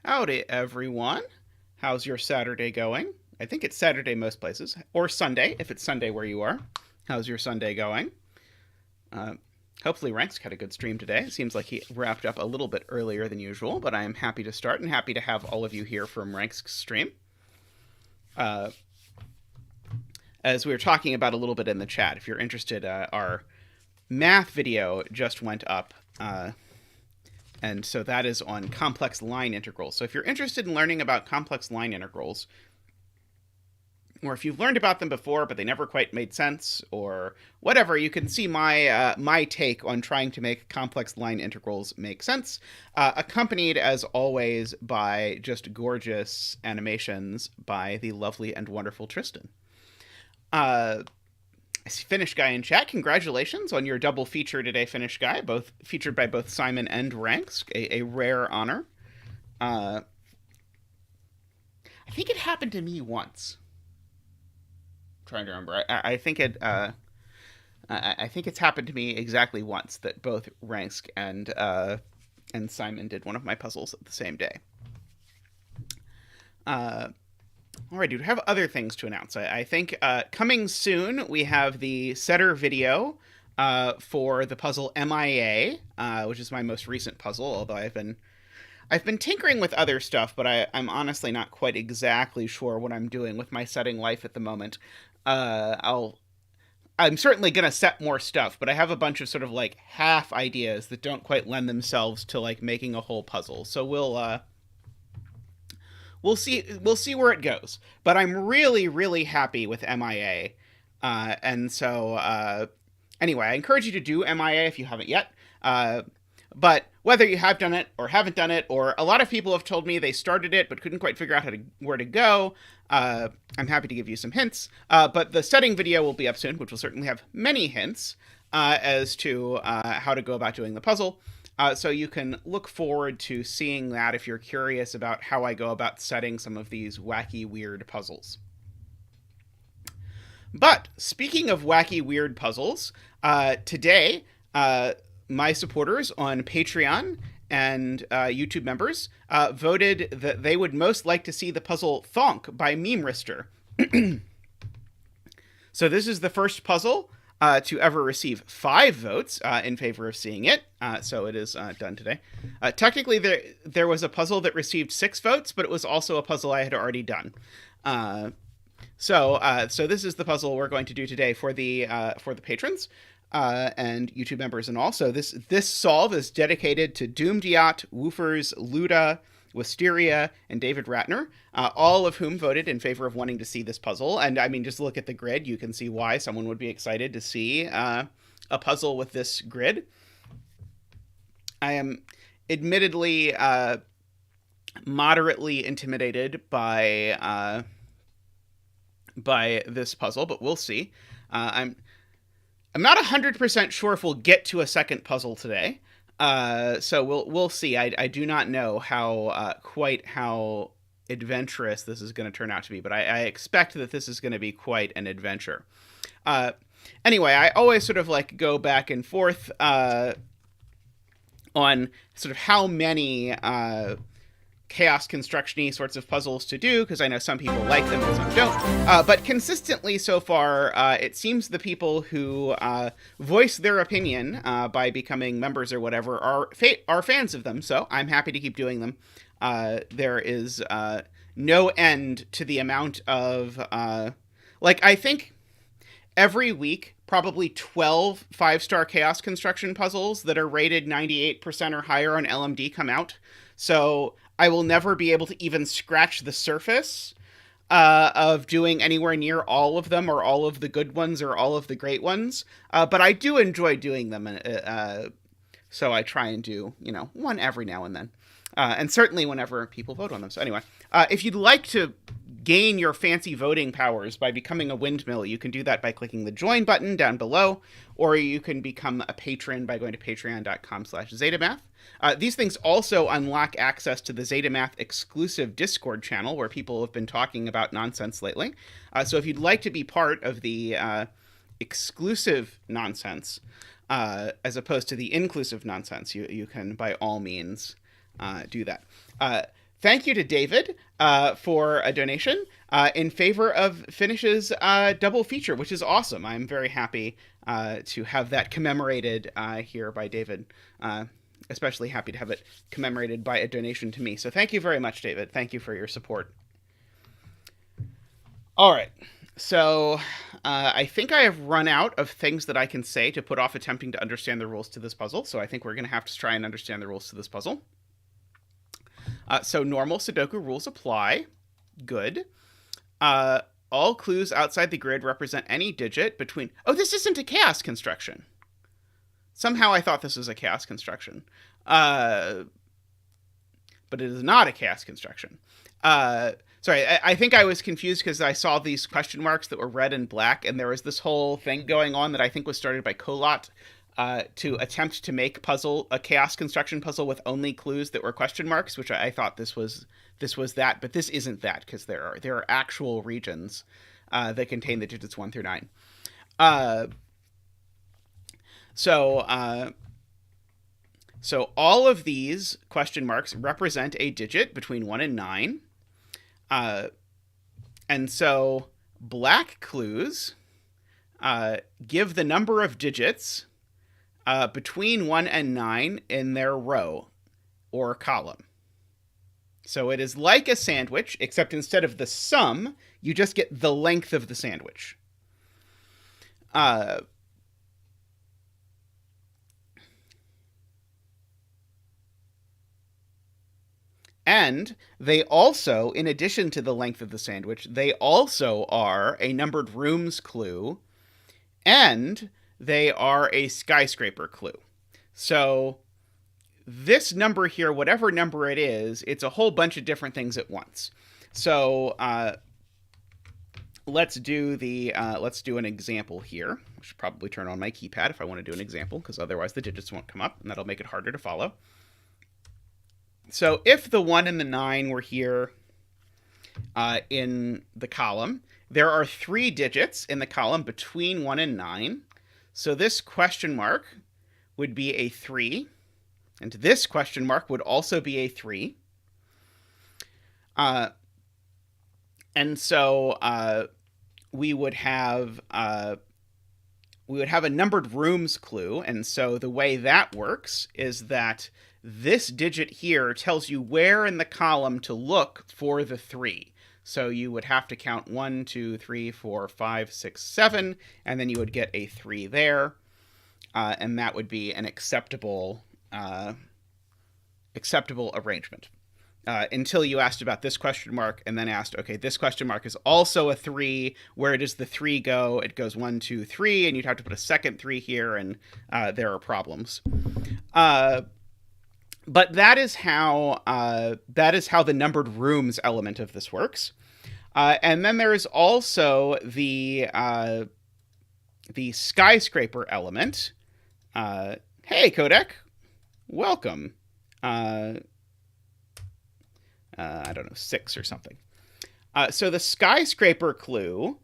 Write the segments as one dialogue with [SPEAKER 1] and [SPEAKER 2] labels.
[SPEAKER 1] Howdy, everyone. How's your Saturday going? I think it's Saturday most places, or Sunday, if it's Sunday where you are. How's your Sunday going? Hopefully Ranks had a good stream today. It seems like he wrapped up a little bit earlier than usual, but I am happy to start and happy to have all of you here from Ranks' stream. As we were talking about a little bit in the chat, if you're interested, our math video just went up, and so that is on complex line integrals. So if you're interested in learning about complex line integrals, or if you've learned about them before but they never quite made sense, or whatever, you can see my take on trying to make complex line integrals make sense, accompanied, as always, by just gorgeous animations by the lovely and wonderful Tristan. I see Finnish Guy in chat. Congratulations on your double feature today, Finnish Guy. Both featured by both Simon and Ranks. A rare honor. I think it happened to me once. I'm trying to remember. I think it's happened to me exactly once that both Ranks and Simon did one of my puzzles at the same day. All right, dude, we have other things to announce. I think coming soon, we have the setter video for the puzzle MIA, which is my most recent puzzle, although I've been tinkering with other stuff, but I'm honestly not quite exactly sure what I'm doing with my setting life at the moment. I'm certainly going to set more stuff, but I have a bunch of sort of like half ideas that don't quite lend themselves to like making a whole puzzle. So we'll see where it goes, but I'm really, really happy with MIA. And so, anyway, I encourage you to do MIA if you haven't yet. But whether you have done it or haven't done it, or a lot of people have told me they started it but couldn't quite figure out where to go, I'm happy to give you some hints. But the setting video will be up soon, which will certainly have many hints as to how to go about doing the puzzle. So you can look forward to seeing that if you're curious about how I go about setting some of these wacky, weird puzzles. But speaking of wacky, weird puzzles, today, my supporters on Patreon and YouTube members voted that they would most like to see the puzzle Thonk by Memeristor. So this is the first puzzle to ever receive 5 votes in favor of seeing it. So it is done today. Technically, there was a puzzle that received 6 votes, but it was also a puzzle I had already done. So this is the puzzle we're going to do today for the patrons and YouTube members and all. So this solve is dedicated to Doomdiat, Woofers, Luda, Wisteria, and David Ratner, all of whom voted in favor of wanting to see this puzzle. And I mean, just look at the grid. You can see why someone would be excited to see a puzzle with this grid. I am admittedly moderately intimidated by this puzzle, but we'll see. I'm not 100% sure if we'll get to a second puzzle today. So we'll see. I do not know quite how adventurous this is going to turn out to be, but I expect that this is going to be quite an adventure. Anyway, I always sort of like go back and forth on sort of how many chaos construction-y sorts of puzzles to do, because I know some people like them and some don't. But consistently so far, it seems the people who voice their opinion by becoming members or whatever are fans of them, so I'm happy to keep doing them. There is no end to the amount of... I think every week, probably 12 5-star chaos construction puzzles that are rated 98% or higher on LMD come out. So I will never be able to even scratch the surface of doing anywhere near all of them or all of the good ones or all of the great ones. But I do enjoy doing them. So I try and do, one every now and then. And certainly whenever people vote on them. So anyway, if you'd like to gain your fancy voting powers by becoming a windmill, you can do that by clicking the join button down below, or you can become a patron by going to patreon.com/zetamath. These things also unlock access to the Zetamath exclusive Discord channel where people have been talking about nonsense lately. So if you'd like to be part of the exclusive nonsense, as opposed to the inclusive nonsense, you can by all means do that. Thank you to David for a donation in favor of Finish's double feature, which is awesome. I'm very happy to have that commemorated here by David. Especially happy to have it commemorated by a donation to me. So thank you very much, David. Thank you for your support. All right. So I think I have run out of things that I can say to put off attempting to understand the rules to this puzzle. So I think we're going to have to try and understand the rules to this puzzle. So normal Sudoku rules apply. Good. All clues outside the grid represent any digit between... Oh, this isn't a chaos construction. Somehow I thought this was a chaos construction. But it is not a chaos construction. Sorry, I think I was confused because I saw these question marks that were red and black, and there was this whole thing going on that I think was started by Colot to attempt to make a chaos construction puzzle with only clues that were question marks, which I thought this was that, but this isn't that, because there are actual regions that contain the digits 1 through 9. So all of these question marks represent a digit between 1 and 9. And so black clues give the number of digits between 1 and 9 in their row or column. So it is like a sandwich, except instead of the sum, you just get the length of the sandwich. And they also, in addition to the length of the sandwich, they also are a numbered rooms clue, and they are a skyscraper clue. So this number here, whatever number it is, it's a whole bunch of different things at once. So let's do an example here. I should probably turn on my keypad if I want to do an example, because otherwise the digits won't come up, and that'll make it harder to follow. So if the 1 and the 9 were here in the column, there are 3 digits in the column between 1 and 9. So this question mark would be a 3, and this question mark would also be a 3. And so we would have we would have a numbered rooms clue. And so the way that works is that this digit here tells you where in the column to look for the 3. So you would have to count 1, 2, 3, 4, 5, 6, 7, and then you would get a 3 there. And that would be an acceptable arrangement. Until you asked about this question mark and then asked, okay, this question mark is also a 3. Where does the 3 go? It goes 1, 2, 3, and you'd have to put a second 3 here, and there are problems. But that is how the numbered rooms element of this works. And then there is also the skyscraper element. Hey, Codec, welcome. I don't know, 6 or something. So the skyscraper clue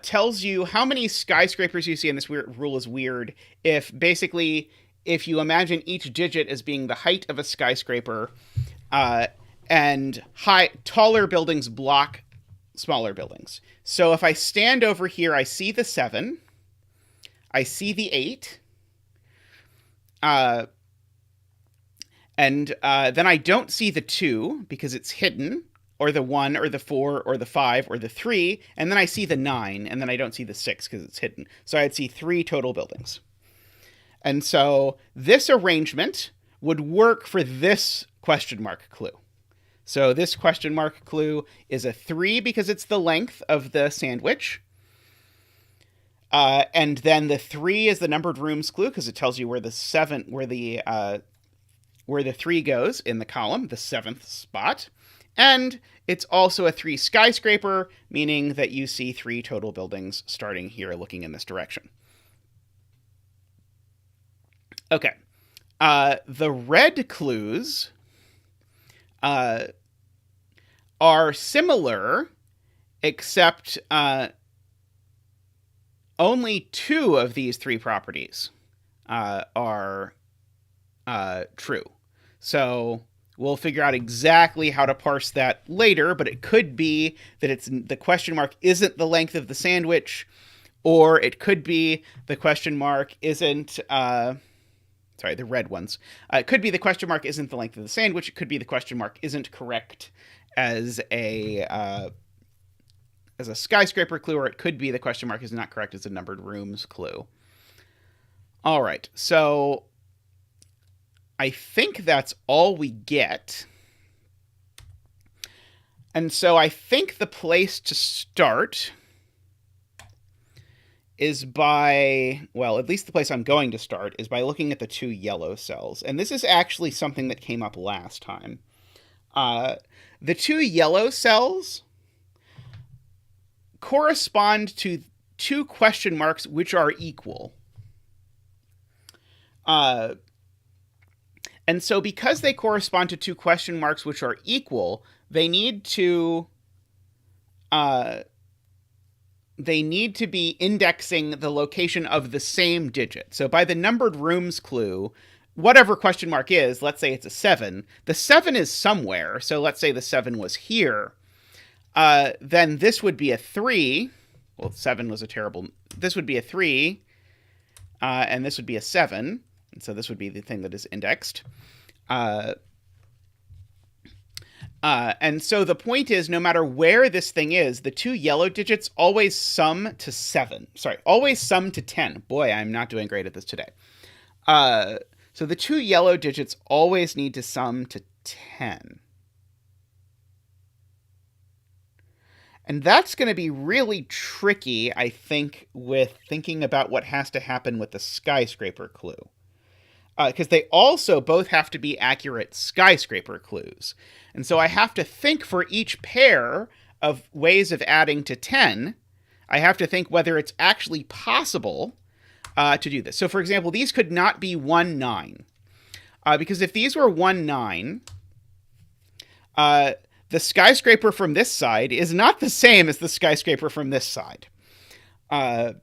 [SPEAKER 1] tells you how many skyscrapers you see, and this rule is weird. If you imagine each digit as being the height of a skyscraper, and taller buildings block smaller buildings. So if I stand over here, I see the 7, I see the 8, and then I don't see the 2 because it's hidden, or the 1, or the 4, or the 5, or the 3, and then I see the 9, and then I don't see the 6 because it's hidden. So I'd see 3 total buildings. And so this arrangement would work for this question mark clue. So this question mark clue is a 3 because it's the length of the sandwich. And then the 3 is the numbered rooms clue because it tells you where the 3 goes in the column, the 7th spot. And it's also a 3 skyscraper, meaning that you see 3 total buildings starting here looking in this direction. Okay. The red clues are similar, except only 2 of these 3 properties are true. So we'll figure out exactly how to parse that later, but it could be that the question mark isn't the length of the sandwich, or it could be the question mark isn't... the red ones. It could be the question mark isn't the length of the sandwich. It could be the question mark isn't correct as a skyscraper clue, or it could be the question mark is not correct as a numbered rooms clue. All right, so I think that's all we get. And so I think the place to start is at least the place I'm going to start is by looking at the 2 yellow cells. And this is actually something that came up last time. The 2 yellow cells correspond to 2 question marks which are equal. And so because they correspond to 2 question marks which are equal, they need to be indexing the location of the same digit. So by the numbered rooms clue, whatever question mark is, let's say it's a 7, the 7 is somewhere. So let's say the 7 was here. Then this would be a 3. Well, 7 was this would be a 3. And this would be a 7. And so this would be the thing that is indexed. And so the point is, no matter where this thing is, the 2 yellow digits always sum to 7. Always sum to 10. Boy, I'm not doing great at this today. So the 2 yellow digits always need to sum to 10. And that's going to be really tricky, I think, with thinking about what has to happen with the skyscraper clue. Because they also both have to be accurate skyscraper clues. And so I have to think for each pair of ways of adding to 10, I have to think whether it's actually possible to do this. So, for example, these could not be 1, 9. Because if these were 1, 9, the skyscraper from this side is not the same as the skyscraper from this side. The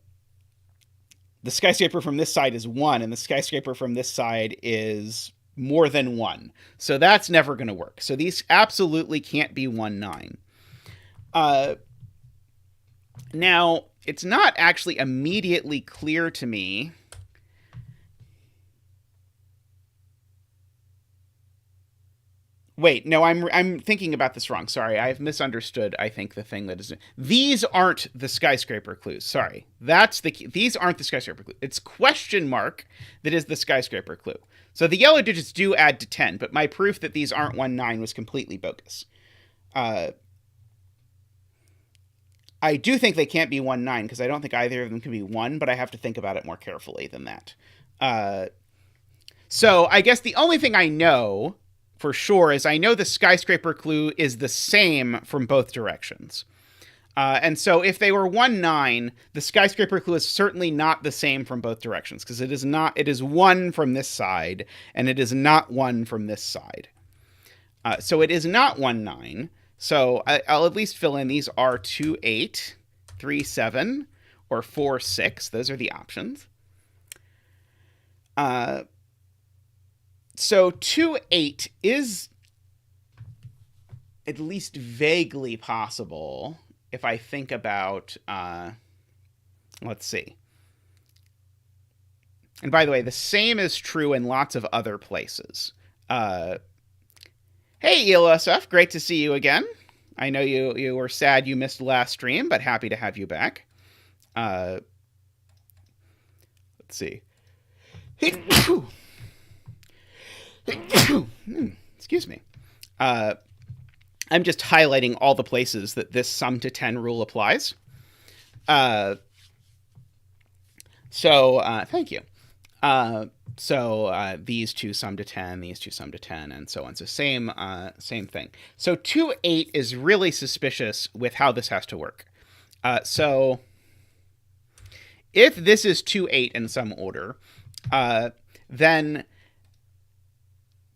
[SPEAKER 1] skyscraper from this side is 1, and the skyscraper from this side is more than 1. So that's never going to work. So these absolutely can't be 1, 9. Now, it's not actually immediately clear to me. Wait, no, I'm thinking about this wrong. Sorry, I've misunderstood. I think the thing that is these aren't the skyscraper clues. Sorry, that's the key. These aren't the skyscraper clue. It's question mark that is the skyscraper clue. So the yellow digits do add to 10, but my proof that these aren't 1, 9 was completely bogus. I do think they can't be 1, 9 because I don't think either of them can be 1, but I have to think about it more carefully than that. So I guess the only thing I know for sure is I know the skyscraper clue is the same from both directions. And so if they were 1, 9, the skyscraper clue is certainly not the same from both directions because it is 1 from this side and it is not 1 from this side. So it is not 1, 9. So I'll at least fill in these are 2, 8, 3, 7, or 4, 6. Those are the options. So 2, 8 is at least vaguely possible if I think about, let's see. And by the way, the same is true in lots of other places. Hey, ELSF, great to see you again. I know you were sad you missed last stream, but happy to have you back. Let's see. Excuse me. I'm just highlighting all the places that this sum to 10 rule applies. Thank you. These two sum to 10, these two sum to 10, and so on. So same thing. So 2, 8 is really suspicious with how this has to work. So if this is 2, 8 in some order, then,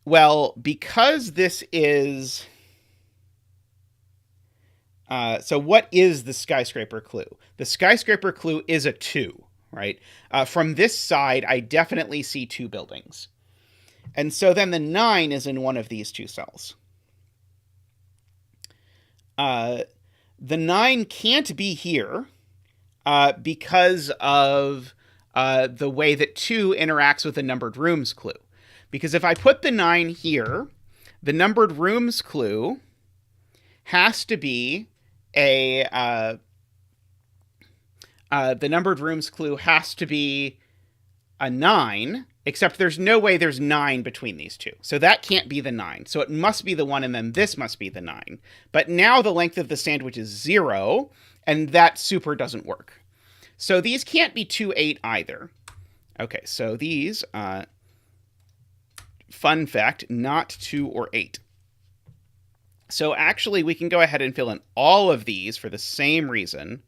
[SPEAKER 1] well, because this is... so what is the skyscraper clue? The skyscraper clue is a 2, right? From this side, I definitely see 2 buildings. And so then the 9 is in one of these 2 cells. The 9 can't be here because of the way that 2 interacts with the numbered rooms clue. Because if I put the 9 here, the numbered rooms clue has to be the numbered rooms clue has to be a 9, except there's no way there's 9 between these 2. So that can't be the 9. So it must be the 1, and then this must be the 9. But now the length of the sandwich is 0, and that super doesn't work. So these can't be 2, 8 either. Okay, so these, fun fact, not 2 or 8. So actually, we can go ahead and fill in all of these for the same reason.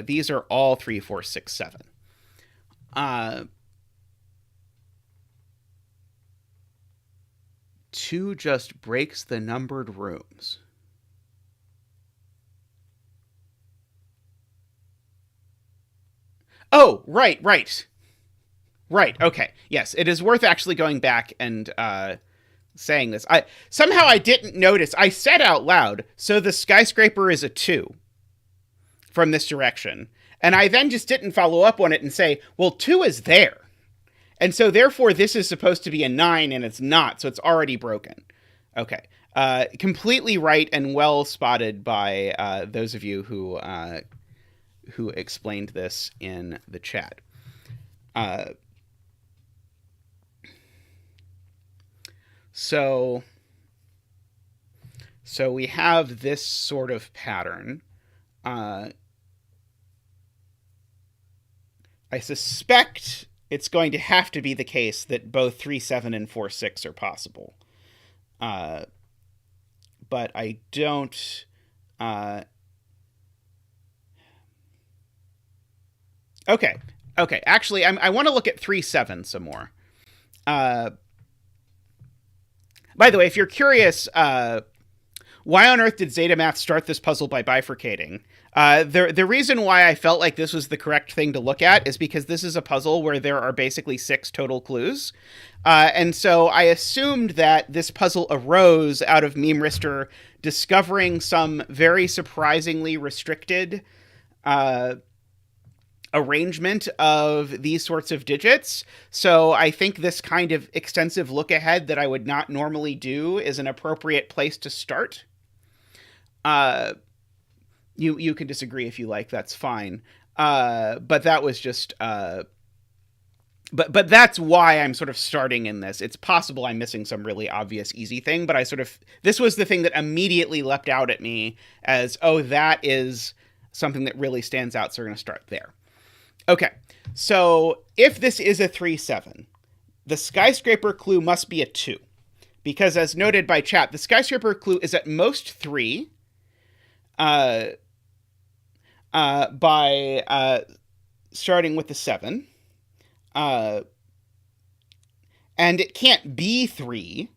[SPEAKER 1] These are all 3, 4, 6, 7. 2 just breaks the numbered rooms. Oh, right. Right, okay. Yes, it is worth actually going back and saying this. Somehow I didn't notice. I said out loud, so the skyscraper is a 2 from this direction. And I then just didn't follow up on it and say, well, 2 is there. And so therefore this is supposed to be a 9 and it's not, so it's already broken. Okay. Completely right and well spotted by those of you who explained this in the chat. So we have this sort of pattern. I suspect it's going to have to be the case that both 3, 7 and 4, 6 are possible. But I don't... Okay. Actually, I want to look at 3, 7 some more. By the way, if you're curious, why on earth did zetamath start this puzzle by bifurcating? The reason why I felt like this was the correct thing to look at is because this is a puzzle where there are basically 6 total clues. And so I assumed that this puzzle arose out of Memeristor discovering some very surprisingly restricted arrangement of these sorts of digits. So I think this kind of extensive look ahead that I would not normally do is an appropriate place to start. You can disagree if you like, that's fine. But that was just but that's why I'm sort of starting in this. It's possible I'm missing some really obvious easy thing, but this was the thing that immediately leapt out at me as, oh, that is something that really stands out, so we're going to start there. Okay, so if this is a 3-7, the skyscraper clue must be a 2. Because as noted by chat, the skyscraper clue is at most 3 by starting with the 7. And it can't be 3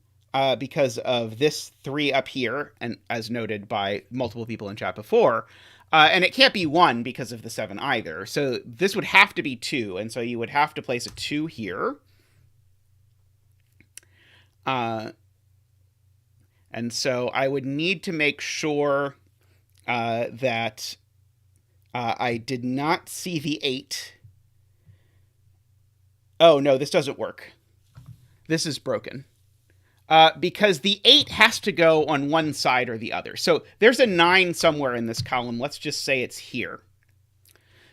[SPEAKER 1] because of this 3 up here, and as noted by multiple people in chat before. And it can't be 1 because of the 7 either. So this would have to be 2, and so you would have to place a 2 here. And so I would need to make sure that I did not see the 8. Oh, no, this doesn't work. This is broken. Because the 8 has to go on one side or the other. So there's a 9 somewhere in this column. Let's just say it's here.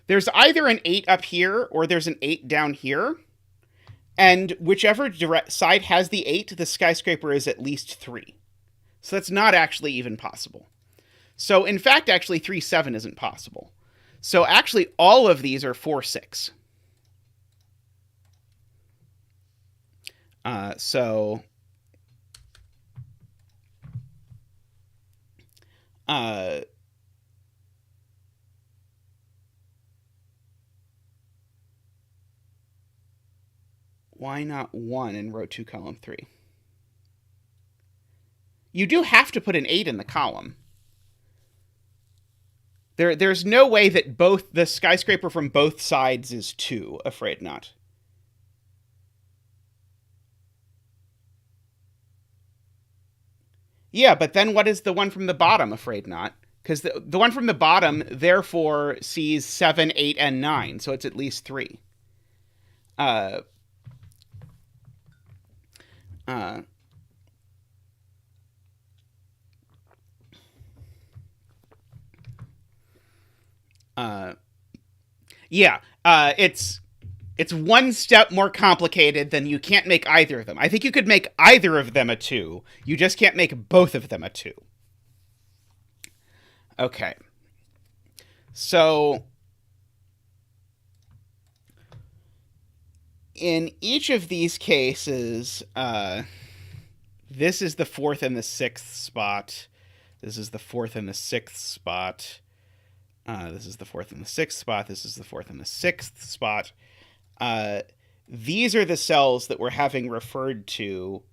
[SPEAKER 1] There's either an 8 up here or there's an 8 down here. And whichever side has the 8, the skyscraper is at least 3. So that's not actually even possible. So in fact, actually 3-7 isn't possible. So actually all of these are 4-6. Why not 1 in row 2, column 3? You do have to put an 8 in the column. There's no way that both the skyscraper from both sides is 2, afraid not. Yeah, but then what is the one from the bottom, afraid not? Because the one from the bottom, therefore, sees 7, 8, and 9, so it's at least 3. It's one step more complicated than you can't make either of them. I think you could make either of them a 2. You just can't make both of them a 2. Okay. So in each of these cases, this is the 4th and the 6th spot. This is the 4th and the 6th spot. This is the 4th and the 6th spot. This is the 4th and the 6th spot. These are the cells that we're having referred to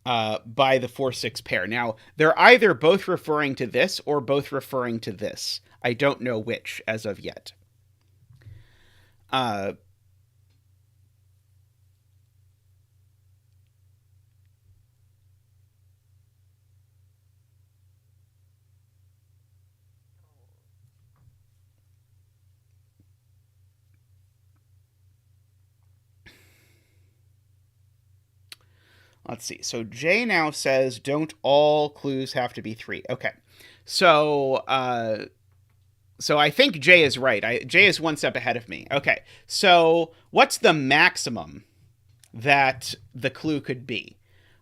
[SPEAKER 1] by the 4-6 pair. Now, they're either both referring to this or both referring to this. I don't know which as of yet. Let's see. So Jay now says, don't all clues have to be 3? Okay. So I think Jay is right. Jay is one step ahead of me. Okay. So what's the maximum that the clue could be?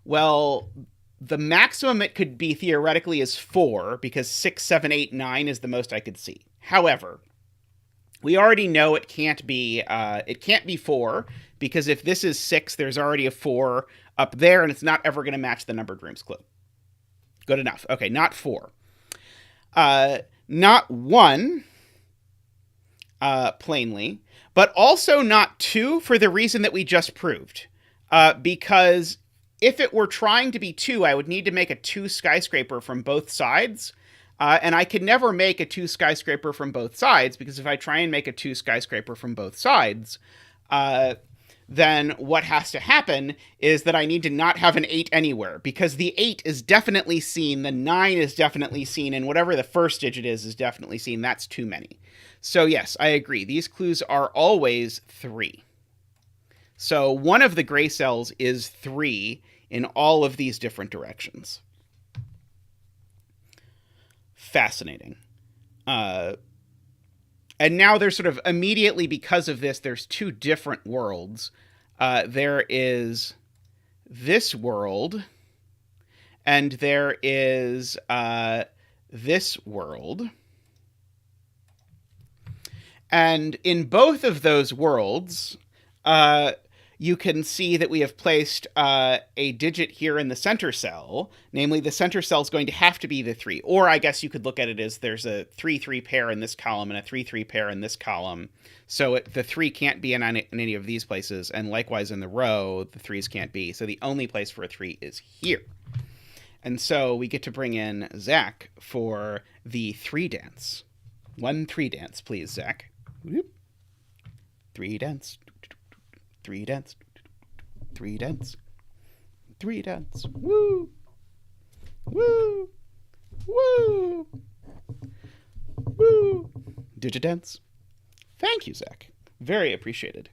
[SPEAKER 1] Well, the maximum it could be theoretically is 4, because 6, 7, 8, 9 is the most I could see. However, we already know it can't be 4, because if this is 6, there's already a 4 up there, and it's not ever going to match the numbered rooms clue. Good enough. Okay, not 4. Not 1, plainly, but also not 2 for the reason that we just proved. Because if it were trying to be 2, I would need to make a 2 skyscraper from both sides. And I could never make a 2 skyscraper from both sides, because if I try and make a 2 skyscraper from both sides, then what has to happen is that I need to not have an 8 anywhere, because the 8 is definitely seen, the 9 is definitely seen, and whatever the first digit is definitely seen. That's too many. So yes, I agree. These clues are always 3. So one of the gray cells is 3 in all of these different directions. Fascinating. And now there's sort of immediately, because of this, there's 2 different worlds. There is this world, and there is this world. And in both of those worlds, you can see that we have placed a digit here in the center cell. Namely, the center cell is going to have to be the 3. Or I guess you could look at it as there's a 3-3 pair in this column and a 3-3 pair in this column. So the 3 can't be in any of these places. And likewise in the row, the 3s can't be. So the only place for a 3 is here. And so we get to bring in Zach for the 3 dance. 1 3 dance, please, Zach. 3 dance. 3 dance. 3 dance. 3 dance. Woo! Woo! Woo! Woo! Digit dance. Thank you, Zach. Very appreciated.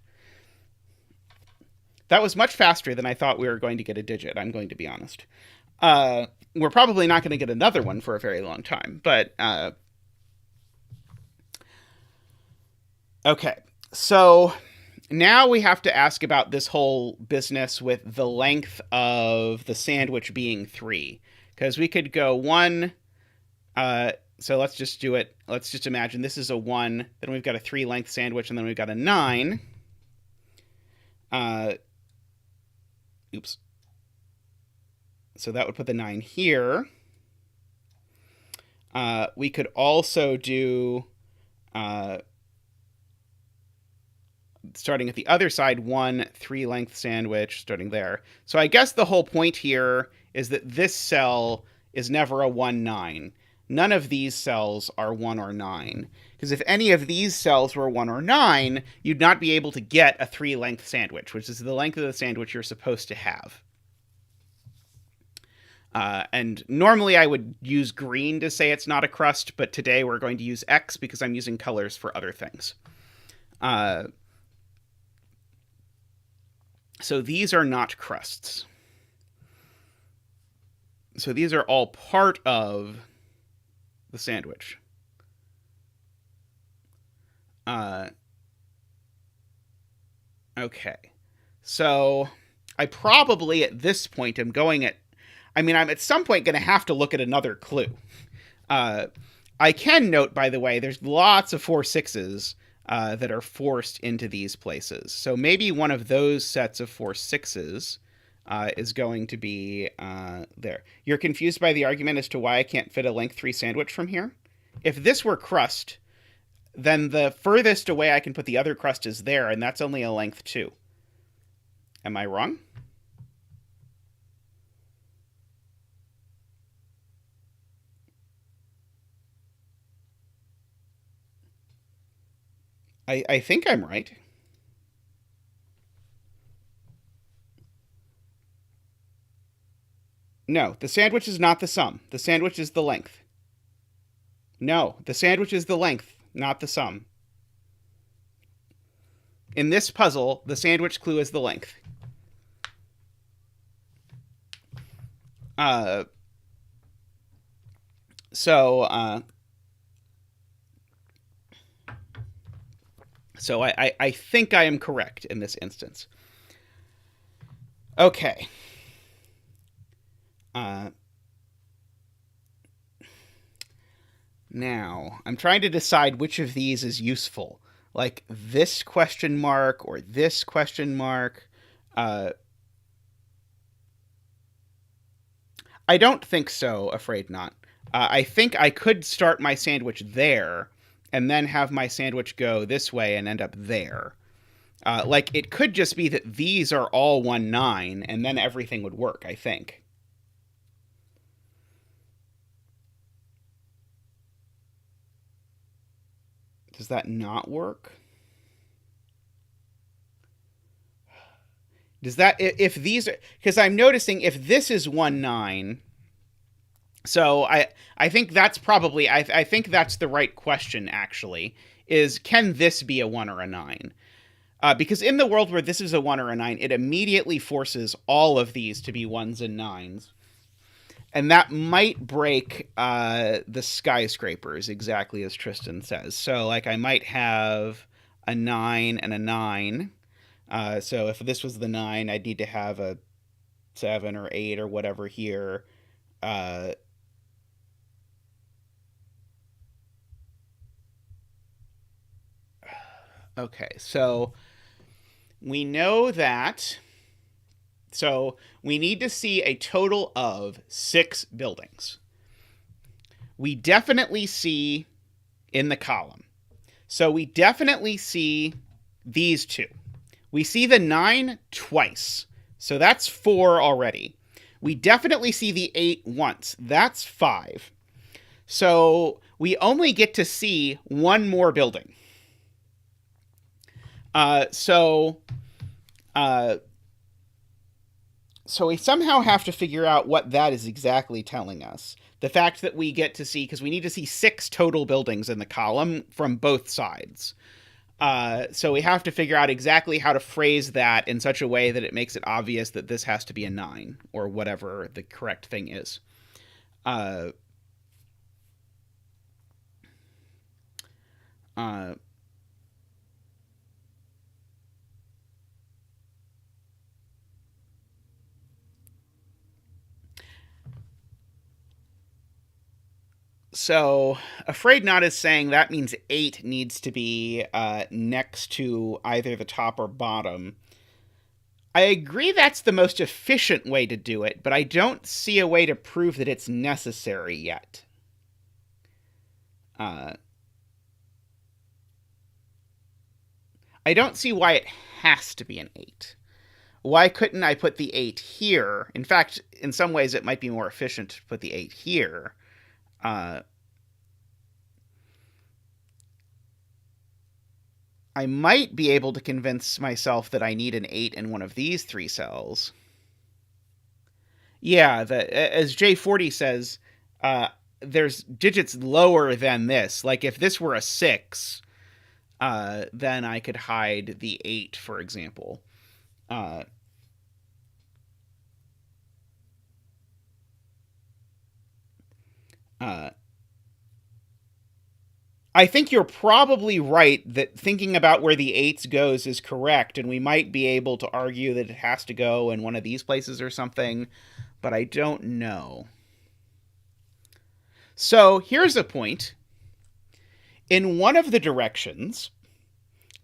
[SPEAKER 1] That was much faster than I thought we were going to get a digit, I'm going to be honest. We're probably not going to get another one for a very long time, but... Okay, so... Now we have to ask about this whole business with the length of the sandwich being 3. Because we could go 1, so let's just do it. Let's just imagine this is a 1, then we've got a 3 length sandwich, and then we've got a 9. Oops. So that would put the 9 here. We could also do... starting at the other side, 1 3 length sandwich, starting there. So I guess the whole point here is that this cell is never a 1 9. None of these cells are 1 or 9. Because if any of these cells were 1 or 9, you'd not be able to get a 3 length sandwich, which is the length of the sandwich you're supposed to have. And normally I would use green to say it's not a crust, but today we're going to use X because I'm using colors for other things. So these are not crusts. So these are all part of the sandwich. Okay. So I probably at this point am going at... I mean, I'm at some point going to have to look at another clue. I can note, by the way, there's lots of 4 6s that are forced into these places. So maybe one of those sets of 4 6s is going to be there. You're confused by the argument as to why I can't fit a length 3 sandwich from here? If this were crust, then the furthest away I can put the other crust is there, and that's only a length 2. Am I wrong? I think I'm right. No, the sandwich is not the sum. The sandwich is the length. No, the sandwich is the length, not the sum. In this puzzle, the sandwich clue is the length. So I think I am correct in this instance. Okay. Now, I'm trying to decide which of these is useful. Like this question mark or this question mark. I don't think so, afraid not. I think I could start my sandwich there and then have my sandwich go this way and end up there. Like, it could just be that these are all 1 9, and then everything would work, I think. Does that not work? Does that, if these, because I'm noticing if this is 1, 9, so I think that's probably, I think that's the right question, actually, is can this be a 1 or a 9? Because in the world where this is a 1 or a 9, it immediately forces all of these to be 1s and 9s. And that might break the skyscrapers, exactly as Tristan says. So, like, I might have a 9 and a 9. So if this was the 9, I'd need to have a 7 or 8 or whatever here. Okay, so we know that. So we need to see a total of 6 buildings. We definitely see in the column. So we definitely see these 2. We see the 9 twice. So that's 4 already. We definitely see the 8 once. That's 5. So we only get to see 1 more building. So we somehow have to figure out what that is exactly telling us. The fact that we get to see, because we need to see 6 total buildings in the column from both sides. So we have to figure out exactly how to phrase that in such a way that it makes it obvious that this has to be a 9, or whatever the correct thing is. So, Afraid Not is saying that means 8 needs to be next to either the top or bottom. I agree that's the most efficient way to do it, but I don't see a way to prove that it's necessary yet. I don't see why it has to be an 8. Why couldn't I put the 8 here? In fact, in some ways it might be more efficient to put the 8 here. I might be able to convince myself that I need an 8 in one of these 3 cells. Yeah, as J40 says, there's digits lower than this. Like, if this were a 6, then I could hide the 8, for example. I think you're probably right that thinking about where the 8s goes is correct, and we might be able to argue that it has to go in one of these places or something, but I don't know. So here's a point. In one of the directions,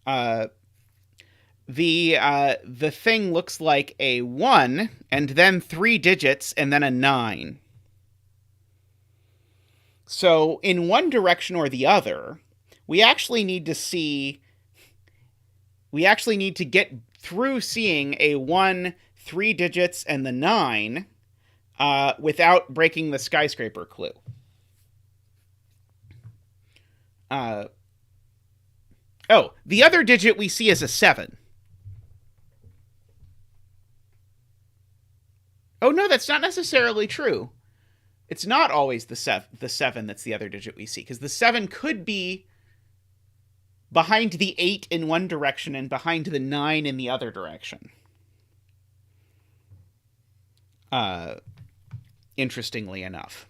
[SPEAKER 1] the thing looks like a 1, and then 3 digits, and then a 9. So in one direction or the other, we actually need to get through seeing a 1, 3 digits, and the 9 without breaking the skyscraper clue. The other digit we see is a 7. Oh, no, that's not necessarily true. It's not always the 7 that's the other digit we see, because the 7 could be behind the 8 in one direction and behind the 9 in the other direction. Interestingly enough.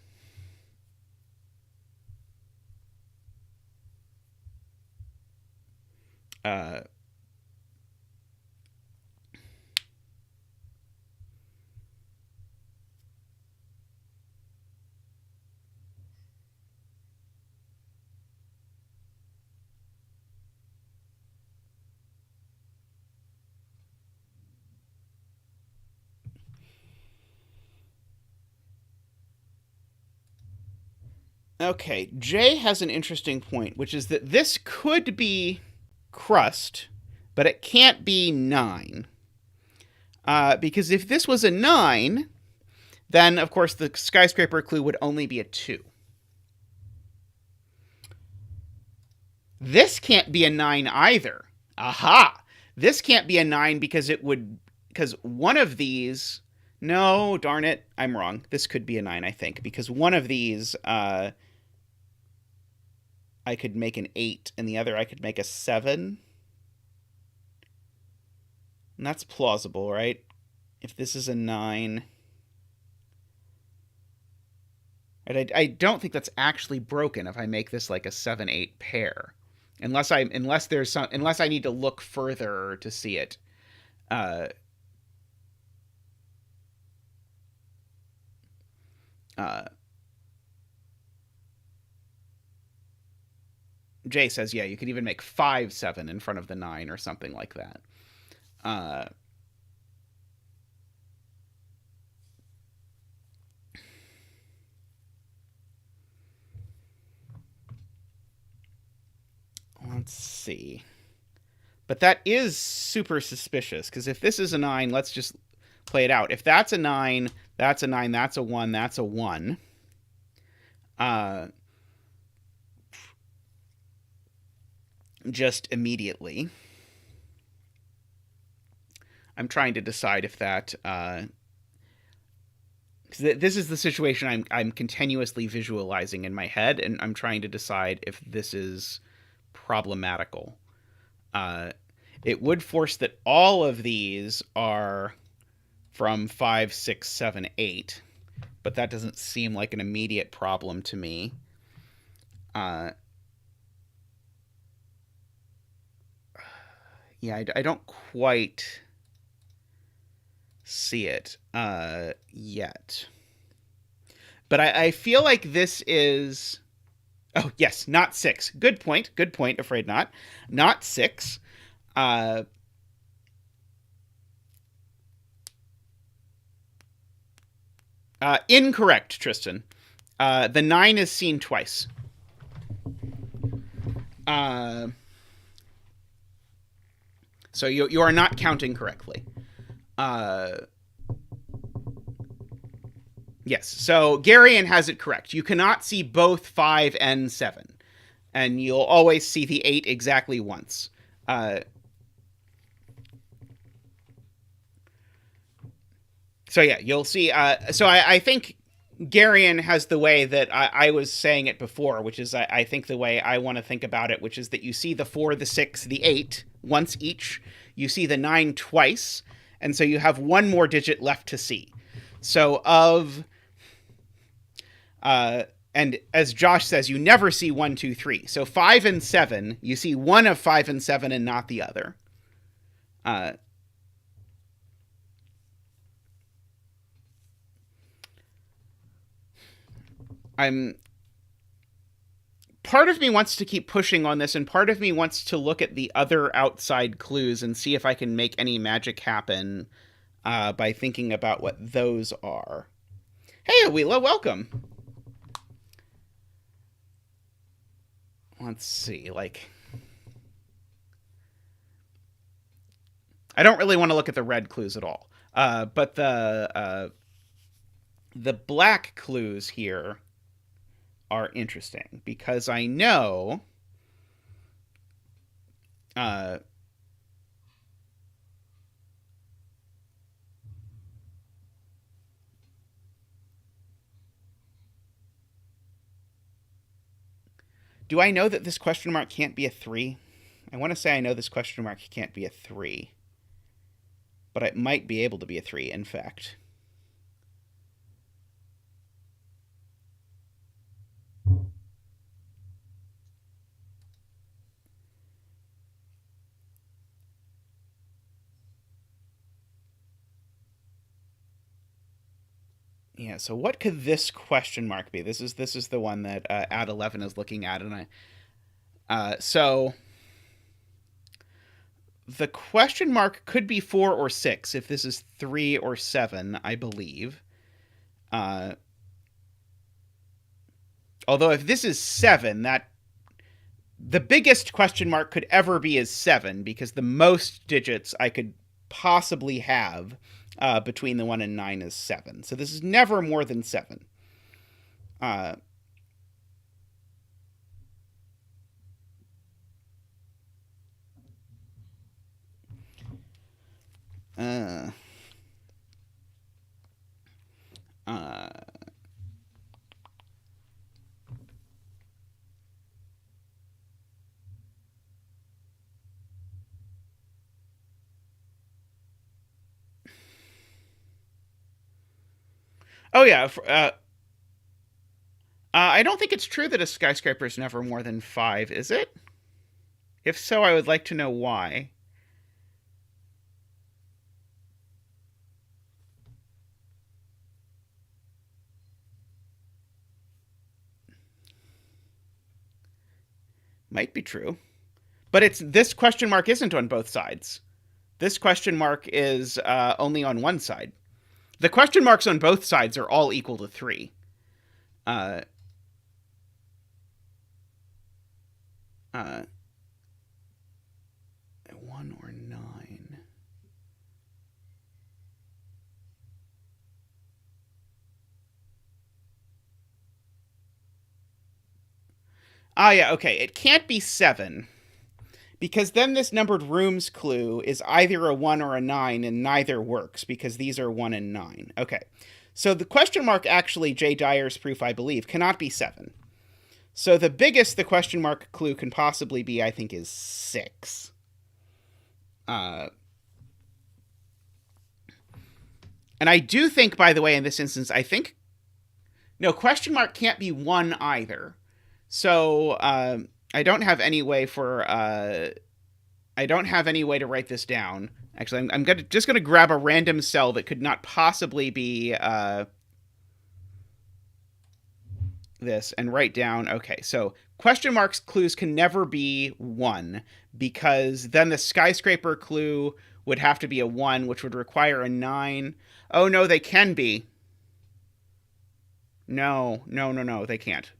[SPEAKER 1] Okay, Jay has an interesting point, which is that this could be crust, but it can't be 9. Because if this was a 9, then, of course, the skyscraper clue would only be a 2. This can't be a 9 either. Aha! This can't be a 9 because it would because one of these, no, darn it, I'm wrong. This could be a 9, I think, because one of these, I could make an 8, and the other I could make a 7. And that's plausible, right? If this is a 9. And I don't think that's actually broken if I make this like a 7-8 pair. Unless I need to look further to see it. Jay says, yeah, you could even make 5-7 in front of the 9 or something like that. Let's see. But that is super suspicious, because if this is a 9, let's just play it out. If that's a 9, that's a 9, that's a 1, that's a 1. Just immediately. I'm trying to decide if that... this is the situation I'm continuously visualizing in my head, and I'm trying to decide if this is problematical. It would force that all of these are from 5, 6, 7, 8, but that doesn't seem like an immediate problem to me. Yeah, I don't quite see it yet. But I feel like this is... Oh, yes, not 6. Good point, afraid not. Not 6. Incorrect, Tristan. The 9 is seen twice. So you are not counting correctly. Yes, so Garion has it correct. You cannot see both 5 and 7. And you'll always see the 8 exactly once. So yeah, you'll see. So I think Garion has the way that I was saying it before, which is I think the way I want to think about it, which is that you see the 4, the 6, the 8 once each. You see the 9 twice. And so you have one more digit left to see. So and as Josh says, you never see 1, 2, 3. So 5 and 7, you see one of 5 and 7 and not the other. Part of me wants to keep pushing on this, and part of me wants to look at the other outside clues and see if I can make any magic happen by thinking about what those are. Hey, Awila, welcome. Let's see, I don't really want to look at the red clues at all. But the black clues here are interesting because I know do I know that this question mark can't be a 3? I want to say I know this question mark can't be a 3. But it might be able to be a 3, in fact. Yeah, so what could this question mark be? This is the one that Ad11 is looking at, and so the question mark could be 4 or 6 if this is 3 or 7, I believe. Although if this is 7, that the biggest question mark could ever be is 7, because the most digits I could possibly have between the 1 and 9 is 7. So this is never more than 7. Oh yeah. I don't think it's true that a skyscraper is never more than 5, is it? If so, I would like to know why. Might be true. But this question mark isn't on both sides. This question mark is only on one side. The question marks on both sides are all equal to 3. Uh, 1 or 9. Yeah, okay. It can't be 7. Because then this numbered rooms clue is either a 1 or a 9, and neither works, because these are 1 and 9. Okay. So the question mark, actually, J. Dyer's proof, I believe, cannot be 7. So the biggest the question mark clue can possibly be, I think, is 6. And I do think, by the way, in this instance, I think... No, question mark can't be 1 either. So I don't have any way for... I don't have any way to write this down. Actually, I'm just going to grab a random cell that could not possibly be this and write down... Okay, so question marks clues can never be 1, because then the skyscraper clue would have to be a 1, which would require a 9. Oh, no, they can be. No, they can't.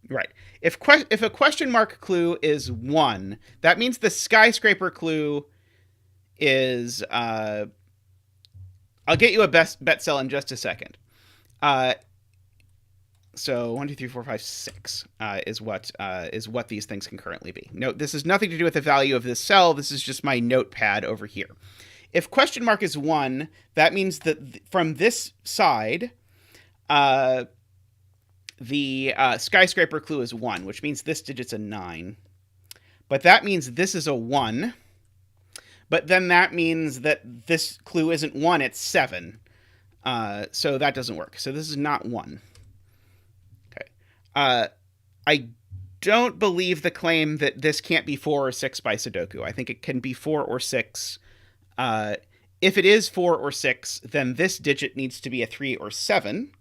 [SPEAKER 1] Right. If a question mark clue is 1, that means the skyscraper clue is... I'll get you a bet cell in just a second. So 1, 2, 3, 4, 5, 6 is what these things can currently be. Note, this has nothing to do with the value of this cell. This is just my notepad over here. If question mark is 1, that means that from this side, the skyscraper clue is 1, which means this digit's a 9. But that means this is a 1. But then that means that this clue isn't 1, it's 7. So that doesn't work. So this is not 1. Okay. I don't believe the claim that this can't be 4 or 6 by Sudoku. I think it can be 4 or 6. If it is 4 or 6, then this digit needs to be a 3 or 7.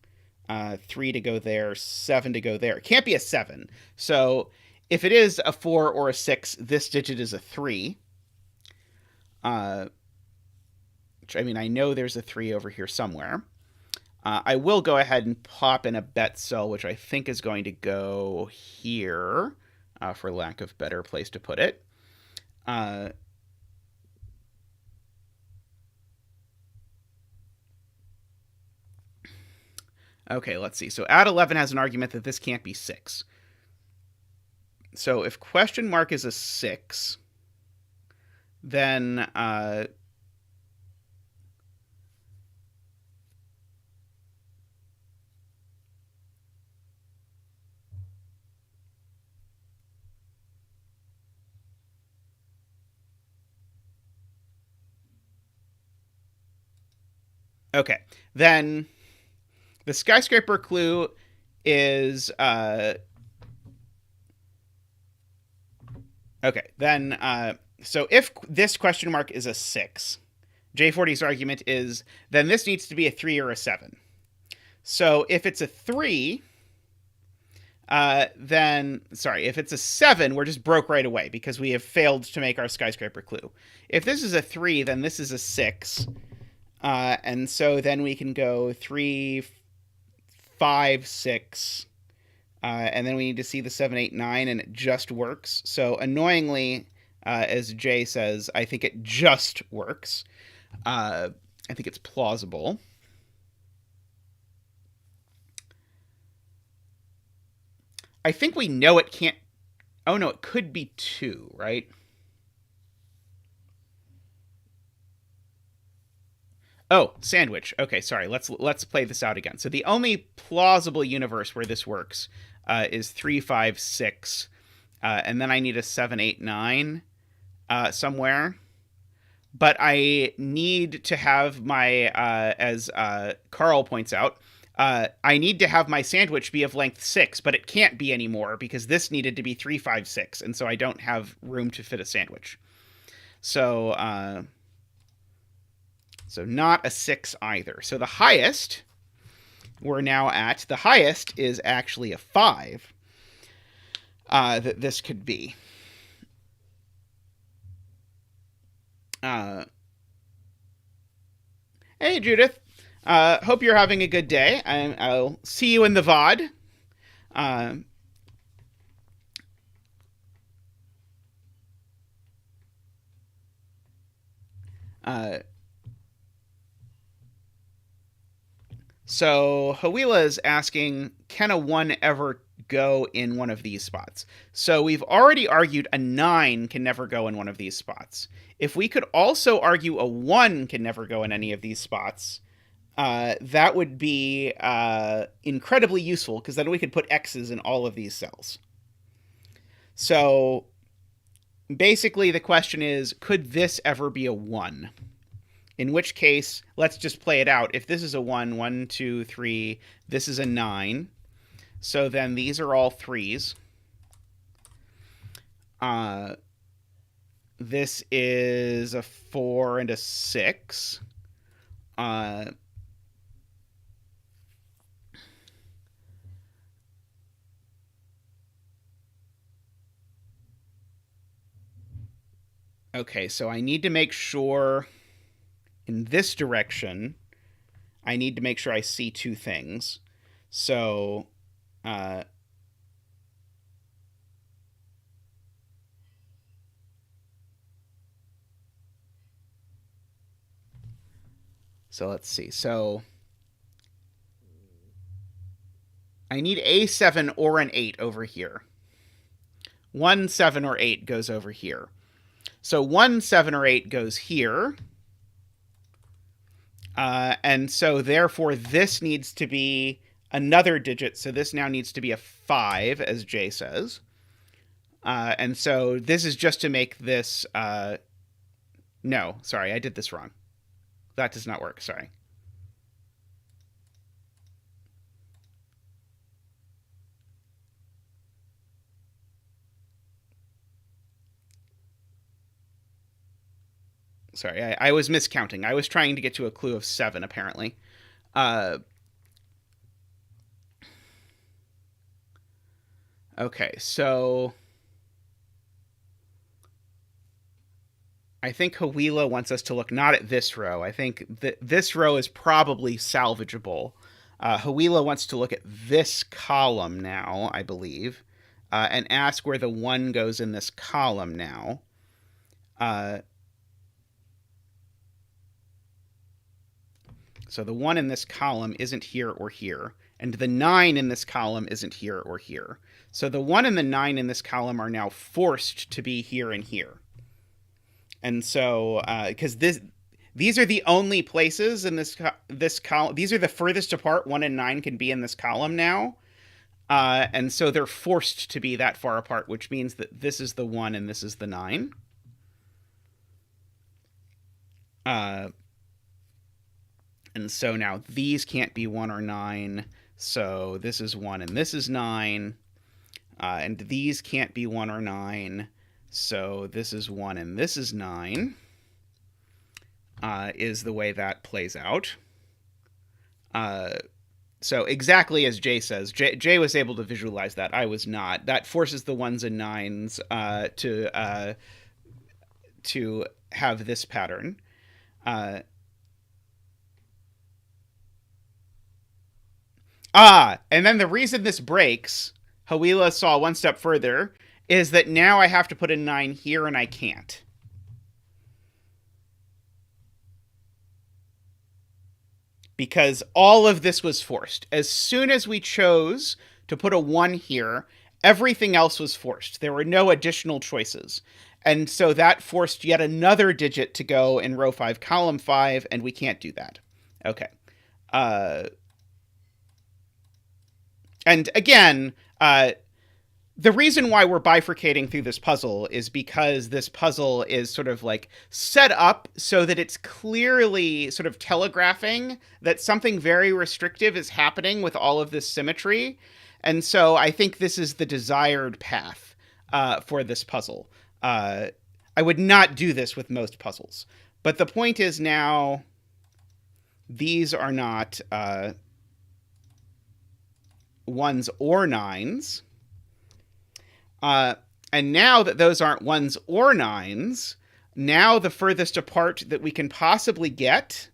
[SPEAKER 1] 3 to go there, 7 to go there. It can't be a 7. So if it is a 4 or a 6, this digit is a 3. Which, I mean, I know there's a 3 over here somewhere. I will go ahead and pop in a bet cell, which I think is going to go here, for lack of better place to put it. Okay, let's see. So add 11 has an argument that this can't be 6. So if question mark is a 6, then... okay, then... the skyscraper clue is... okay, then... so if this question mark is a 6, J40's argument is, then this needs to be a 3 or a 7. So if it's a 3, then... sorry, if it's a 7, we're just broke right away, because we have failed to make our skyscraper clue. If this is a 3, then this is a 6. And so then we can go 3, 5, 6, and then we need to see the 7, 8, 9, and it just works. So annoyingly, as Jay says, I think it just works. I think it's plausible. I think we know it can't... oh no, it could be 2, right? Oh, sandwich. Okay, sorry. Let's play this out again. So the only plausible universe where this works is 3, 5, 6, and then I need a 7, 8, 9 somewhere. but I need to have my, as Carl points out, I need to have my sandwich be of length 6, but it can't be anymore because this needed to be 3, 5, 6, and so I don't have room to fit a sandwich. So, so not a 6 either. So the highest we're now at, the highest is actually a 5 that this could be. Hey, Judith. Hope you're having a good day. I'll see you in the VOD. So Hawila is asking, can a 1 ever go in one of these spots? So we've already argued a 9 can never go in one of these spots. If we could also argue a 1 can never go in any of these spots, that would be incredibly useful, because then we could put X's in all of these cells. So basically the question is, could this ever be a 1? In which case, let's just play it out. If this is a 1, 1, 2, 3, this is a 9. So then these are all 3s. This is a 4 and a 6. Okay, so I need to make sure in this direction, I need to make sure I see 2 things. So, so let's see. So I need a 7 or an 8 over here. 1, 7, or 8 goes over here. So 1, 7, or 8 goes here. And so therefore this needs to be another digit. So this now needs to be a 5, as Jay says. And so this is just to make this, no, sorry, I did this wrong. That does not work, sorry. Sorry, I was miscounting. I was trying to get to a clue of 7, apparently. Okay, so I think Hawila wants us to look not at this row. I think this row is probably salvageable. Hawila wants to look at this column now, I believe, and ask where the 1 goes in this column now. So the 1 in this column isn't here or here, and the 9 in this column isn't here or here. So the 1 and the 9 in this column are now forced to be here and here. And so, because these are the only places in this column, these are the furthest apart 1 and 9 can be in this column now. And so they're forced to be that far apart, which means that this is the 1 and this is the 9. And so now these can't be 1 or 9. So this is 1 and this is 9. And these can't be 1 or 9. So this is 1 and this is 9. Is the way that plays out. So exactly as Jay says, Jay was able to visualize that. I was not. That forces the 1s and 9s to have this pattern. And then the reason this breaks, Hawila saw one step further, is that now I have to put a 9 here and I can't. Because all of this was forced. As soon as we chose to put a 1 here, everything else was forced. There were no additional choices. And so that forced yet another digit to go in row 5, column 5, and we can't do that. Okay. And again, the reason why we're bifurcating through this puzzle is because this puzzle is sort of like set up so that it's clearly sort of telegraphing that something very restrictive is happening with all of this symmetry. And so I think this is the desired path for this puzzle. I would not do this with most puzzles. But the point is now these are not ones or nines. And now that those aren't ones or nines, now the furthest apart that we can possibly get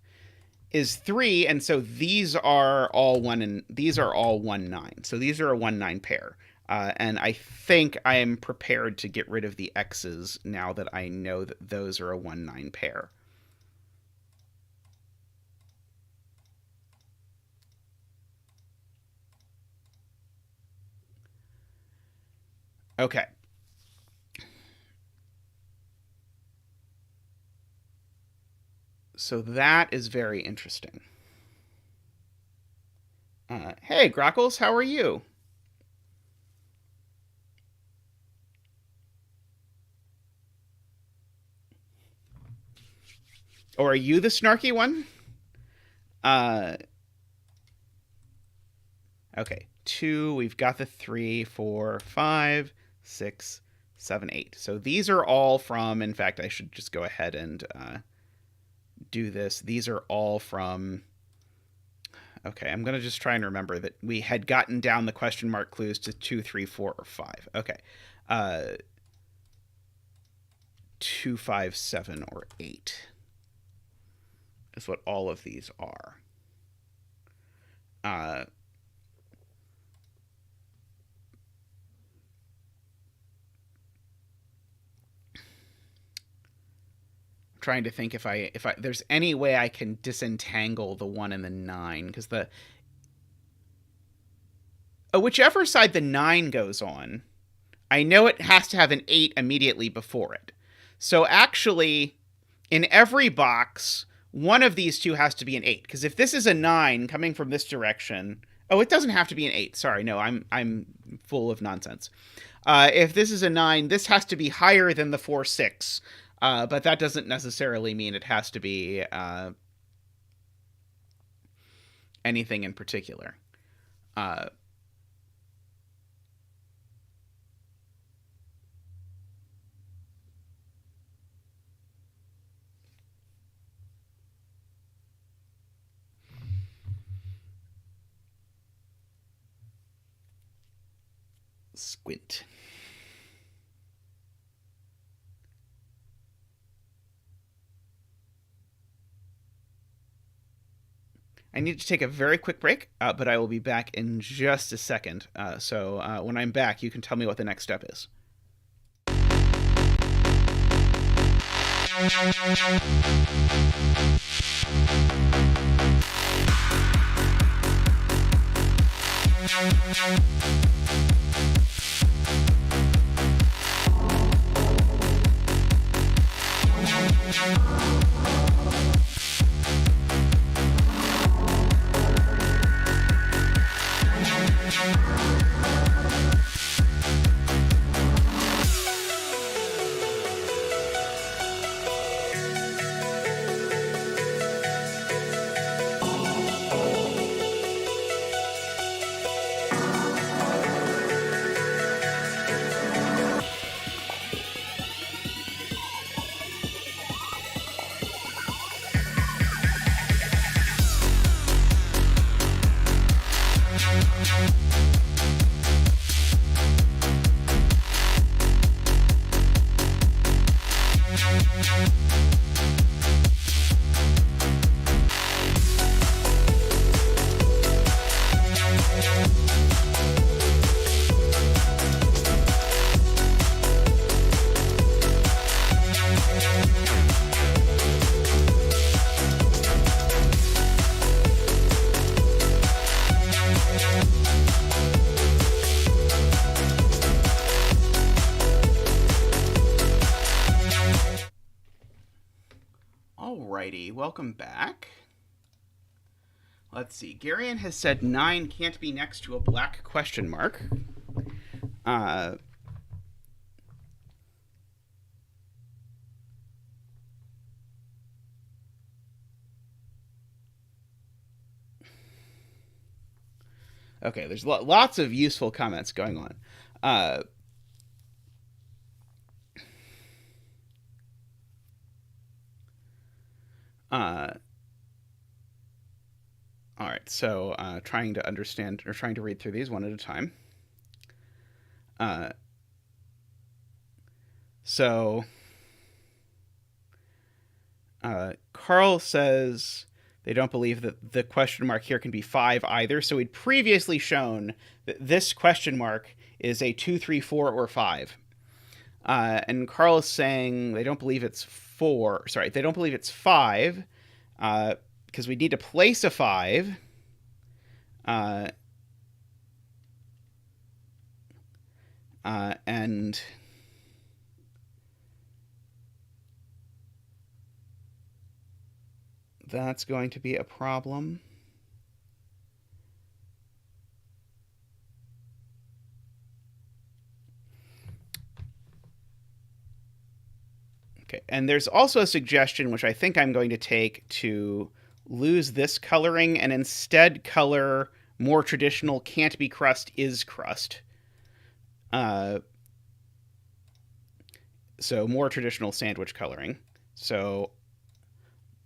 [SPEAKER 1] is 3, and so these are all 1 and these are all 1 9. So these are a 1 9 pair. And I think I am prepared to get rid of the x's now that I know that those are a 1 9 pair. Okay. So that is very interesting. Hey, Grockles, how are you? Or are you the snarky one? Okay, 2, we've got the 3, 4, 5, 6, 7, 8. So these are all from, in fact, I should just go ahead and do this. These are all from, okay, I'm going to just try and remember that we had gotten down the question mark clues to 2, 3, 4, or 5. Okay. 2, 5, 7, or 8 is what all of these are. Trying to think if I there's any way I can disentangle the 1 and the 9, because the whichever side the 9 goes on, I know it has to have an 8 immediately before it. So actually, in every box, one of these two has to be an 8, because if this is a 9 coming from this direction, oh, it doesn't have to be an 8. Sorry, no, I'm full of nonsense. If this is a 9, this has to be higher than the 4, 6. But that doesn't necessarily mean it has to be anything in particular. Squint. I need to take a very quick break, but I will be back in just a second. So when I'm back, you can tell me what the next step is. Alrighty, welcome back. Let's see. Garion has said 9 can't be next to a black question mark. Uh, okay, there's lots of useful comments going on. All right, so trying to understand or trying to read through these one at a time. So Carl says they don't believe that the question mark here can be 5 either. So we'd previously shown that this question mark is a 2, 3, 4, or 5. And Carl is saying they don't believe it's 4. Sorry, they don't believe it's 5 because we need to place a 5. And that's going to be a problem. Okay, and there's also a suggestion, which I think I'm going to take, to lose this coloring and instead color more traditional can't be crust is crust. So more traditional sandwich coloring. So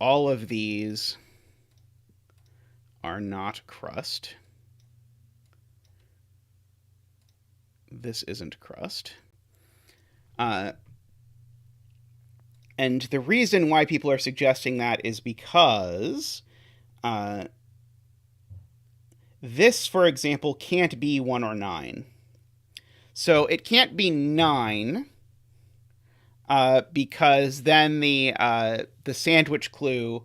[SPEAKER 1] all of these are not crust. This isn't crust. And the reason why people are suggesting that is because this, for example, can't be 1 or 9. So it can't be 9 because then the sandwich clue...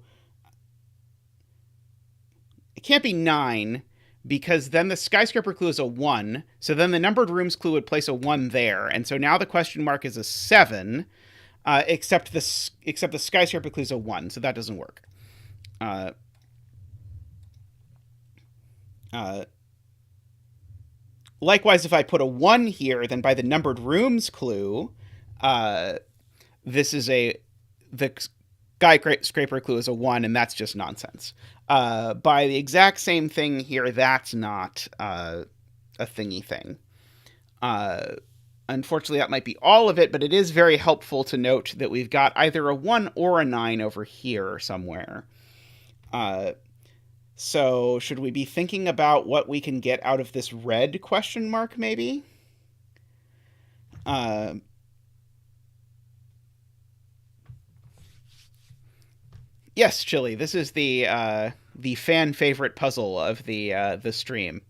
[SPEAKER 1] It can't be 9 because then the skyscraper clue is a 1. So then the numbered rooms clue would place a 1 there. And so now the question mark is a 7, except the skyscraper clue is a 1. So that doesn't work. Likewise, if I put a 1 here, then by the numbered rooms clue, this is the skyscraper clue is a 1, and that's just nonsense. By the exact same thing here, that's not a thingy thing. Unfortunately, that might be all of it, but it is very helpful to note that we've got either a 1 or a 9 over here somewhere. So should we be thinking about what we can get out of this red question mark, maybe? Yes, Chili, this is the fan favorite puzzle of the stream.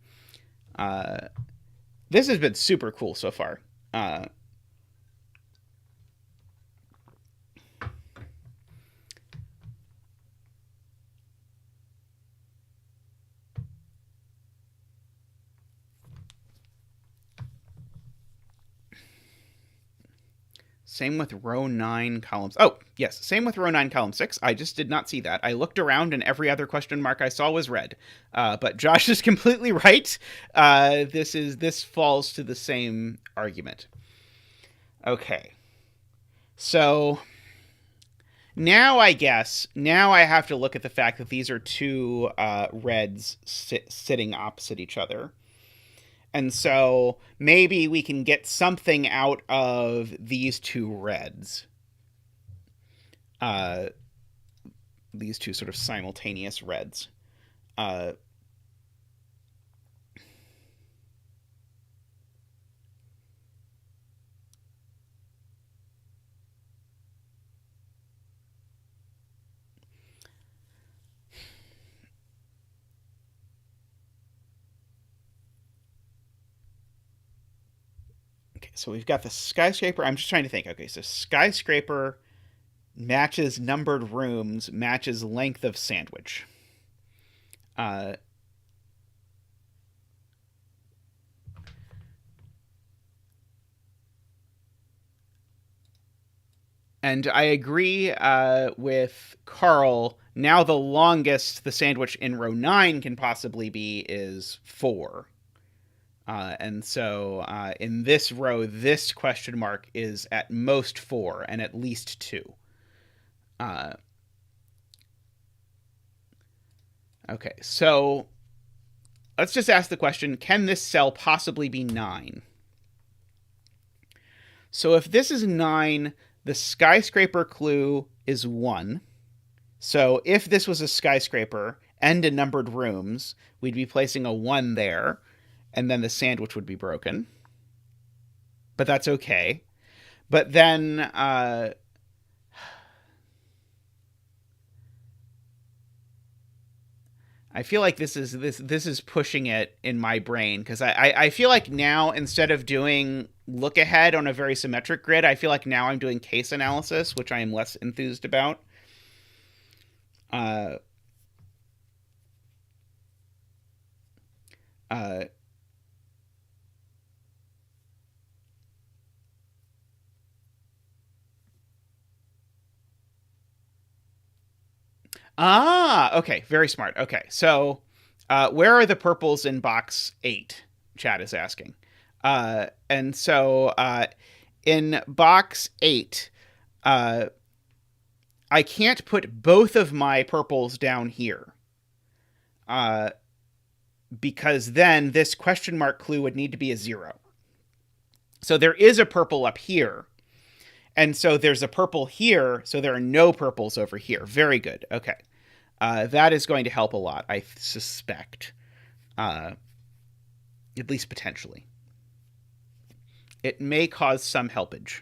[SPEAKER 1] This has been super cool so far. Same with row 9, columns. Oh, yes, same with row 9, column 6. I just did not see that. I looked around and every other question mark I saw was red. But Josh is completely right. This falls to the same argument. Okay. So now I have to look at the fact that these are two reds sitting opposite each other. And so maybe we can get something out of these two reds. These two sort of simultaneous reds. So we've got the skyscraper. I'm just trying to think. Okay, so skyscraper matches numbered rooms, matches length of sandwich. And I agree with Carl. Now the longest the sandwich in row 9 can possibly be is 4. And so in this row, this question mark is at most 4 and at least 2. Okay, so let's just ask the question, can this cell possibly be 9? So if this is 9, the skyscraper clue is 1. So if this was a skyscraper and a numbered rooms, we'd be placing a 1 there, and then the sandwich would be broken. But that's okay. But then I feel like this is pushing it in my brain, because I feel like now, instead of doing look ahead on a very symmetric grid, I feel like now I'm doing case analysis, which I am less enthused about. Okay, very smart. Okay, so where are the purples in box 8? Chat is asking. And so in box 8, I can't put both of my purples down here, because then this question mark clue would need to be a 0. So there is a purple up here, and so there's a purple here, so there are no purples over here. Very good. Okay. That is going to help a lot, I suspect. At least potentially. It may cause some helpage.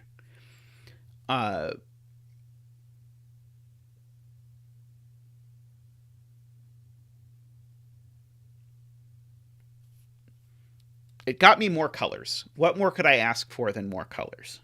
[SPEAKER 1] It got me more colors. What more could I ask for than more colors?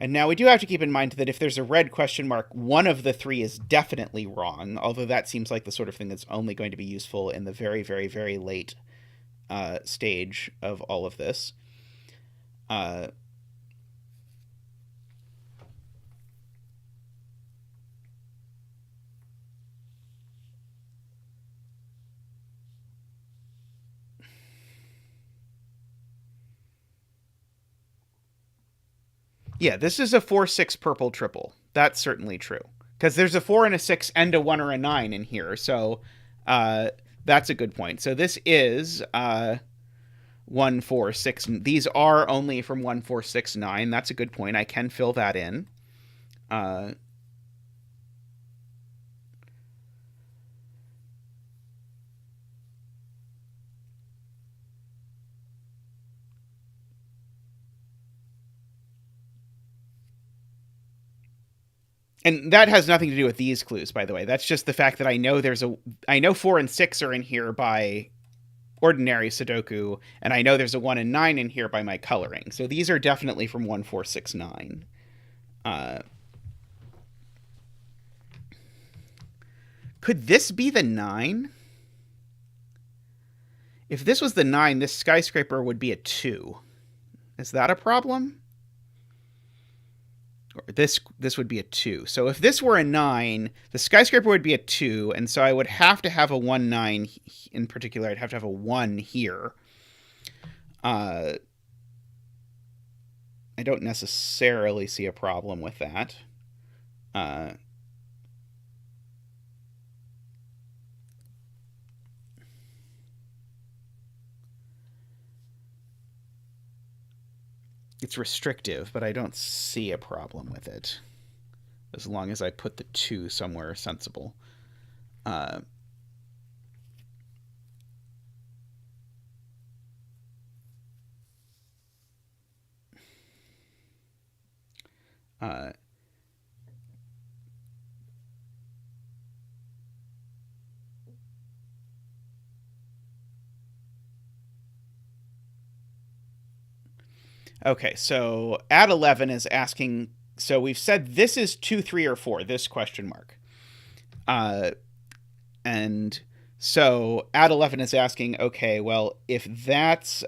[SPEAKER 1] And now we do have to keep in mind that if there's a red question mark, one of the 3 is definitely wrong, although that seems like the sort of thing that's only going to be useful in the very, very, very late stage of all of this. Yeah, this is a 4-6 purple triple. That's certainly true. Because there's a 4 and a 6 and a 1 or a 9 in here. So that's a good point. So this is 1, 4, 6. These are only from 1, 4, 6, 9. That's a good point. I can fill that in. And that has nothing to do with these clues, by the way. That's just the fact that I know 4 and 6 are in here by ordinary sudoku, and I know there's a 1 and 9 in here by my coloring. So these are definitely from 1, 4, 6, 9. Could this be the 9? If this was the 9, this skyscraper would be a 2. Is that a problem? Or this would be a 2. So if this were a 9, the skyscraper would be a 2, and so I would have to have a 1, 9 in particular. I'd have to have a 1 here. I don't necessarily see a problem with that. It's restrictive, but I don't see a problem with it, as long as I put the 2 somewhere sensible. Okay, so at 11 is asking, so we've said this is 2, 3, or 4, this question mark. And So add 11 is asking, okay, well, if this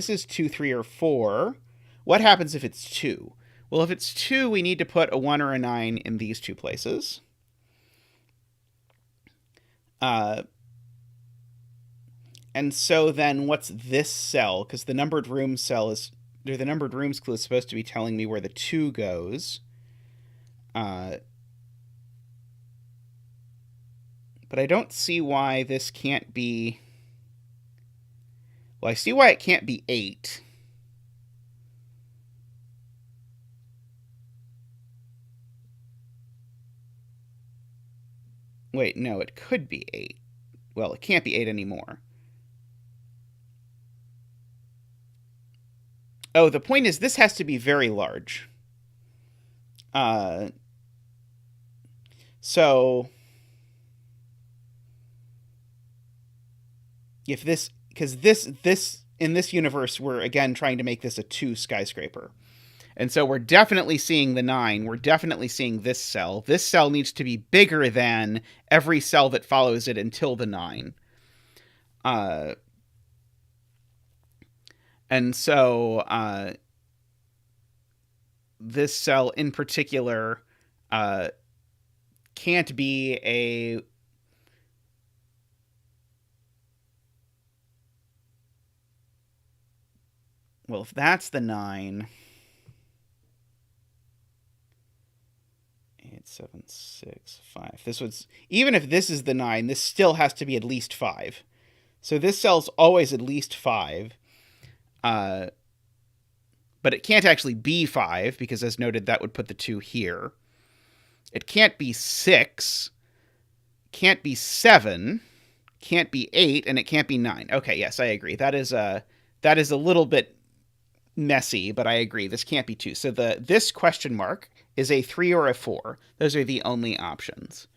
[SPEAKER 1] is 2, 3, or 4, what happens if it's 2? Well, if it's 2, we need to put a 1 or a 9 in these two places. And so then what's this cell? Because the numbered room cell is, or the numbered rooms clue is supposed to be telling me where the 2 goes. But I don't see why this can't be... Well, I see why it can't be 8. Wait, no, it could be 8. Well, it can't be 8 anymore. Oh, the point is this has to be very large. So if this, because this in this universe, we're again trying to make this a 2 skyscraper. And so we're definitely seeing the 9. We're definitely seeing this cell. This cell needs to be bigger than every cell that follows it until the 9. And so this cell in particular can't be a... Well, if that's the 9... 8, 7, 6, 5. This was, even if this is the 9, this still has to be at least 5. So this cell's always at least 5. But it can't actually be 5, because as noted, that would put the 2 here. It can't be 6. Can't be 7. Can't be 8, and it can't be 9. Okay, yes, I agree. That is a little bit messy, but I agree. This can't be 2. So this question mark is a 3 or a 4. Those are the only options.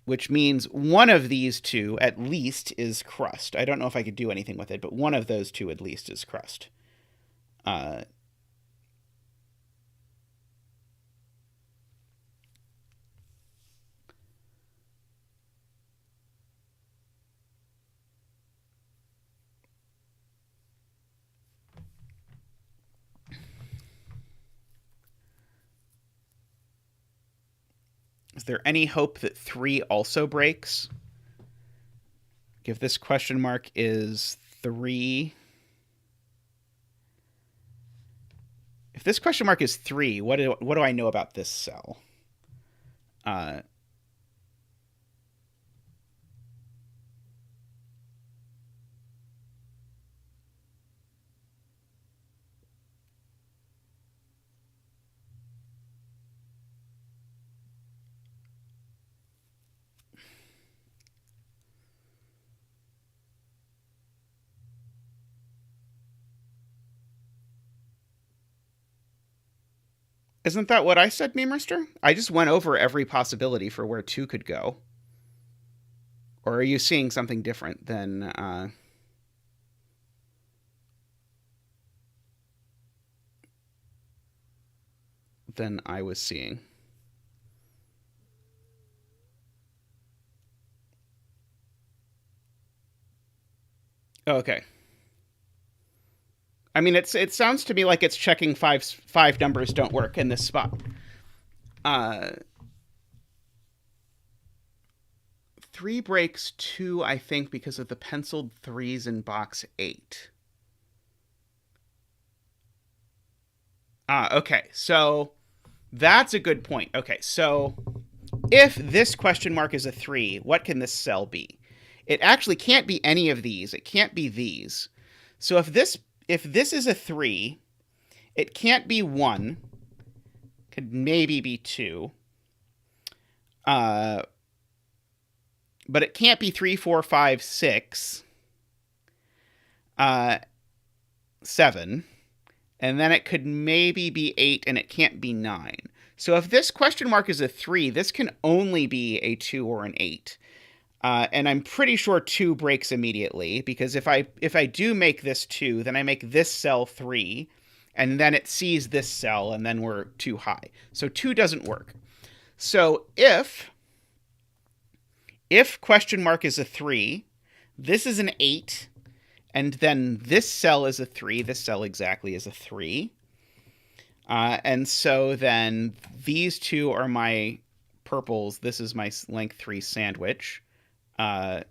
[SPEAKER 1] Which means one of these two at least is crust. I don't know if I could do anything with it, but one of those two at least is crust. Is there any hope that 3 also breaks? If this question mark is 3... If this question mark is 3, what do I know about this cell? Isn't that what I said, Memeristor? I just went over every possibility for where 2 could go. Or are you seeing something different than I was seeing? Oh, okay. I mean, it sounds to me like it's checking five numbers don't work in this spot. 3 breaks 2, I think, because of the penciled 3s in box 8. Okay, so that's a good point. Okay, so if this question mark is a 3, what can this cell be? It actually can't be any of these. It can't be these. So if this is a 3, it can't be 1. Could maybe be 2. But it can't be 3, 4, 5, 6. 7. And then it could maybe be 8, and it can't be 9. So if this question mark is a 3, this can only be a 2 or an 8. And I'm pretty sure 2 breaks immediately, because if I do make this 2, then I make this cell 3, and then it sees this cell, and then we're too high. So 2 doesn't work. So if if question mark is a 3, this is an 8, and then this cell is a 3. This cell exactly is a 3. And so then these two are my purples. This is my length 3 sandwich. Oh,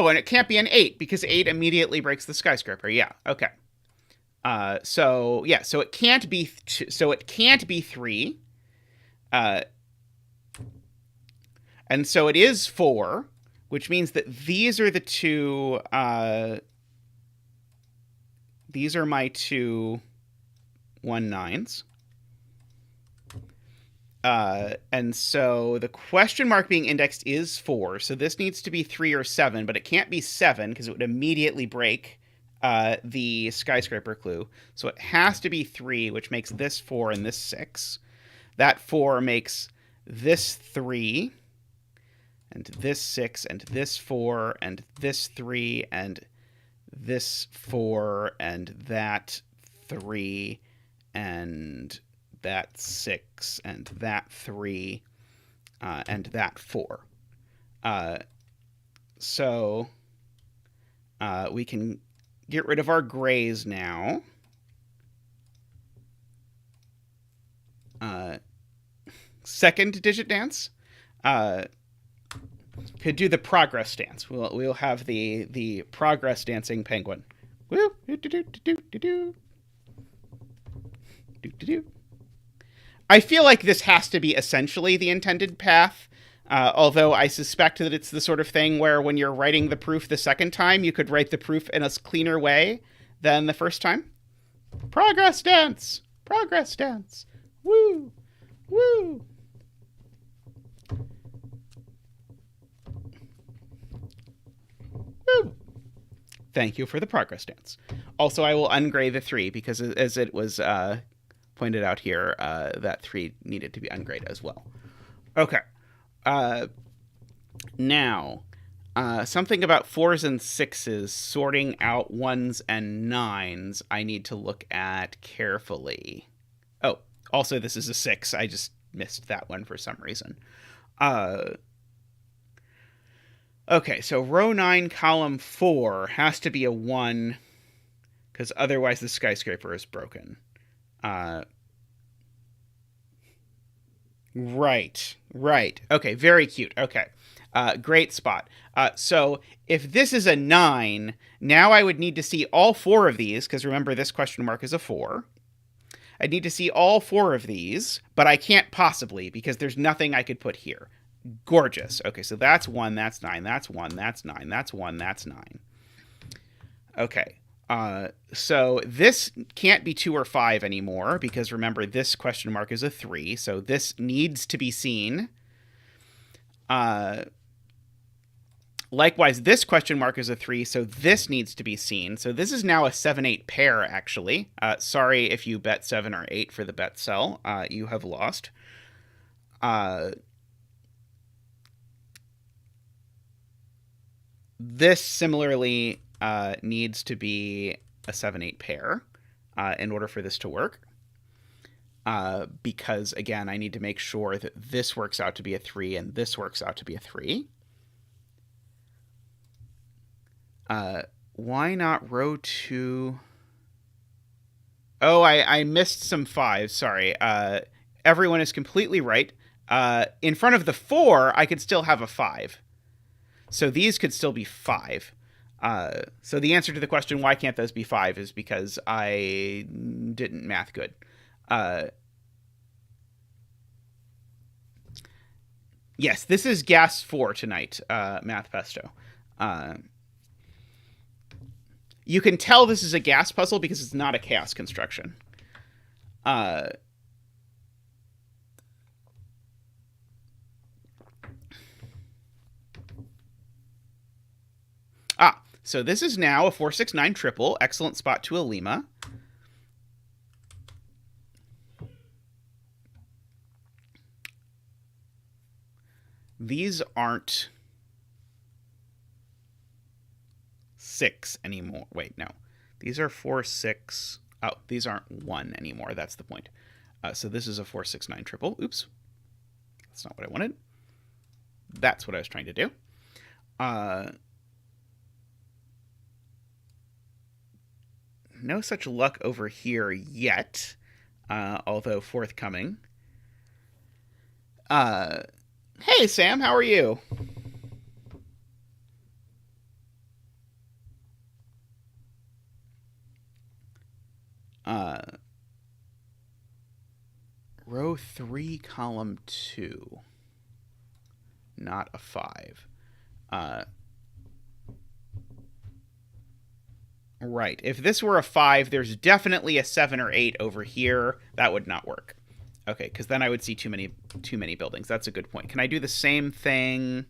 [SPEAKER 1] and it can't be an 8 because 8 immediately breaks the skyscraper. Yeah, okay. So it can't be it can't be 3. And so it is 4, which means that these are the two. These are my two 1-9s. And so the question mark being indexed is 4. So this needs to be 3 or 7, but it can't be 7 because it would immediately break the skyscraper clue. So it has to be 3, which makes this 4 and this 6. That 4 makes this 3, and this 6, and this 4, and this 3, and this 4, and that 3, and that 6, and that 3, and that 4. So we can get rid of our grays now. Second digit dance. Could do the progress dance. We'll have the progress dancing penguin. Woo! I feel like this has to be essentially the intended path, although I suspect that it's the sort of thing where when you're writing the proof the second time, you could write the proof in a cleaner way than the first time. Progress dance! Progress dance! Woo! Woo! Woo! Thank you for the progress dance. Also, I will ungray the 3 because as it was pointed out here, that 3 needed to be ungrayed as well. Okay. Now, something about 4s and 6s sorting out 1s and 9s I need to look at carefully. Oh, also this is a 6. I just missed that one for some reason. Okay, so row 9, column 4 has to be a 1 because otherwise the skyscraper is broken. Right. Okay, very cute. Okay, great spot. So if this is a 9, now I would need to see all 4 of these, because remember this question mark is a 4. I'd need to see all 4 of these, but I can't possibly because there's nothing I could put here. Gorgeous. Okay, so that's 1, that's 9, that's 1, that's 9, that's 1, that's 9. Okay. So this can't be 2 or 5 anymore because remember this question mark is a 3, so this needs to be seen. Likewise, this question mark is a 3, so this needs to be seen. So this is now a 7-8 pair, actually. Sorry if you bet 7 or 8 for the bet cell. You have lost. This similarly needs to be a 7-8 pair in order for this to work. Because, again, I need to make sure that this works out to be a 3 and this works out to be a 3. Why not row 2? Oh, I missed some 5s. Sorry. Everyone is completely right. In front of the 4, I could still have a 5. So these could still be 5. So the answer to the question, why can't those be 5, is because I didn't math good. Yes, this is gas 4 tonight, Math Pesto. You can tell this is a gas puzzle because it's not a chaos construction. So this is now a 4-6-9 triple. Excellent spot to a Lima. These aren't 6 anymore. Wait, no. These are 4, 6. Oh, these aren't 1 anymore. That's the point. So this is a 4, 6, 9 triple. Oops. That's not what I wanted. That's what I was trying to do. No such luck over here yet, although forthcoming. Hey, Sam, how are you? Row 3, column 2. Not a 5. Right. If this were a 5, there's definitely a 7 or 8 over here. That would not work. Okay, because then I would see too many buildings. That's a good point. Can I do the same thing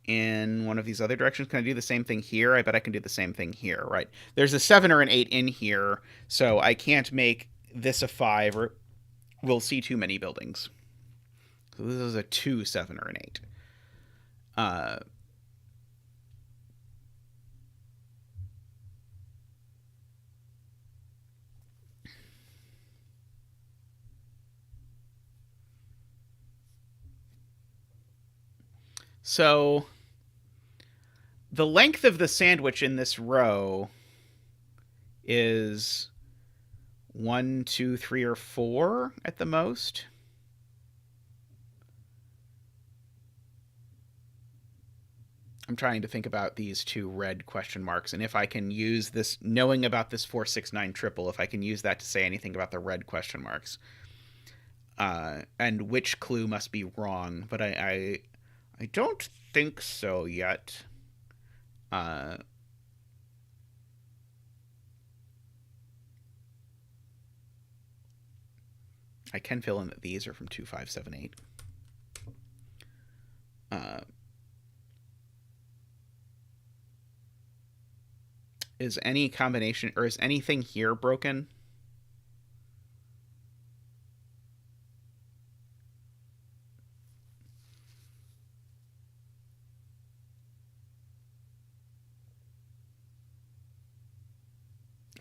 [SPEAKER 1] in one of these other directions? Can I do the same thing here? I bet I can do the same thing here, right? There's a 7 or an 8 in here, so I can't make this a 5, or we'll see too many buildings. So this is a 2, 7, or an 8. So the length of the sandwich in this row is 1, 2, 3, or 4 at the most. I'm trying to think about these two red question marks, and if I can use this, knowing about this 4, 6, 9 triple, if I can use that to say anything about the red question marks. And which clue must be wrong, but I don't think so yet. I can fill in that these are from 2, 5, 7, 8. Is any combination, or is anything here broken?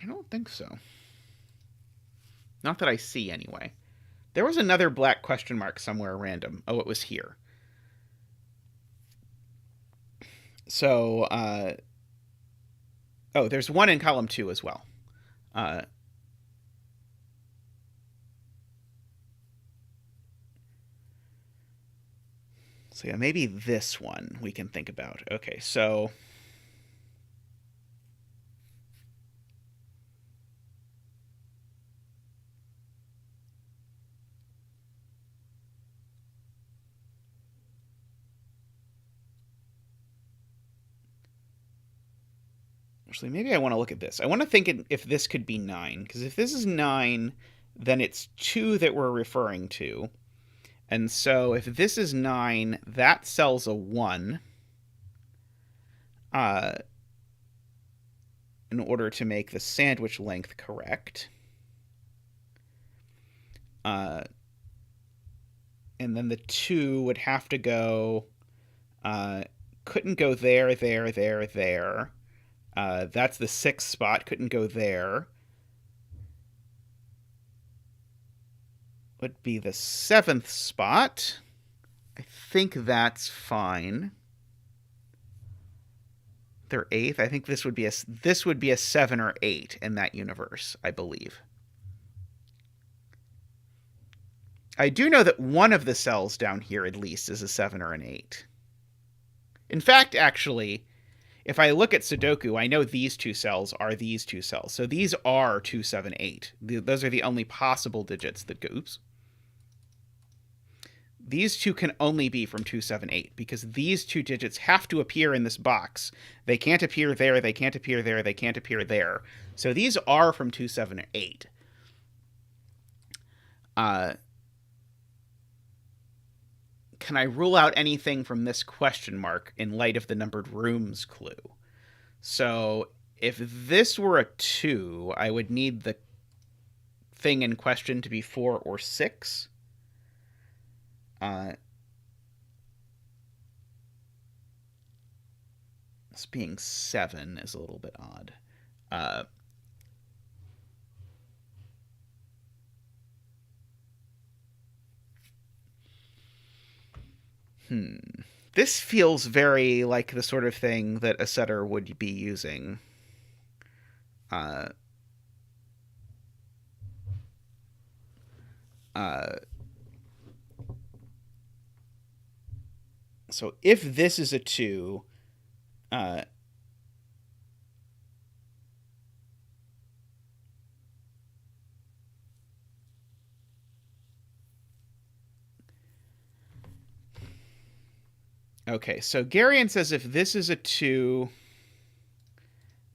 [SPEAKER 1] I don't think so. Not that I see, anyway. There was another black question mark somewhere random. Oh, it was here. So, oh, there's one in column 2 as well. So yeah, maybe this one we can think about. Okay, so actually, maybe I want to look at this. I want to think if this could be 9, because if this is 9, then it's 2 that we're referring to. And so if this is 9, that cell's a 1. In order to make the sandwich length correct. And then the 2 would have to go, couldn't go there, there, there, there. That's the 6th spot, couldn't go there. Would be the 7th spot. I think that's fine. Their 8th. I think this would be a 7 or 8 in that universe, I believe. I do know that one of the cells down here at least is a 7 or an 8. In fact, actually, if I look at Sudoku, I know these two cells are these two cells. So these are 2, 7, 8. Those are the only possible digits that go. Oops. These two can only be from 2, 7, 8 because these two digits have to appear in this box. They can't appear there, they can't appear there, they can't appear there. So these are from 2, 7, 8. Can I rule out anything from this question mark in light of the numbered rooms clue? So if this were a 2, I would need the thing in question to be 4 or 6. This being 7 is a little bit odd. This feels very like the sort of thing that a setter would be using. So if this is a 2, okay, so Garion says if this is a 2,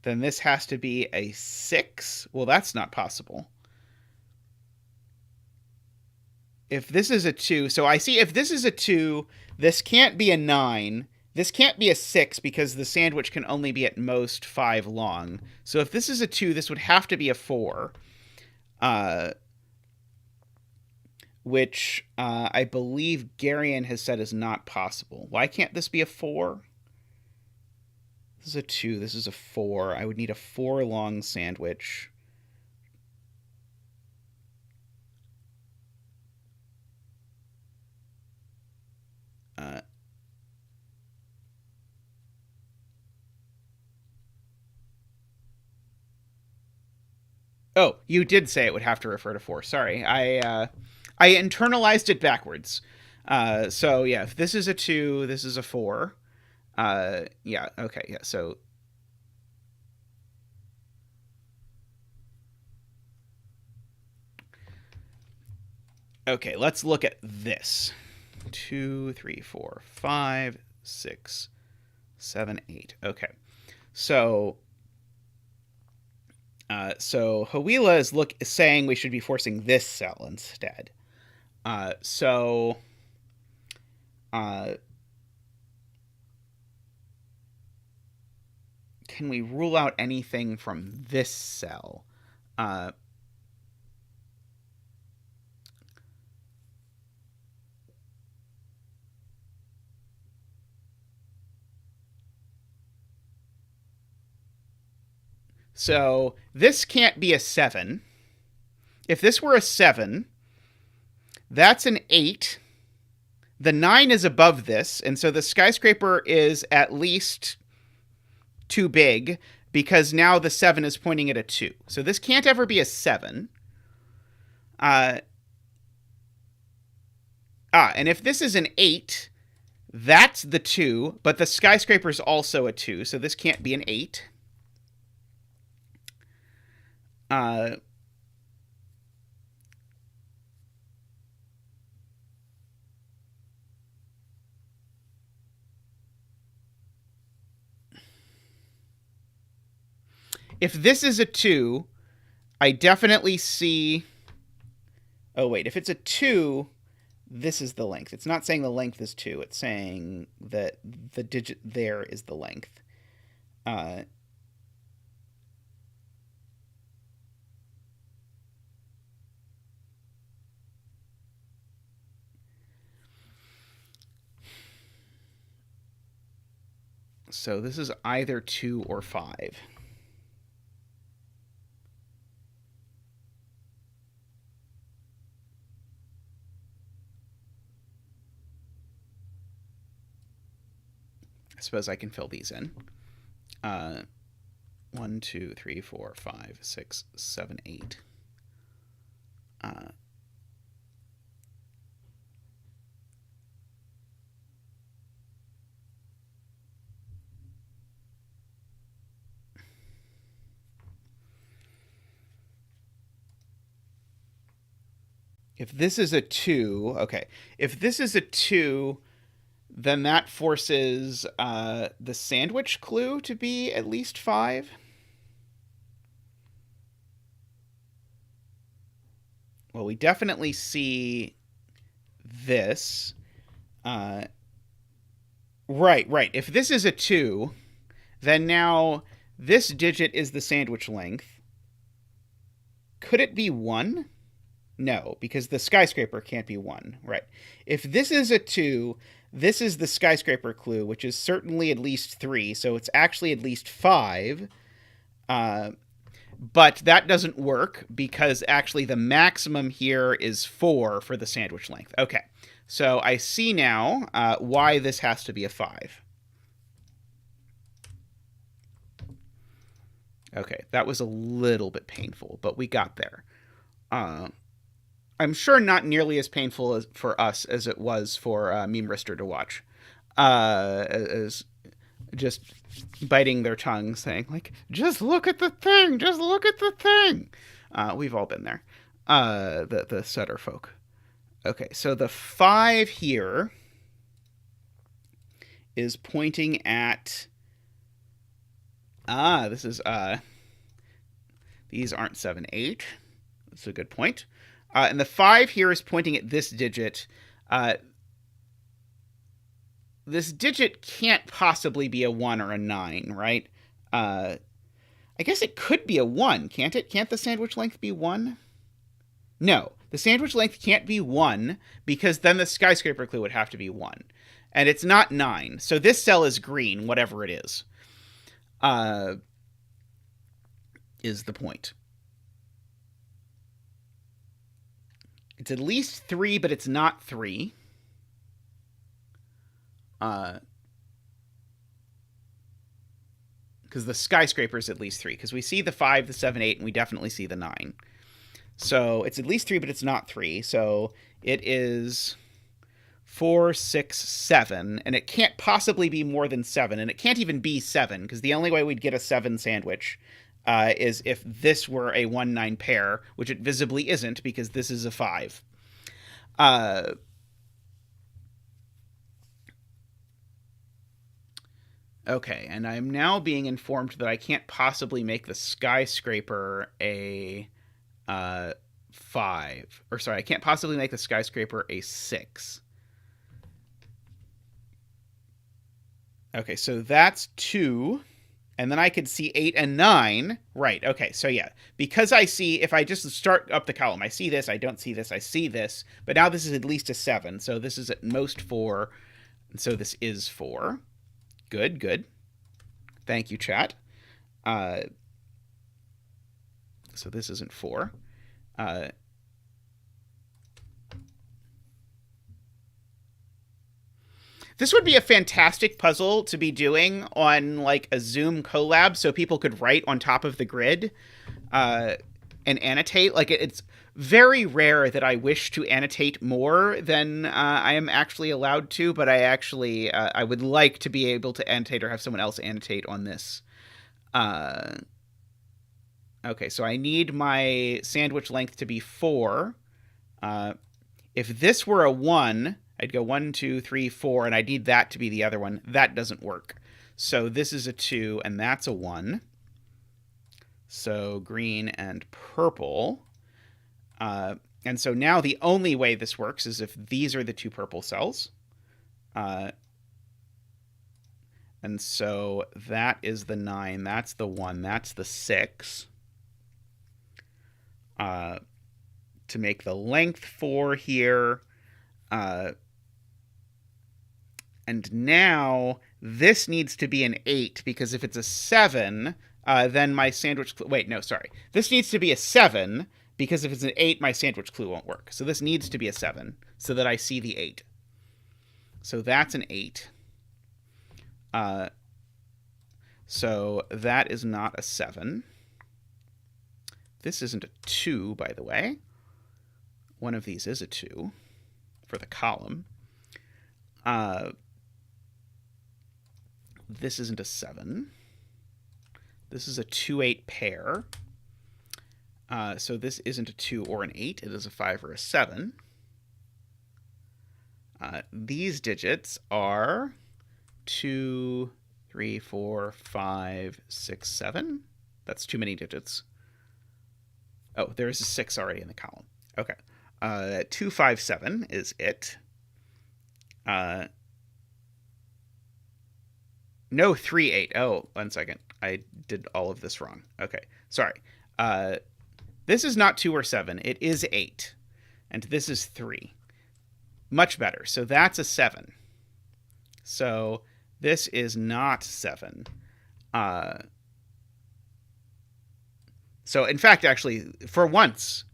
[SPEAKER 1] then this has to be a 6. Well, that's not possible. If this is a 2, so I see if this is a 2, this can't be a 9. This can't be a 6 because the sandwich can only be at most 5 long. So if this is a 2, this would have to be a 4. Which I believe Garion has said is not possible. Why can't this be a 4? This is a 2. This is a 4. I would need a 4 long sandwich. Oh, you did say it would have to refer to 4. Sorry, I internalized it backwards. So yeah, if this is a 2, this is a 4. Yeah, okay, yeah, so... Okay, let's look at this. 2, 3, 4, 5, 6, 7, 8. Okay, so Hawila is saying we should be forcing this cell instead. Can we rule out anything from this cell? So this can't be a 7. If this were a 7, that's an 8. The 9 is above this, and so the skyscraper is at least too big because now the 7 is pointing at a 2. So this can't ever be a 7. And if this is an 8, that's the 2, but the skyscraper is also a 2, so this can't be an 8. If this is a 2, I definitely see... Oh, wait. If it's a 2, this is the length. It's not saying the length is 2. It's saying that the digit there is the length. So this is either 2 or 5. I suppose I can fill these in. 1, 2, 3, 4, 5, 6, 7, 8. If this is a 2, okay. If this is a 2, then that forces the sandwich clue to be at least 5. Well, we definitely see this. Right. If this is a 2, then now this digit is the sandwich length. Could it be 1? No, because the skyscraper can't be 1, right? If this is a 2, this is the skyscraper clue, which is certainly at least 3, so it's actually at least 5. But that doesn't work because actually the maximum here is 4 for the sandwich length. Okay, So I see now why this has to be a 5. Okay, that was a little bit painful, but we got there. I'm sure not nearly as painful for us as it was for Memeristor to watch. As just biting their tongue, saying, like, just look at the thing, just look at the thing. We've all been there. The Sutter folk. Okay, so the 5 here is pointing at... this is... these aren't 7, 8. That's a good point. And the 5 here is pointing at this digit. This digit can't possibly be a 1 or a 9, right? I guess it could be a 1, can't it? Can't the sandwich length be 1? No, the sandwich length can't be 1 because then the skyscraper clue would have to be 1. And it's not 9. So this cell is green, whatever it is the point. It's at least 3, but it's not 3. Because the skyscraper is at least 3. Because we see the 5, the 7, 8, and we definitely see the 9. So it's at least 3, but it's not 3. So it is 4, 6, 7. And it can't possibly be more than 7. And it can't even be 7, because the only way we'd get a 7 sandwich is if this were a 1-9 pair, which it visibly isn't because this is a 5. Okay, and I'm now being informed that I can't possibly make the skyscraper a 5. Or sorry, I can't possibly make the skyscraper a 6. Okay, so that's 2. And then I could see 8 and 9. Right, okay, so yeah. Because I see, if I just start up the column, I see this, I don't see this, I see this. But now this is at least a 7, so this is at most 4. And so this is 4. Good, good. Thank you, chat. So this isn't 4. This would be a fantastic puzzle to be doing on, like, a Zoom collab so people could write on top of the grid and annotate. Like, it's very rare that I wish to annotate more than I am actually allowed to, but I actually, I would like to be able to annotate or have someone else annotate on this. Okay, so I need my sandwich length to be 4. If this were a 1... I'd go 1, 2, 3, 4, and I need that to be the other one. That doesn't work. So this is a 2, and that's a 1. So green and purple. And so now the only way this works is if these are the 2 purple cells. And so that is the 9, that's the 1, that's the 6. To make the length 4 here. And now this needs to be an 8, because if it's a 7, then my sandwich clue... Wait, no, sorry. This needs to be a 7, because if it's an 8, my sandwich clue won't work. So this needs to be a 7, so that I see the 8. So that's an 8. So that is not a 7. This isn't a 2, by the way. One of these is a 2 for the column. This isn't a 7. This is a 2-8 pair. So this isn't a 2 or an 8. It is a 5 or a 7. These digits are 2, 3, 4, 5, 6, 7. That's too many digits. Oh, there is a 6 already in the column. Okay. 2, 5, 7 is it. No, 3, 8. Oh, 1 second. I did all of this wrong. Okay, sorry. This is not 2 or 7. It is 8. And this is 3. Much better. So that's a 7. So this is not 7. So in fact, actually, for once,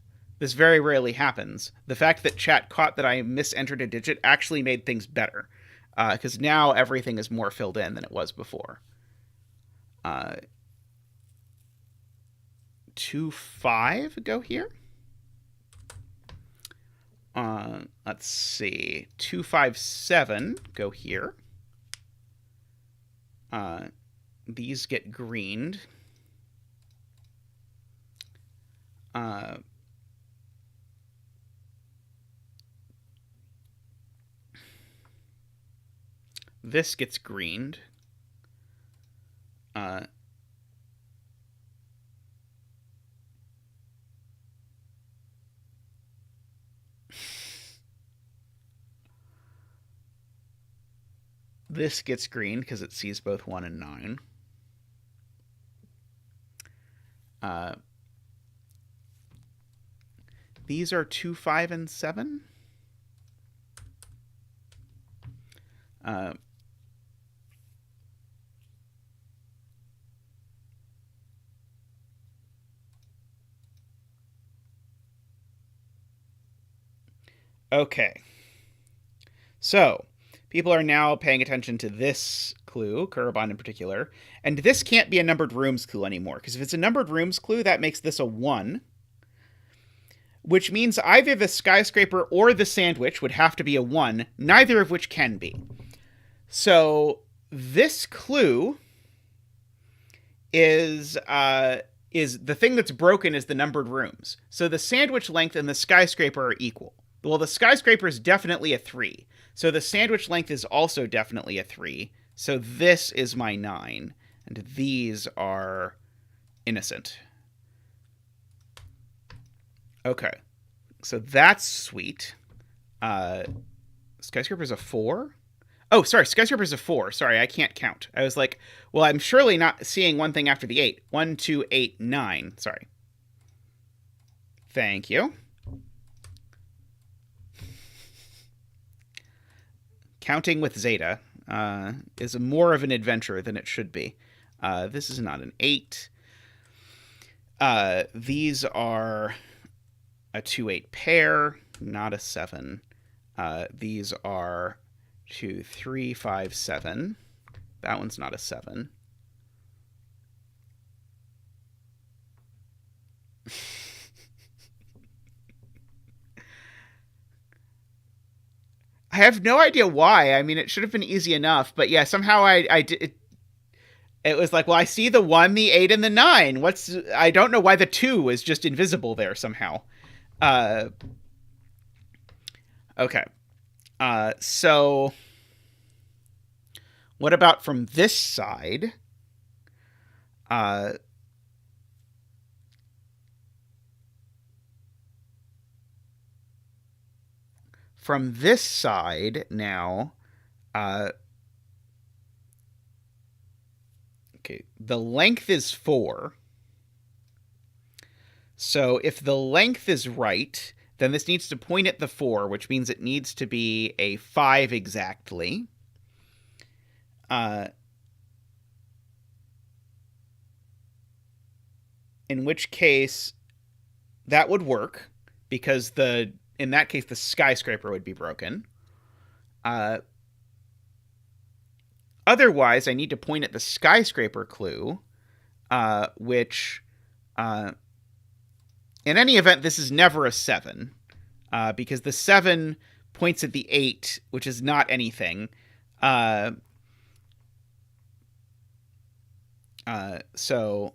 [SPEAKER 1] This very rarely happens. The fact that chat caught that I misentered a digit actually made things better, because now everything is more filled in than it was before. 2-5 go here. Let's see. 2-5-7 go here. These get greened. This gets greened. This gets greened because it sees both 1 and 9. These are 2, 5, and 7. Okay. So, people are now paying attention to this clue, correspond in particular, and this can't be a numbered rooms clue anymore, because if it's a numbered rooms clue, that makes this a 1, which means either the skyscraper or the sandwich would have to be a 1, neither of which can be. So this clue is the thing that's broken is the numbered rooms. So the sandwich length and the skyscraper are equal. Well, the skyscraper is definitely a 3. So the sandwich length is also definitely a 3. So this is my 9. And these are innocent. Okay. So that's sweet. Skyscraper's a 4? Oh, sorry. Skyscraper's a 4. Sorry, I can't count. I was like, well, I'm surely not seeing one thing after the 8. 1, 2, 8, 9. Sorry. Thank you. Counting with Zeta is more of an adventure than it should be. This is not an 8. These are a 2-8 pair, not a 7. These are 2, 3, 5, 7. That one's not a 7. I have no idea why. I mean, it should have been easy enough, but yeah, somehow I did. It was like, well, I see the 1, the 8, and the 9. I don't know why the 2 is just invisible there somehow. Okay. So what about from this side? From this side now, okay, the length is 4. So if the length is right, then this needs to point at the 4, which means it needs to be a 5 exactly. In which case, that would work, because in that case, the skyscraper would be broken. Otherwise, I need to point at the skyscraper clue, which, in any event, this is never a 7, because the 7 points at the 8, which is not anything. So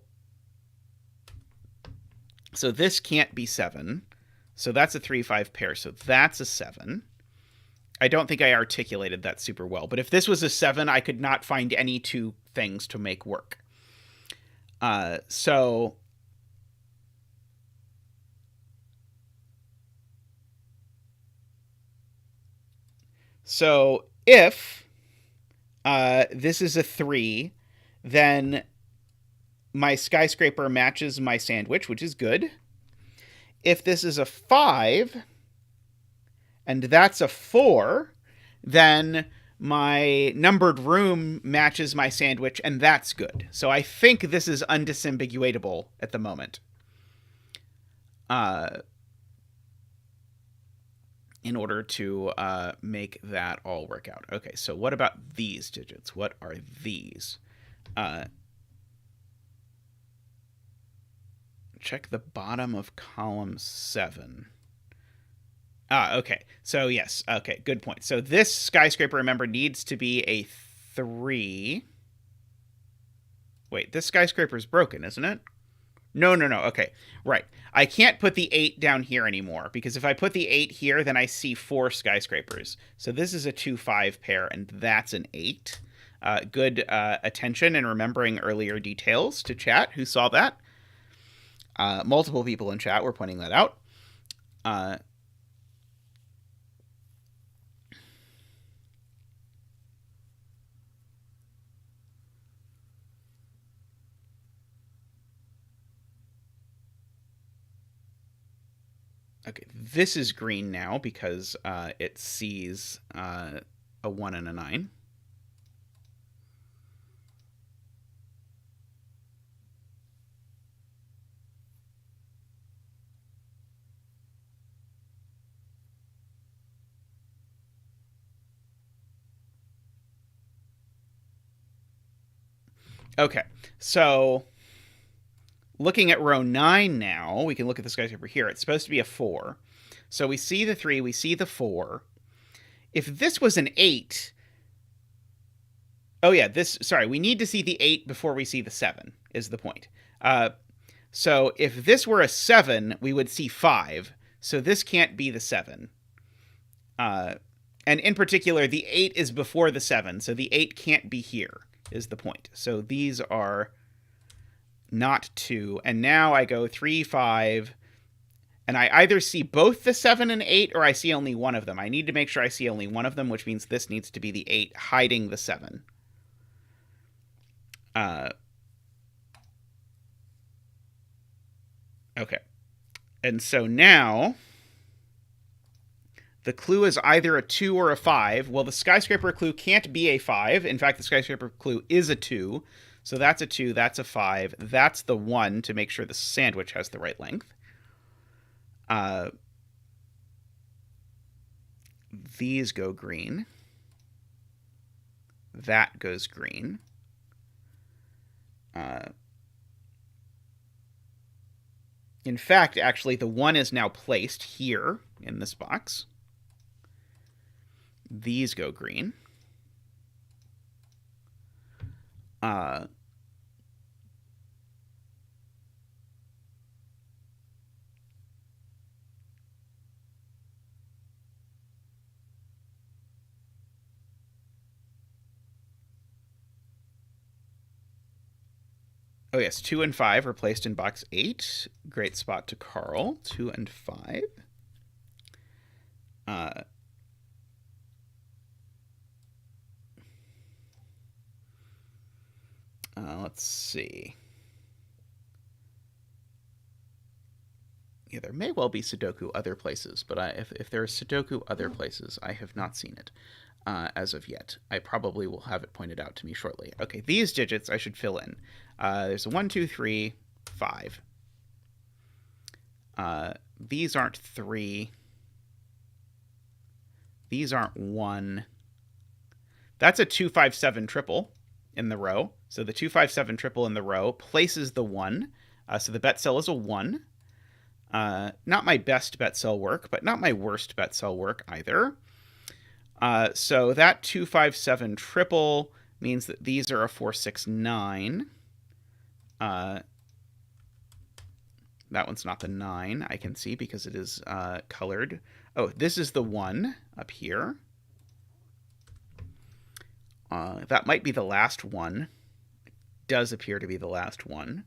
[SPEAKER 1] this can't be 7. So that's a 3-5 pair. So that's a 7. I don't think I articulated that super well. But if this was a 7, I could not find any 2 things to make work. So if this is a 3, then my skyscraper matches my sandwich, which is good. If this is a 5, and that's a 4, then my numbered room matches my sandwich, and that's good. So I think this is undisambiguatable at the moment. in order to make that all work out. Okay, so what about these digits? What are these? Check the bottom of column 7. Okay. So, yes. Okay, good point. So this skyscraper, remember, needs to be a 3. Wait, this skyscraper is broken, isn't it? No. Okay, right. I can't put the 8 down here anymore, because if I put the 8 here, then I see 4 skyscrapers. So this is a 2-5 pair, and that's an 8. Good attention and remembering earlier details to chat. Who saw that? Multiple people in chat were pointing that out. Okay, this is green now because it sees a 1 and a 9. Okay, so looking at row 9 now, we can look at the skyscraper here. It's supposed to be a 4. So we see the 3, we see the 4. If this was an 8... Oh, yeah, sorry, we need to see the 8 before we see the 7, is the point. So if this were a 7, we would see 5. So this can't be the 7. And in particular, the 8 is before the 7, so the 8 can't be here, is the point. So these are not 2. And now I go 3, 5, and I either see both the 7 and 8, or I see only one of them. I need to make sure I see only one of them, which means this needs to be the 8 hiding the 7. Okay. And so now the clue is either a 2 or a 5. Well, the skyscraper clue can't be a 5. In fact, the skyscraper clue is a 2. So that's a 2, that's a 5. That's the 1 to make sure the sandwich has the right length. These go green. That goes green. In fact, actually, the 1 is now placed here in this box. These go green. Oh, yes, 2 and 5 are placed in box 8. Great spot to Carl. 2 and 5. Let's see. Yeah, there may well be Sudoku other places, but if there is Sudoku other places, I have not seen it as of yet. I probably will have it pointed out to me shortly. Okay, these digits I should fill in. There's a 1, 2, 3, 5. These aren't 3. These aren't 1. That's a 2, 5, 7 triple in the row. So the 2, 5, 7 triple in the row places the 1. So the bet cell is a 1. Not my best bet cell work, but not my worst bet cell work either. So that 2, 5, 7 triple means that these are a 4, 6, 9. That one's not the 9, I can see, because it is colored. Oh, this is the 1 up here. That might be the last one. It does appear to be the last one.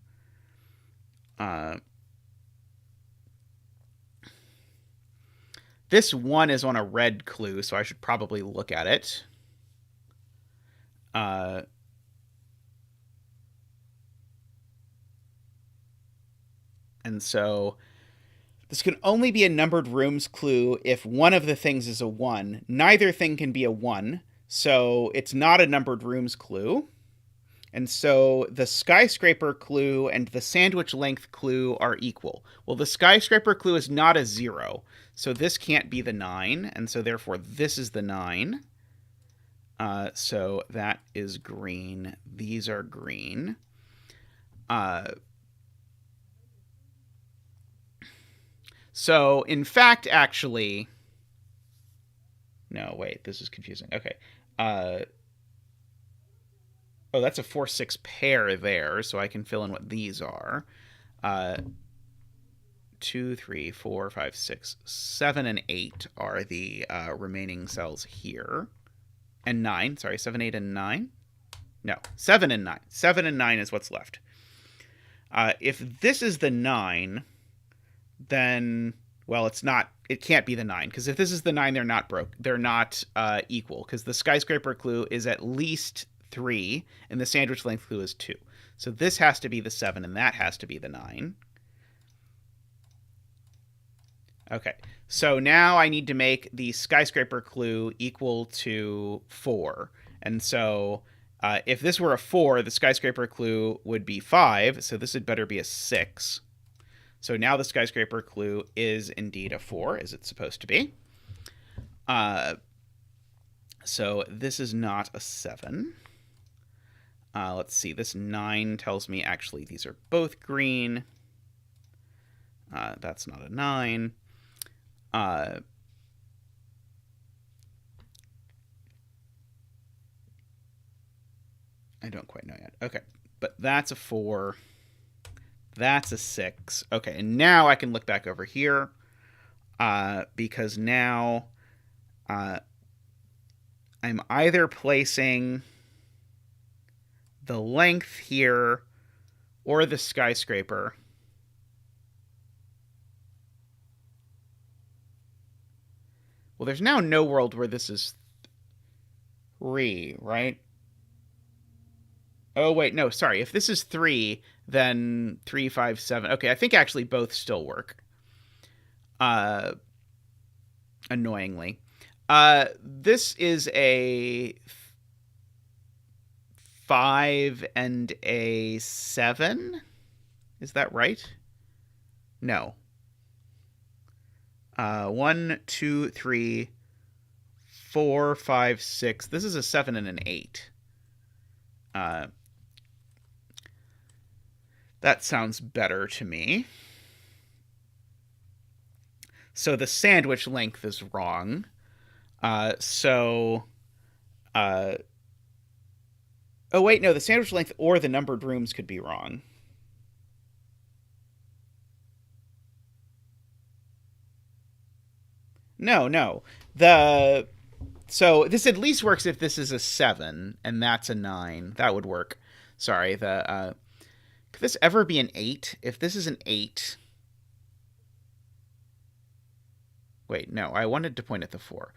[SPEAKER 1] This 1 is on a red clue, so I should probably look at it. And so this can only be a numbered rooms clue if one of the things is a 1. Neither thing can be a 1, so it's not a numbered rooms clue. And so the skyscraper clue and the sandwich length clue are equal. Well, the skyscraper clue is not a 0, so this can't be the 9, and so therefore this is the 9. So that is green. These are green. So, in fact, actually... No, wait, this is confusing. Okay. Oh, that's a 4-6 pair there, so I can fill in what these are. 2, 3, 4, 5, 6, 7, and 8 are the remaining cells here. And 9. Sorry, 7, 8, and 9? No, 7 and 9. 7 and 9 is what's left. If this is the 9, then... Well, it's not. It can't be the 9, because if this is the 9, they're not equal, because the skyscraper clue is at least 3, and the sandwich length clue is 2. So this has to be the 7, and that has to be the 9. Okay, so now I need to make the skyscraper clue equal to 4. And so if this were a 4, the skyscraper clue would be 5, so this had better be a 6. So now the skyscraper clue is indeed a 4, as it's supposed to be. So this is not a 7. Let's see, this 9 tells me actually these are both green. That's not a 9. I don't quite know yet. Okay, but that's a 4. That's a 6. Okay, and now I can look back over here because now I'm either placing the length here or the skyscraper. Well, there's now no world where this is 3, right? Oh, wait, no, sorry. If this is 3, then 3, 5, 7. Okay, I think actually both still work. Annoyingly. This is a 5 and a 7. Is that right? No. 1, 2, 3, 4, 5, 6. This is a 7 and an 8. That sounds better to me. So the sandwich length is wrong. Oh, wait, no, the sandwich length or the numbered rooms could be wrong. No. So this at least works if this is a 7, and that's a 9. That would work. Sorry, could this ever be an 8? If this is an 8... Wait, no, I wanted to point at the 4.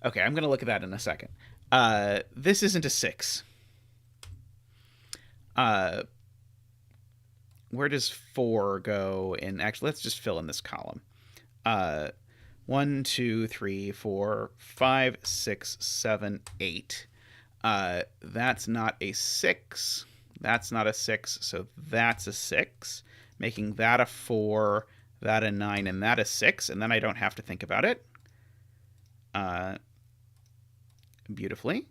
[SPEAKER 1] Okay, I'm going to look at that in a second. This isn't a 6. Where does 4 go in... Actually, let's just fill in this column. 1, 2, 3, 4, 5, 6, 7, 8. That's not a 6. That's not a 6, so that's a 6. Making that a 4, that a 9, and that a 6, and then I don't have to think about it. Beautifully.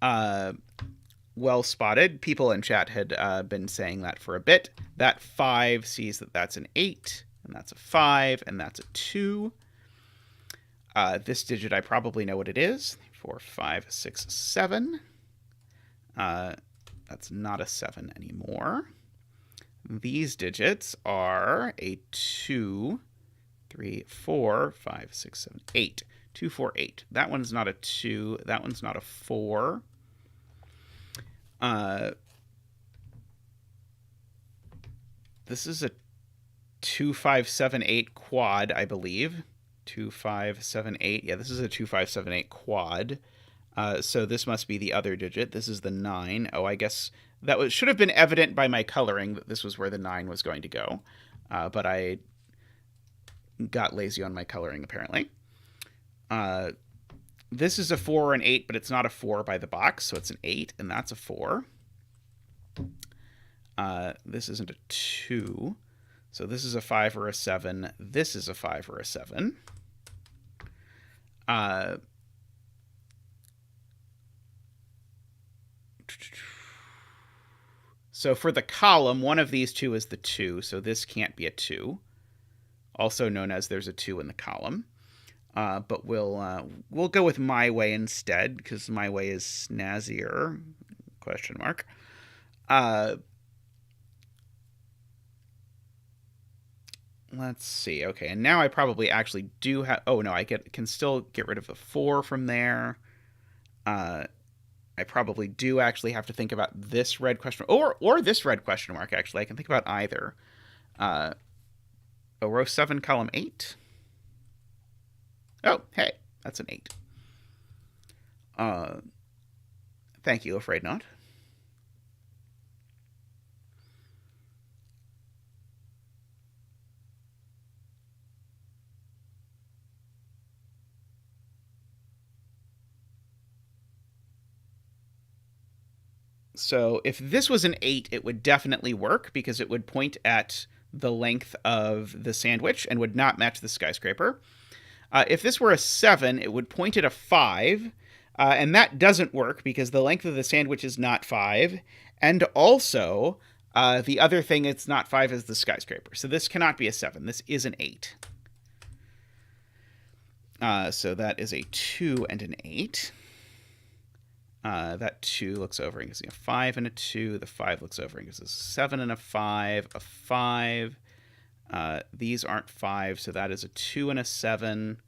[SPEAKER 1] Well spotted. People in chat had been saying that for a bit. That 5 sees that that's an 8, and that's a 5, and that's a 2. This digit, I probably know what it is. 4, 5, 6, 7. That's not a 7 anymore. These digits are a 2, 3, 4, 5, 6, 7, 8. 2, 4, 8. That one's not a 2. That one's not a 4. This is a 2, 5, 7, 8 quad, I believe. 2, 5, 7, 8. Yeah, this is a 2, 5, 7, 8 quad. So this must be the other digit. This is the 9. Oh, I guess that should have been evident by my coloring that this was where the 9 was going to go. But I got lazy on my coloring, apparently. This is a 4 or an 8, but it's not a 4 by the box, so it's an 8, and that's a 4. This isn't a 2. So this is a 5 or a 7. This is a 5 or a 7. So for the column, one of these two is the 2, so this can't be a 2. Also known as there's a 2 in the column. But we'll go with my way instead, because my way is snazzier, question mark. Let's see. Okay, and now I probably actually do have... Oh, no, I can still get rid of the 4 from there. I probably do actually have to think about this red question or this red question mark, actually. I can think about either. Row 7, column 8. Oh, hey, that's an 8. Thank you, Afraid Not. So if this was an 8, it would definitely work because it would point at the length of the sandwich and would not match the skyscraper. If this were a 7, it would point at a 5, and that doesn't work because the length of the sandwich is not 5, and also the other thing it's not 5 is the skyscraper. So this cannot be a 7. This is an 8. So that is a 2 and an 8. That 2 looks over and gives me a 5 and a 2. The 5 looks over and gives us a 7 and a 5. A 5. These aren't 5, so that is a 2 and a 7.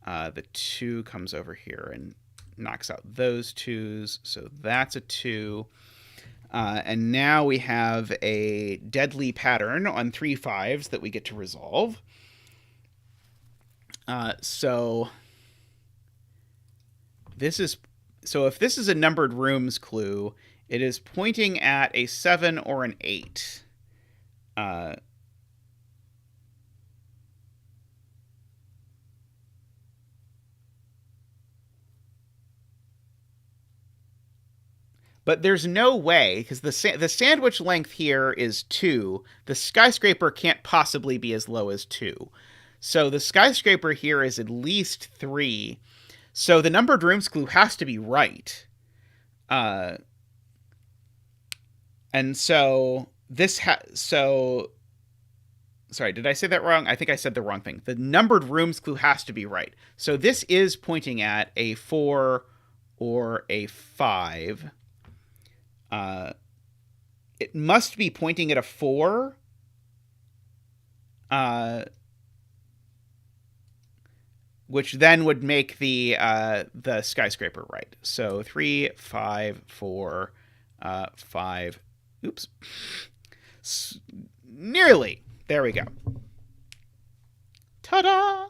[SPEAKER 1] The 2 comes over here and knocks out those 2s, so that's a 2. And now we have a deadly pattern on 3 5s that we get to resolve. So if this is a numbered rooms clue, it is pointing at a 7 or an 8. But there's no way, because the sandwich length here is 2. The skyscraper can't possibly be as low as 2. So the skyscraper here is at least 3. So the numbered rooms clue has to be right. And so this sorry, did I say that wrong? I think I said the wrong thing. The numbered rooms clue has to be right. So this is pointing at a 4 or a 5. It must be pointing at a 4. Which then would make the skyscraper right. So 3, 5, 4, 5. Oops. Nearly. There we go. Ta-da!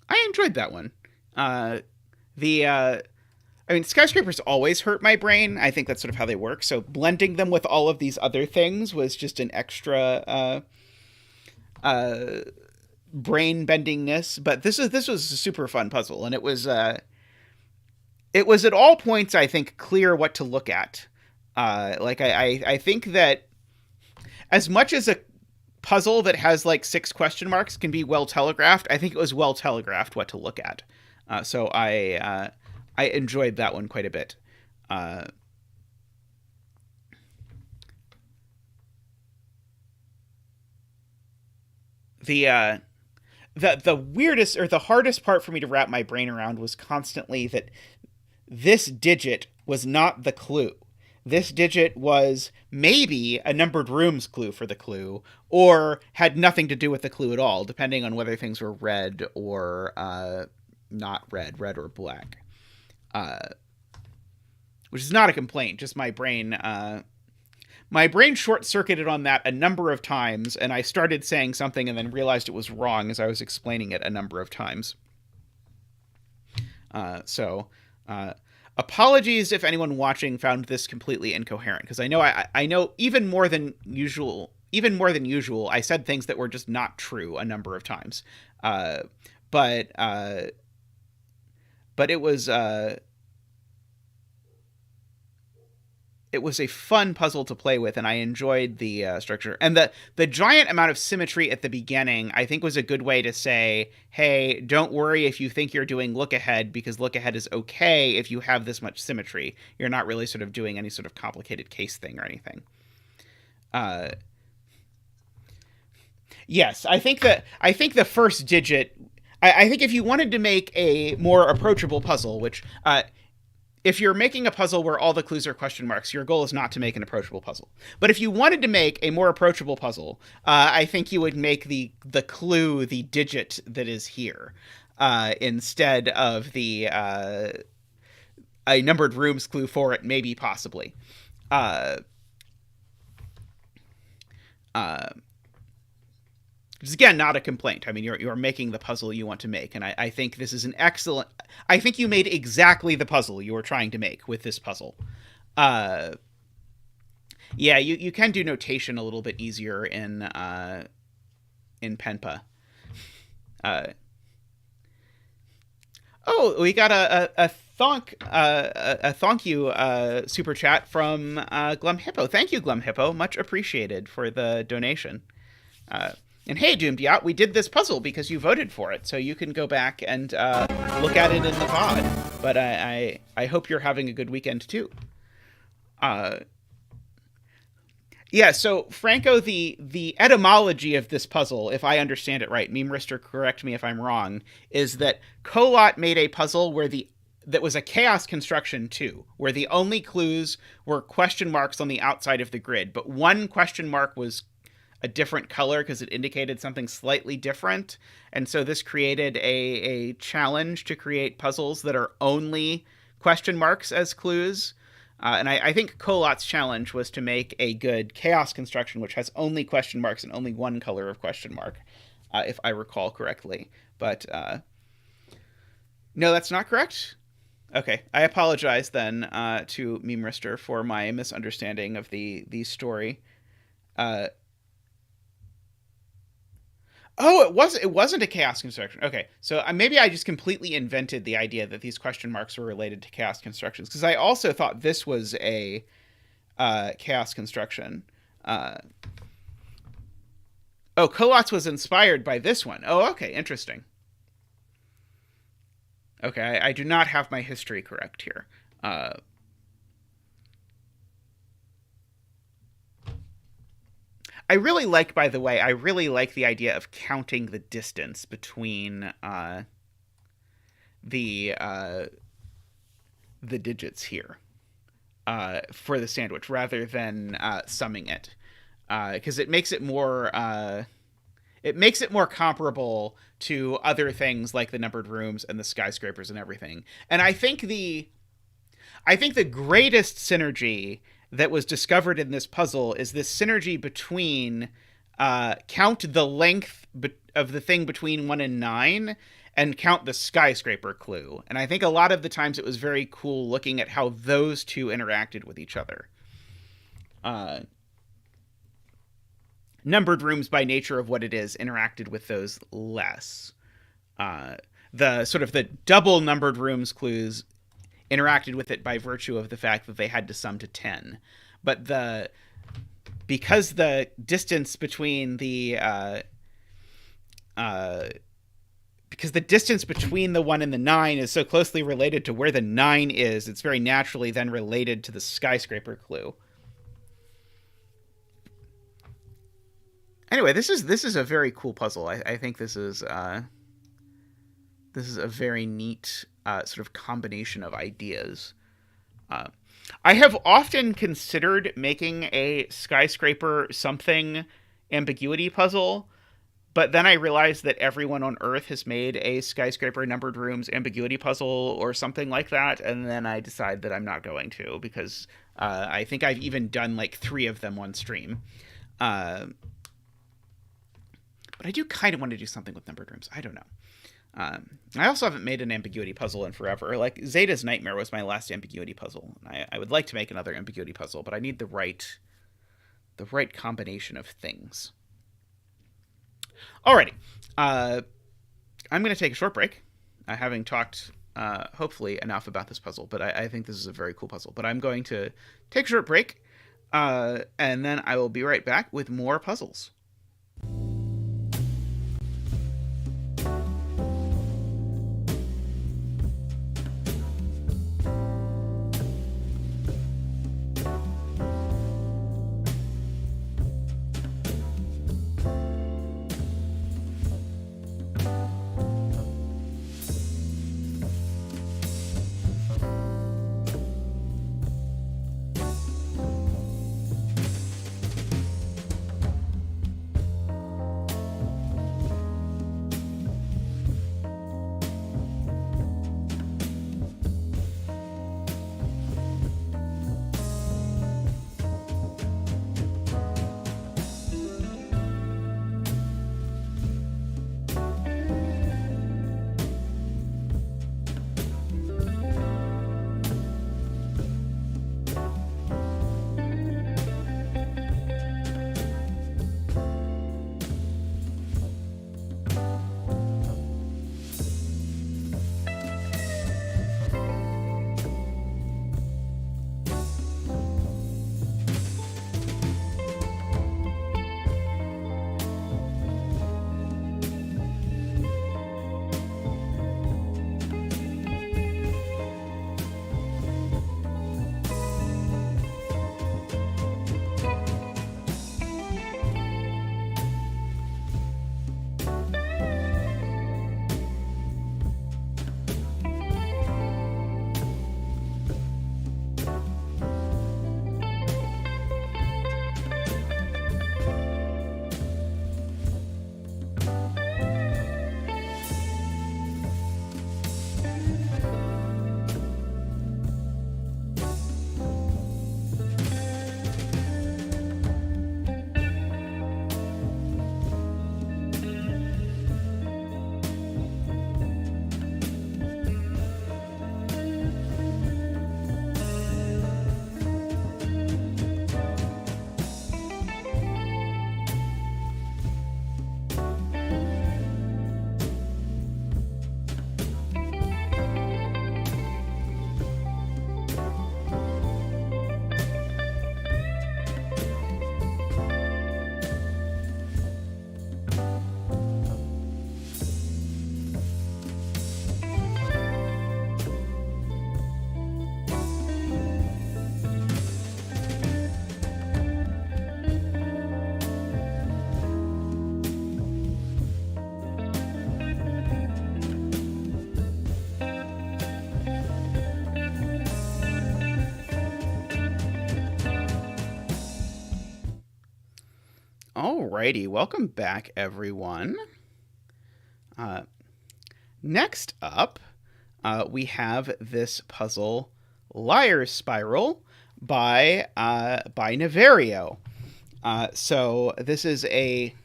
[SPEAKER 1] I enjoyed that one. Skyscrapers always hurt my brain. I think that's sort of how they work. So blending them with all of these other things was just an extra brain bendingness. But this was a super fun puzzle, and it was at all points, I think, clear what to look at. I think that as much as a puzzle that has like 6 question marks can be well telegraphed, I think it was well telegraphed what to look at. So I enjoyed that one quite a bit. The weirdest or the hardest part for me to wrap my brain around was constantly that this digit was not the clue. This digit was maybe a numbered rooms clue for the clue, or had nothing to do with the clue at all, depending on whether things were red or not red or black. Which is not a complaint, just my brain short-circuited on that a number of times, and I started saying something and then realized it was wrong as I was explaining it a number of times. Apologies if anyone watching found this completely incoherent, because I know even more than usual, I said things that were just not true a number of times. But but it was a fun puzzle to play with, and I enjoyed the structure. And the giant amount of symmetry at the beginning, I think, was a good way to say, hey, don't worry if you think you're doing look ahead, because look ahead is okay if you have this much symmetry. You're not really sort of doing any sort of complicated case thing or anything. Yes, I think the first digit. I think if you wanted to make a more approachable puzzle, which if you're making a puzzle where all the clues are question marks, your goal is not to make an approachable puzzle. But if you wanted to make a more approachable puzzle, I think you would make the clue the digit that is here, instead of the a numbered rooms clue for it, maybe, possibly. Which is, again, not a complaint. I mean, you're making the puzzle you want to make, and I think this is an excellent... I think you made exactly the puzzle you were trying to make with this puzzle. Yeah, you can do notation a little bit easier in Penpa. Oh, we got a Thonk, a Thonk you super chat from Glum Hippo. Thank you, Glum Hippo. Much appreciated for the donation. And hey, Doomediot, we did this puzzle because you voted for it, so you can go back and look at it in the pod. But I hope you're having a good weekend, too. Yeah, so, Franco, the etymology of this puzzle, if I understand it right, Memeristor, correct me if I'm wrong, is that Kolot made a puzzle that was a chaos construction, too, where the only clues were question marks on the outside of the grid, but one question mark was a different color because it indicated something slightly different. And so this created a challenge to create puzzles that are only question marks as clues. And I think Kolot's challenge was to make a good chaos construction, which has only question marks and only one color of question mark, if I recall correctly. But no, that's not correct? Okay, I apologize then to Memeristor for my misunderstanding of the story. Oh, it wasn't a chaos construction. Okay, so maybe I just completely invented the idea that these question marks were related to chaos constructions, because I also thought this was a chaos construction. Oh, Kolot's was inspired by this one. Oh, okay, interesting. Okay, I do not have my history correct here. I really like, by the way, the idea of counting the distance between the digits here for the sandwich, rather than summing it, because it makes it more comparable to other things like the numbered rooms and the skyscrapers and everything. And I think the greatest synergy that was discovered in this puzzle is this synergy between count the length of the thing between 1 and 9 and count the skyscraper clue. And I think a lot of the times it was very cool looking at how those two interacted with each other. Numbered rooms, by nature of what it is, interacted with those less. The sort of the double numbered rooms clues interacted with it by virtue of the fact that they had to sum to 10. But because the distance between the 1 and the 9 is so closely related to where the 9 is, it's very naturally then related to the skyscraper clue. Anyway, this is a very cool puzzle. I think this is a very neat sort of combination of ideas. I have often considered making a skyscraper something ambiguity puzzle, but then I realized that everyone on Earth has made a skyscraper numbered rooms ambiguity puzzle or something like that, and then I decide that I'm not going to, because I think I've even done like 3 of them on stream. But I do kind of want to do something with numbered rooms. I don't know. I also haven't made an ambiguity puzzle in forever. Like, Zeta's Nightmare was my last ambiguity puzzle. I would like to make another ambiguity puzzle, but I need the right combination of things. Alrighty. I'm going to take a short break, having talked hopefully enough about this puzzle, but I think this is a very cool puzzle. But I'm going to take a short break, and then I will be right back with more puzzles. Alrighty, welcome back, everyone. Next up, we have this puzzle, Liar's Spiral, by Niverio. So this is a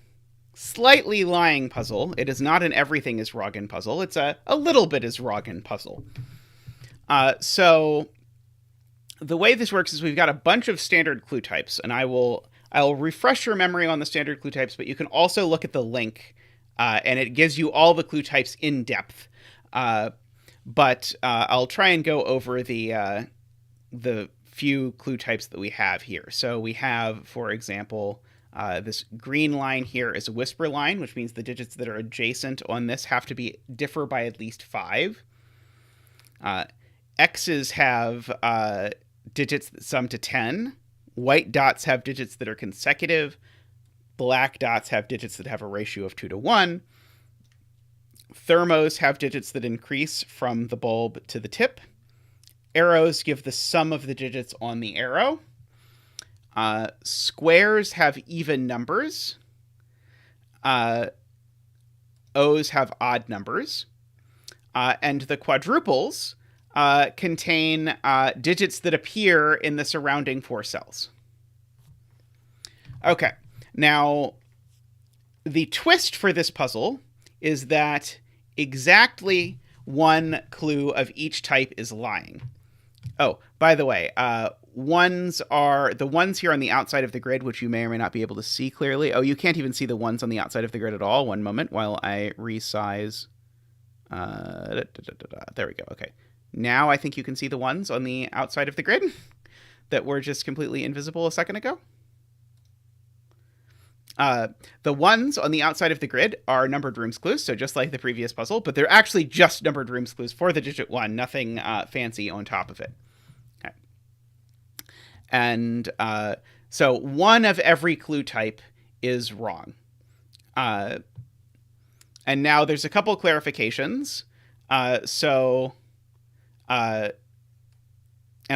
[SPEAKER 1] slightly lying puzzle. It is not an everything is Roggen puzzle. It's a little bit is Roggen puzzle. So the way this works is we've got a bunch of standard clue types, and I'll refresh your memory on the standard clue types, but you can also look at the link, and it gives you all the clue types in depth. But I'll try and go over the few clue types that we have here. So we have, for example, this green line here is a whisper line, which means the digits that are adjacent on this have to differ by at least 5. X's have digits that sum to 10. White dots have digits that are consecutive. Black dots have digits that have a ratio of 2 to 1. Thermos have digits that increase from the bulb to the tip. Arrows give the sum of the digits on the arrow. Squares have even numbers. O's have odd numbers. And the quadruples contain digits that appear in the surrounding 4 cells. Okay, now the twist for this puzzle is that exactly one clue of each type is lying. Oh, by the way, ones are the ones here on the outside of the grid, which you may or may not be able to see clearly. Oh, you can't even see the ones on the outside of the grid at all. One moment while I resize There we go. Okay. Now I think you can see the ones on the outside of the grid that were just completely invisible a second ago. The ones on the outside of the grid are numbered rooms clues, so just like the previous puzzle, but they're actually just numbered rooms clues for the digit 1, nothing fancy on top of it. Okay. And so one of every clue type is wrong. And now there's a couple clarifications. And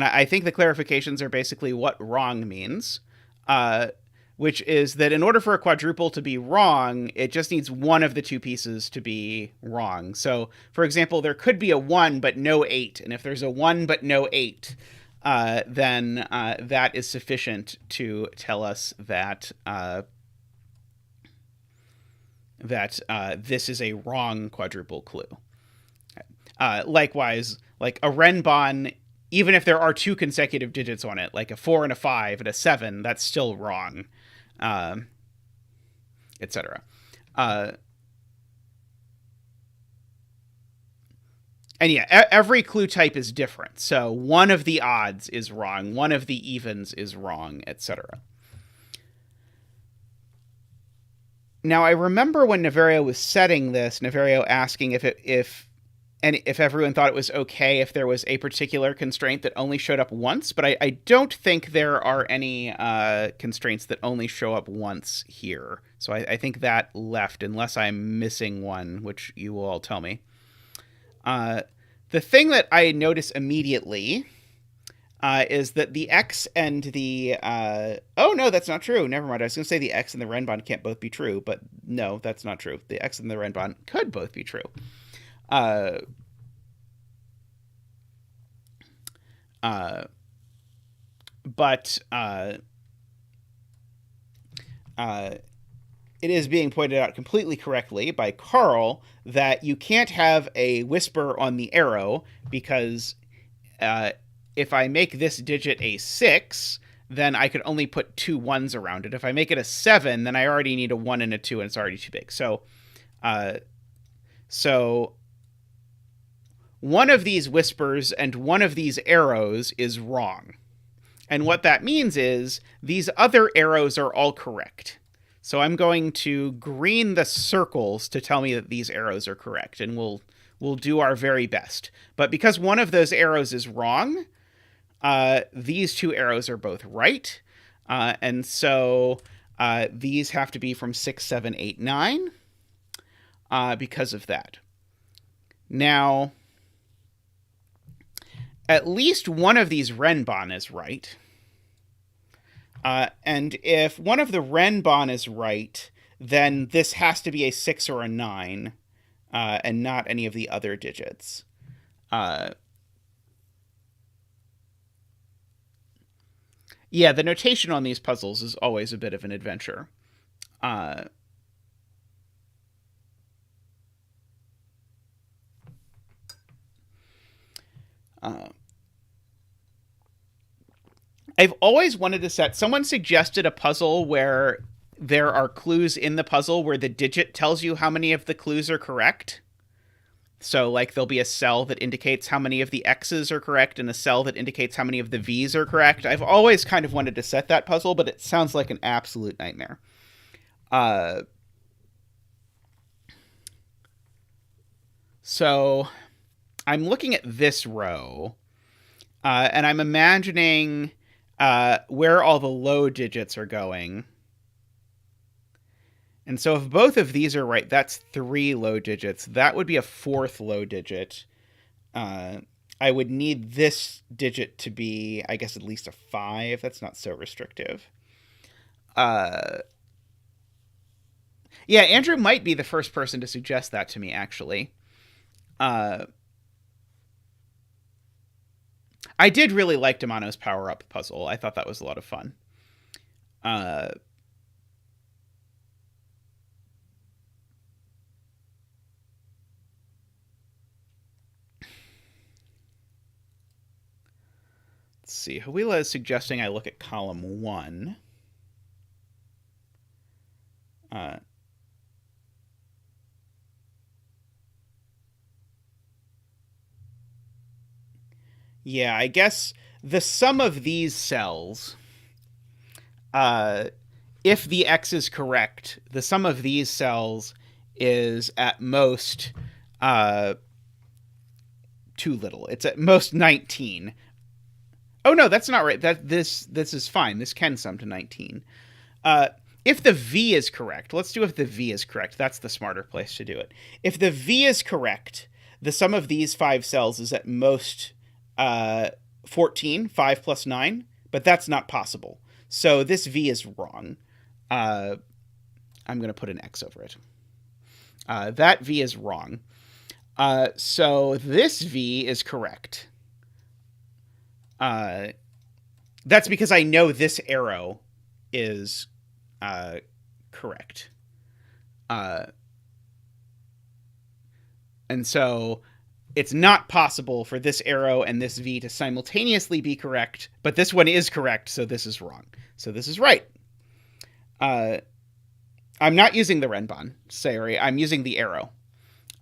[SPEAKER 1] I think the clarifications are basically what wrong means, which is that in order for a quadruple to be wrong, it just needs one of the two pieces to be wrong. So, for example, there could be a 1 but no 8, and if there's a 1 but no 8, then that is sufficient to tell us that this is a wrong quadruple clue. Likewise, like a Renbon, even if there are two consecutive digits on it, like a 4 and a 5 and a 7, that's still wrong, etc. And yeah, every clue type is different. So one of the odds is wrong, one of the evens is wrong, etc. Now, I remember when Niverio was setting this, Niverio asking if everyone thought it was okay if there was a particular constraint that only showed up once, but I don't think there are any constraints that only show up once here. So I think that left, unless I'm missing one, which you will all tell me. The thing that I notice immediately is that the X and the... oh, no, that's not true. Never mind. I was going to say the X and the Renbon can't both be true, but no, that's not true. The X and the Renbon could both be true. But it is being pointed out completely correctly by Carl that you can't have a whisper on the arrow because if I make this digit a 6, then I could only put 2 1s around it. If I make it a 7, then I already need a 1 and a 2, and it's already too big. So one of these whispers and one of these arrows is wrong. And what that means is these other arrows are all correct. So I'm going to green the circles to tell me that these arrows are correct, and we'll do our very best. But because one of those arrows is wrong, these two arrows are both right. And so these have to be from 6, 7, 8, 9 because of that. Now, at least one of these Renbon is right. And if one of the Renbon is right, then this has to be a 6 or a 9, and not any of the other digits. Yeah, the notation on these puzzles is always a bit of an adventure. I've always wanted to set... Someone suggested a puzzle where there are clues in the puzzle where the digit tells you how many of the clues are correct. So, like, there'll be a cell that indicates how many of the X's are correct and a cell that indicates how many of the V's are correct. I've always kind of wanted to set that puzzle, but it sounds like an absolute nightmare. So, I'm looking at this row, and I'm imagining where all the low digits are going. And so if both of these are right, that's 3 low digits. That would be a 4th low digit. I would need this digit to be, I guess, at least a 5. That's not so restrictive. Yeah, Andrew might be the first person to suggest that to me, actually. I did really like Damano's power-up puzzle. I thought that was a lot of fun. Let's see. Hawila is suggesting I look at column 1. Yeah, I guess the sum of these cells, if the x is correct, the sum of these cells is at most too little. It's at most 19. Oh no, that's not right. This is fine. This can sum to 19. If the v is correct, let's do if the v is correct. That's the smarter place to do it. If the v is correct, the sum of these 5 cells is at most 14, 5 plus 9, but that's not possible. So this v is wrong. I'm going to put an x over it. That v is wrong. So this v is correct. That's because I know this arrow is correct. And so it's not possible for this arrow and this v to simultaneously be correct, but this one is correct, so this is wrong. So this is right. I'm not using the Renban. Sorry, I'm using the arrow.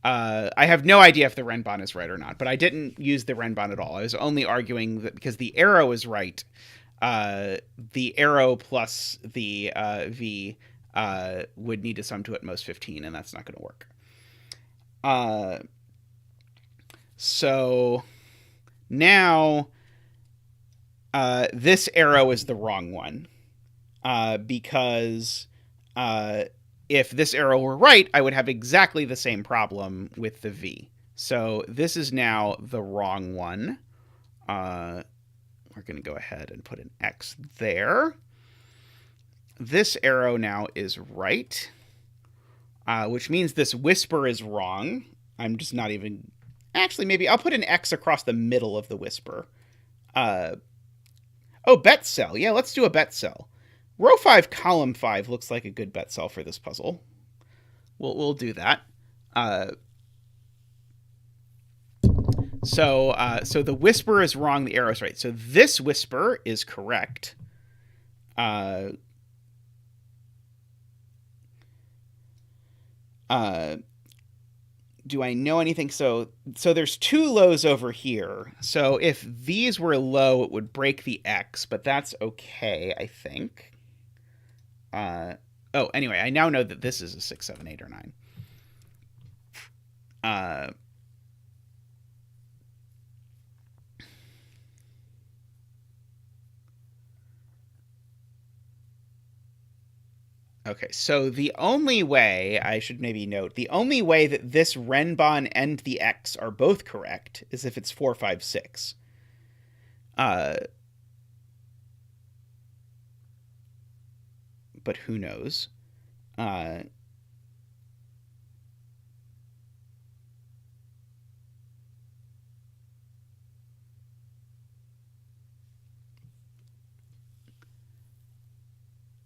[SPEAKER 1] I have no idea if the Renban is right or not, but I didn't use the Renban at all. I was only arguing that because the arrow is right, the arrow plus the v would need to sum to at most 15, and that's not going to work. So now this arrow is the wrong one, because if this arrow were right, I would have exactly the same problem with the v. So this is now the wrong one. We're going to go ahead and put an x there. This arrow now is right, which means this whisper is wrong. I'm just not even... Actually, maybe I'll put an x across the middle of the whisper. Oh, bet cell. Yeah, let's do a bet cell. Row 5, column 5 looks like a good bet cell for this puzzle. We'll do that. So the whisper is wrong, the arrow's right. So this whisper is correct. Do I know anything? So there's 2 lows over here. So if these were low, it would break the X, but that's okay, I think. Oh, anyway, I now know that this is a 6, 7, 8, or 9. Okay, so the only way, I should maybe note, the only way that this Renban and the X are both correct is if it's 4, 5, 6. But who knows?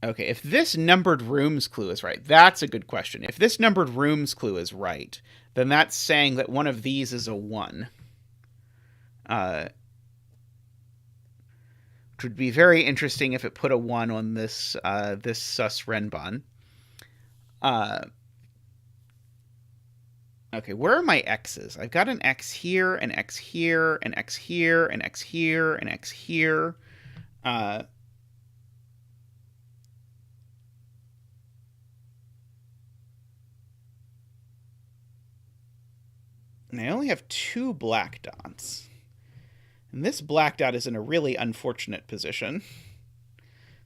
[SPEAKER 1] Okay, if this numbered rooms clue is right, that's a good question. If this numbered rooms clue is right, then that's saying that one of these is a 1. Which would be very interesting if it put a 1 on this this sus Renban. Okay, where are my X's? I've got an X here, an X here, an X here, an X here, an X here. And I only have 2 black dots. And this black dot is in a really unfortunate position.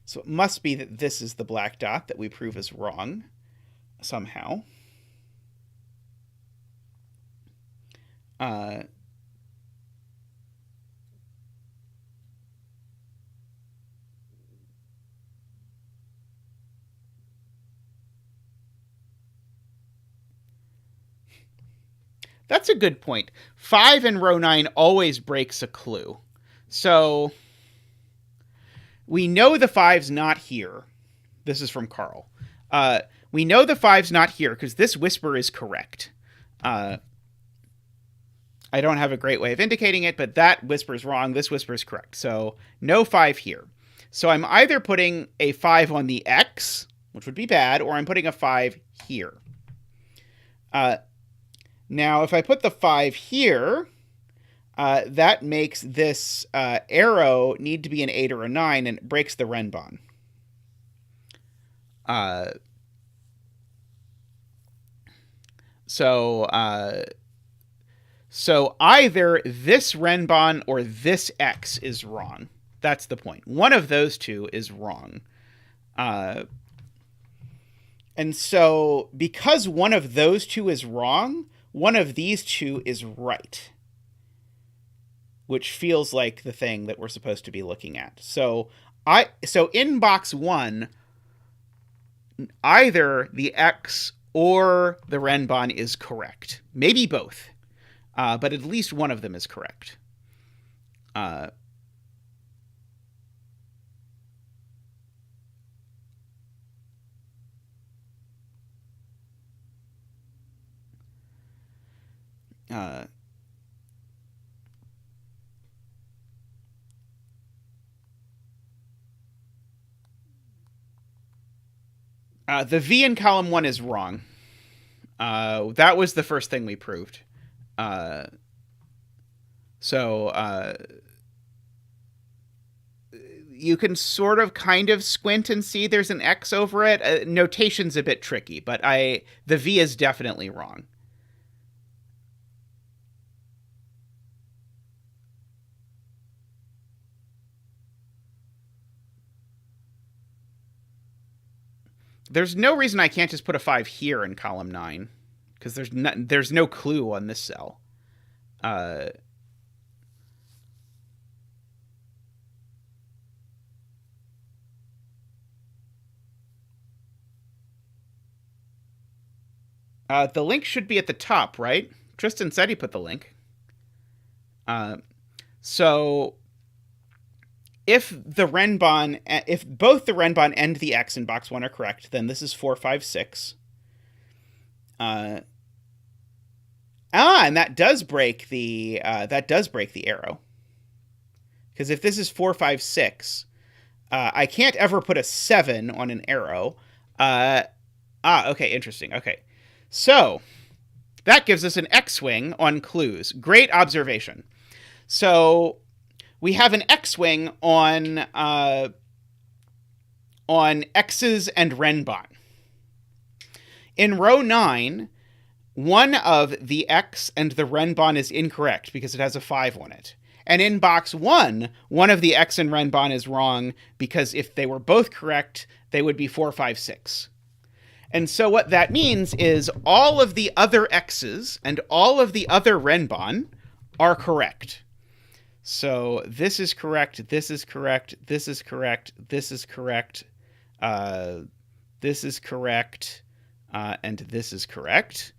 [SPEAKER 1] So it must be that this is the black dot that we prove is wrong somehow. That's a good point. 5 in row 9 always breaks a clue. So we know the 5's not here. This is from Carl. We know the 5's not here because this whisper is correct. I don't have a great way of indicating it, but that whisper is wrong. This whisper is correct. So no 5 here. So I'm either putting a 5 on the X, which would be bad, or I'm putting a 5 here. Now, if I put the 5 here, that makes this arrow need to be an 8 or a 9, and it breaks the renbon. So either this renbon or this X is wrong. That's the point. One of those two is wrong. And so because one of those two is wrong, one of these two is right, which feels like the thing that we're supposed to be looking at. So in box 1, either the X or the renbon is correct. Maybe both. But at least one of them is correct. The V in column 1 is wrong. That was the first thing we proved. You can sort of kind of squint and see there's an X over it. Notation's a bit tricky, but the V is definitely wrong. There's no reason I can't just put a 5 here in column 9, because there's no clue on this cell. The link should be at the top, right? Tristan said he put the link. So if both the renbon and the X in box 1 are correct, then this is 4, 5, 6. And that does break the arrow. Because if this is 4, 5, 6, I can't ever put a 7 on an arrow. Okay, interesting. Okay. So that gives us an X-wing on clues. Great observation. So we have an X-wing on X's and renbon. In row 9, one of the X and the renbon is incorrect because it has a 5 on it. And in box 1, one of the X and renbon is wrong because if they were both correct, they would be 4, 5, 6. And so what that means is all of the other X's and all of the other renbon are correct. So this is correct, this is correct, this is correct, this is correct, this is correct, and this is correct.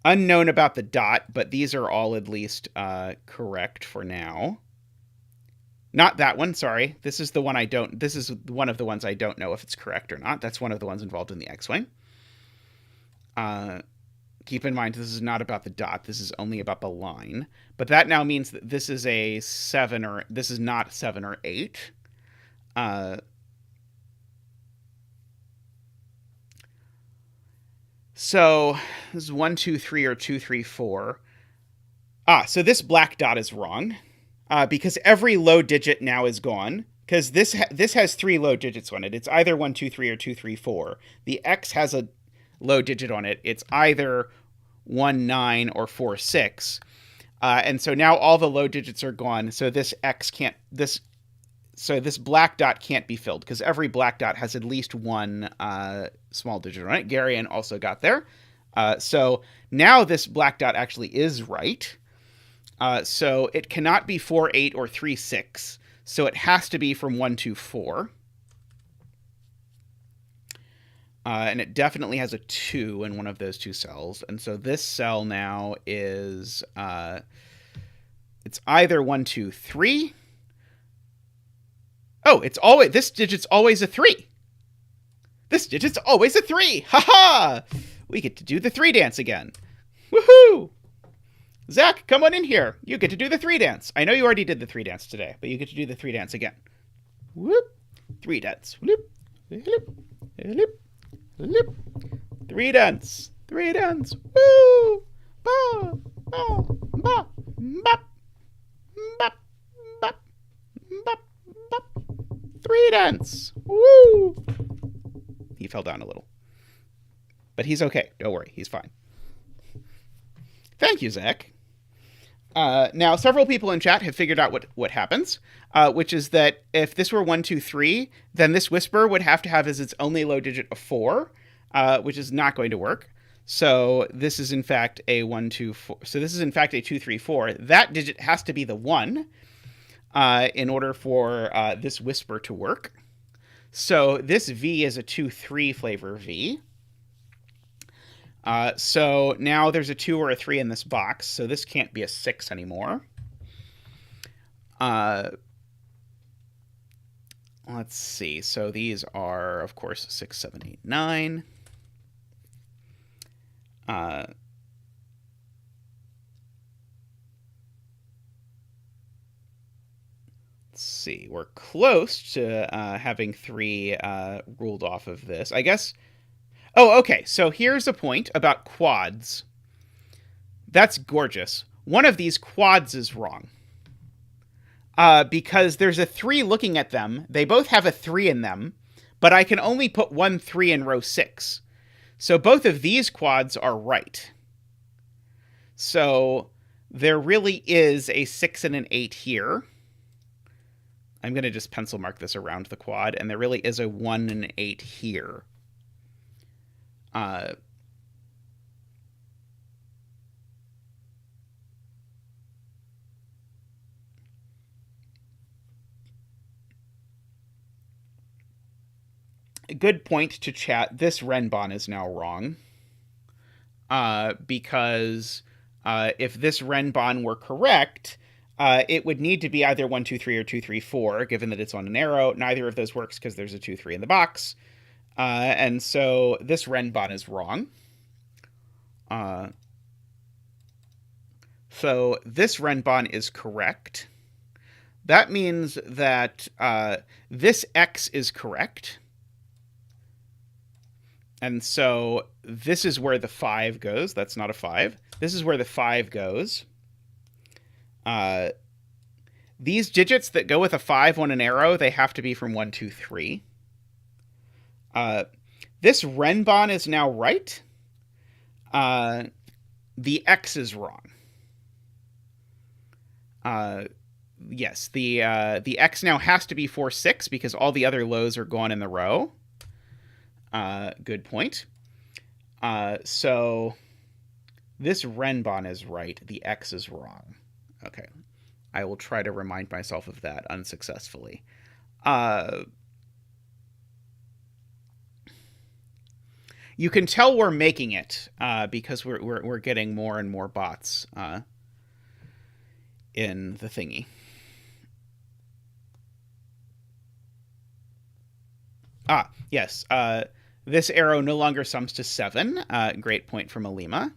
[SPEAKER 1] Unknown about the dot, but these are all at least correct for now. Not that one, sorry. This is one of the ones I don't know if it's correct or not. That's one of the ones involved in the X-wing. Keep in mind, this is not about the dot. This is only about the line. But that now means that this is a 7 or... This is not 7 or 8. So this is 1, 2, 3, or 2, 3, 4. So this black dot is wrong. Because every low digit now is gone. Because this has 3 low digits on it. It's either 1, 2, 3 or 2, 3, 4. The X has a low digit on it. It's either 1, 9 or 4, 6. And so now all the low digits are gone. So this black dot can't be filled because every black dot has at least one small digit on it. Garion also got there. So now this black dot actually is right. So it cannot be 4, 8 or 3, 6. So it has to be from 1 to 4. And it definitely has a 2 in one of those two cells. And so this cell now is, it's either 1, 2, 3. Oh, this digit's always a 3. This digit's always a 3. Ha-ha! We get to do the 3 dance again. Woohoo! Zach, come on in here. You get to do the 3 dance. I know you already did the 3 dance today, but you get to do the 3 dance again. Whoop. 3 dance. Whoop. Whoop. Whoop. Whoop. 3 dance. 3 dance. Woo! Ba! Ba! Ba! Bop, bop, bop, bop, bop. 3 dents. Woo! He fell down a little. But he's okay. Don't worry. He's fine. Thank you, Zach. Now, several people in chat have figured out what happens, which is that if this were 1, 2, 3, then this whisper would have to have as its only low digit a 4, which is not going to work. So this is in fact a 1, 2, 4. So this is in fact a 2, 3, 4. That digit has to be the 1 in order for this whisper to work. So this V is a 2, 3 flavor V. So now there's a 2 or a 3 in this box, so this can't be a 6 anymore. Let's see. So these are, of course, 6, 7, 8, 9. Let's see. We're close to having 3 ruled off of this. I guess... Oh, okay. So here's a point about quads. That's gorgeous. One of these quads is wrong. Because there's a 3 looking at them. They both have a 3 in them, but I can only put 1 3 in row 6. So both of these quads are right. So there really is a 6 and an 8 here. I'm going to just pencil mark this around the quad, and there really is a 1 and an 8 here. Good point to chat. This Renbon is now wrong. Because if this Renbon were correct, it would need to be either 1, 2, 3 or 2, 3, 4, given that it's on an arrow. Neither of those works because there's a 2, 3 in the box. And so this Renbon is wrong. So this Renbon is correct. That means that this X is correct. And so this is where the 5 goes. That's not a 5. This is where the 5 goes. These digits that go with a 5 on an arrow, they have to be from 1, 2, 3. This Renbon is now right. The X is wrong. Yes, the X now has to be 4, 6 because all the other lows are gone in the row. Good point. So this Renbon is right. The X is wrong. Okay. I will try to remind myself of that unsuccessfully. You can tell we're making it because we're getting more and more bots in the thingy. Yes. This arrow no longer sums to 7. Great point from Alima.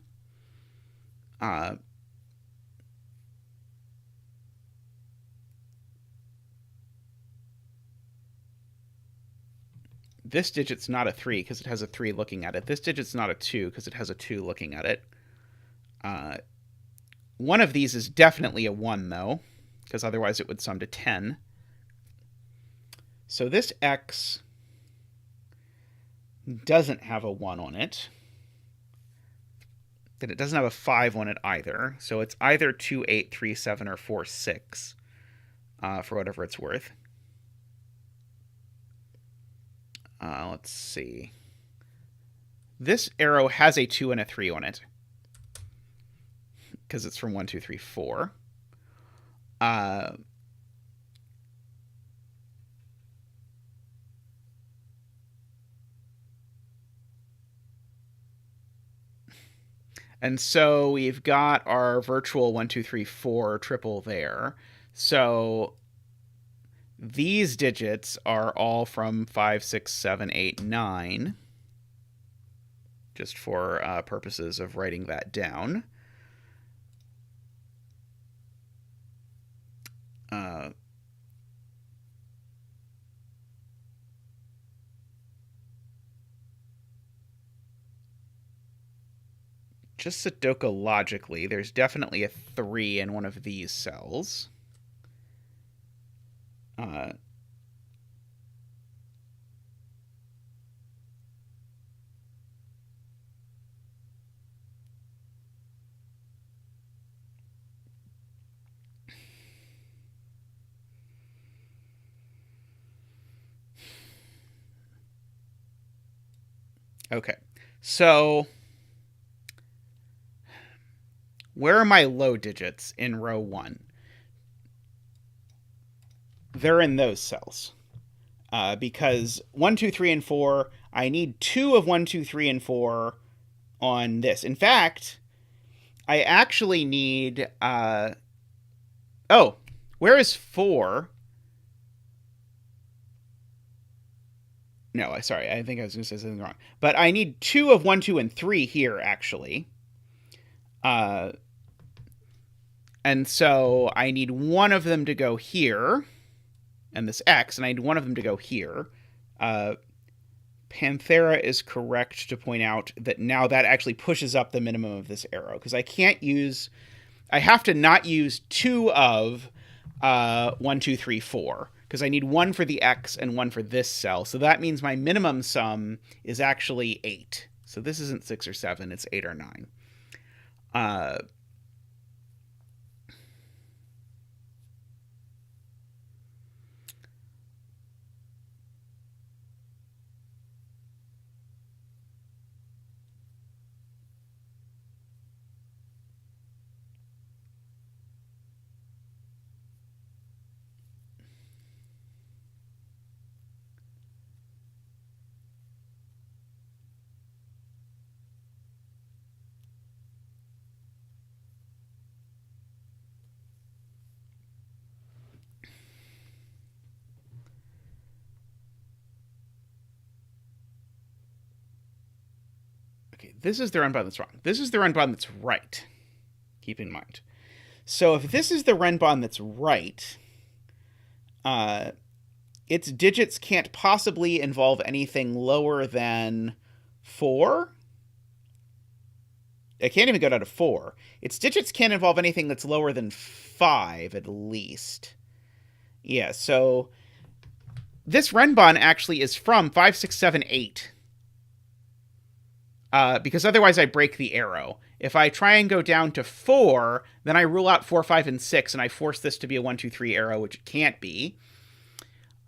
[SPEAKER 1] This digit's not a 3 because it has a 3 looking at it. This digit's not a 2 because it has a 2 looking at it. One of these is definitely a 1, though, because otherwise it would sum to 10. So this X doesn't have a 1 on it. Then it doesn't have a 5 on it either. So it's either 2, 8, 3, 7, or 4, 6, for whatever it's worth. Let's see. This arrow has a 2 and a 3 on it because it's from 1, 2, 3, 4. And so we've got our virtual 1, 2, 3, 4 triple there. So these digits are all from 5, 6, 7, 8, 9. Just for purposes of writing that down. just sudoku logically, there's definitely a 3 in one of these cells. Okay, so where are my low digits in row 1? They're in those cells. Because 1, 2, 3, and 4, I need 2 of 1, 2, 3, and 4 on this. In fact, I actually need... oh, where is 4? No, sorry, I think I was going to say something wrong. But I need 2 of 1, 2, and 3 here, actually. And so I need one of them to go here, and this X, and I need one of them to go here. Panthera is correct to point out that now that actually pushes up the minimum of this arrow, because I can't use... I have to not use 2 of 1, 2, 3, 4, because I need 1 for the X and 1 for this cell. So that means my minimum sum is actually 8. So this isn't 6 or 7, it's 8 or 9. Okay, this is the run bond that's wrong. This is the run bond that's right. Keep in mind. So if this is the run bond that's right, its digits can't possibly involve anything lower than 4. It can't even go down to 4. Its digits can't involve anything that's lower than 5, at least. Yeah, so this renbon actually is from 5, 6, 7, 8. Because otherwise I break the arrow. If I try and go down to 4, then I rule out 4, 5, and 6, and I force this to be a 1, 2, 3 arrow, which it can't be.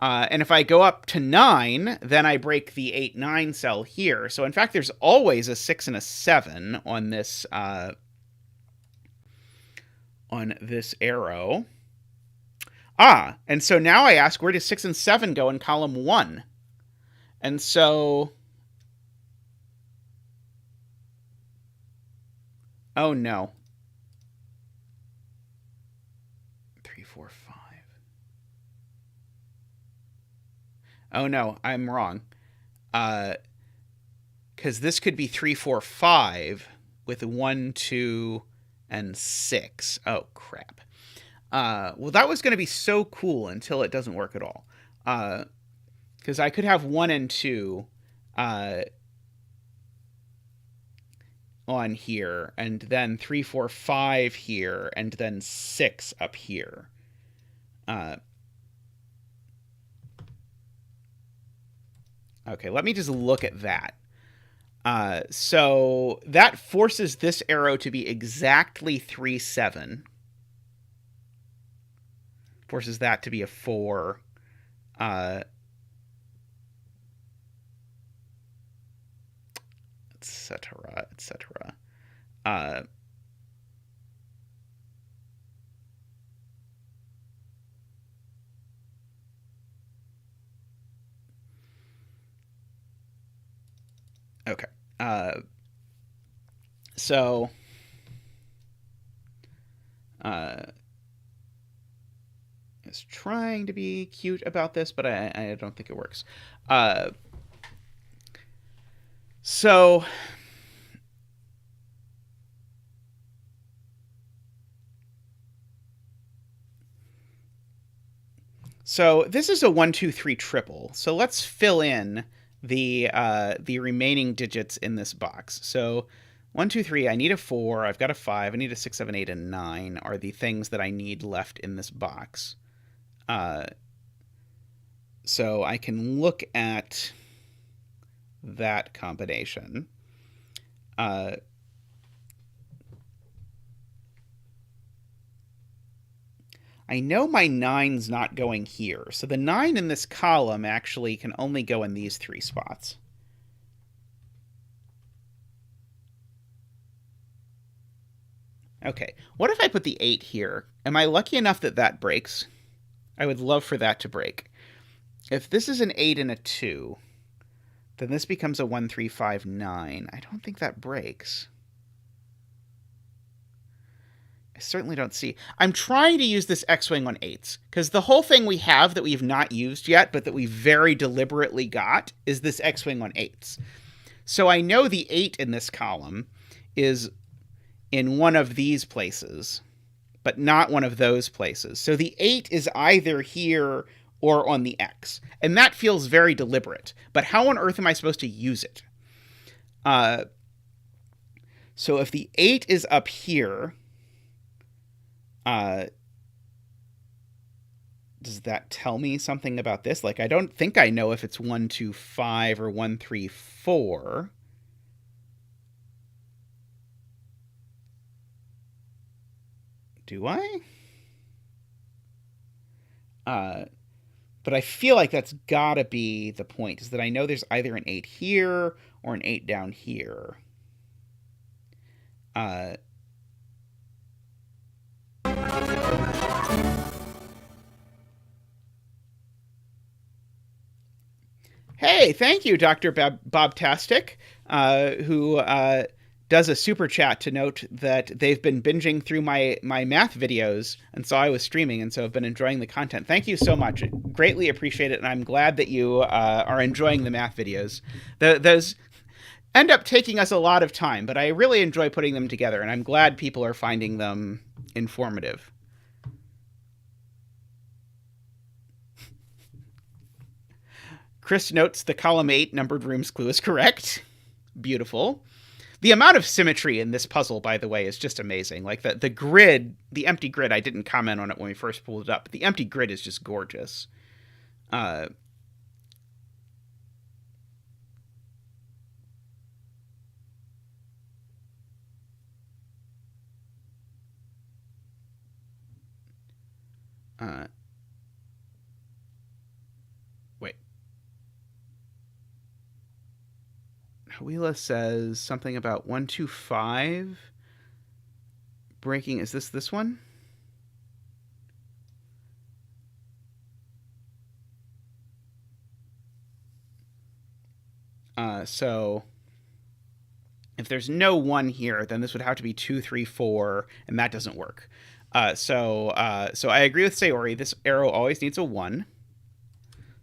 [SPEAKER 1] And if I go up to 9, then I break the 8, 9 cell here. So in fact, there's always a 6 and a 7 on this arrow. And so now I ask, where does 6 and 7 go in column 1? And so... oh, no. 3, 4, 5. Oh, no, I'm wrong. Because this could be 3, 4, 5 with 1, 2, and 6. Oh, crap. Well, that was going to be so cool until it doesn't work at all. Because I could have 1 and 2 on here, and then 3, 4, 5 here, and then 6 up here. Okay, let me just look at that. So that forces this arrow to be exactly 3, 7. Forces that to be a 4. Etc., etc. Okay. So I was trying to be cute about this, but I don't think it works. So this is a 1, 2, 3 triple. So let's fill in the remaining digits in this box. So 1, 2, 3. I need a 4. I've got a 5. I need a 6, 7, 8, and 9 are the things that I need left in this box. So I can look at that combination. I know my 9's not going here. So the 9 in this column actually can only go in these 3 spots. Okay, what if I put the 8 here? Am I lucky enough that that breaks? I would love for that to break. If this is an 8 and a 2, then this becomes a 1, 3, 5, 9. I don't think that breaks. I certainly don't see. I'm trying to use this X-Wing on 8s, because the whole thing we have that we've not used yet, but that we very deliberately got, is this X-Wing on 8s. So I know the 8 in this column is in one of these places, but not one of those places. So the 8 is either here or on the X. And that feels very deliberate. But how on earth am I supposed to use it? So if the 8 is up here, does that tell me something about this? Like, I don't think I know if it's 1, 2, 5 or 1, 3, 4. Do I? But I feel like that's gotta be the point, is that I know there's either an 8 here or an 8 down here. Hey, thank you, Dr. Bobtastic, who does a super chat to note that they've been binging through my math videos and saw I was streaming, and so have been enjoying the content. Thank you so much. Greatly appreciate it, and I'm glad that you are enjoying the math videos. Those end up taking us a lot of time, but I really enjoy putting them together, and I'm glad people are finding them informative. Chris notes the column 8 numbered rooms clue is correct. Beautiful. The amount of symmetry in this puzzle, by the way, is just amazing. Like the grid, the empty grid, I didn't comment on it when we first pulled it up, but the empty grid is just gorgeous. Wait. Wheela says something about 1, 2, 5 breaking. Is this one? So if there's no 1 here, then this would have to be 2, 3, 4, and that doesn't work. So I agree with Sayori. This arrow always needs a 1.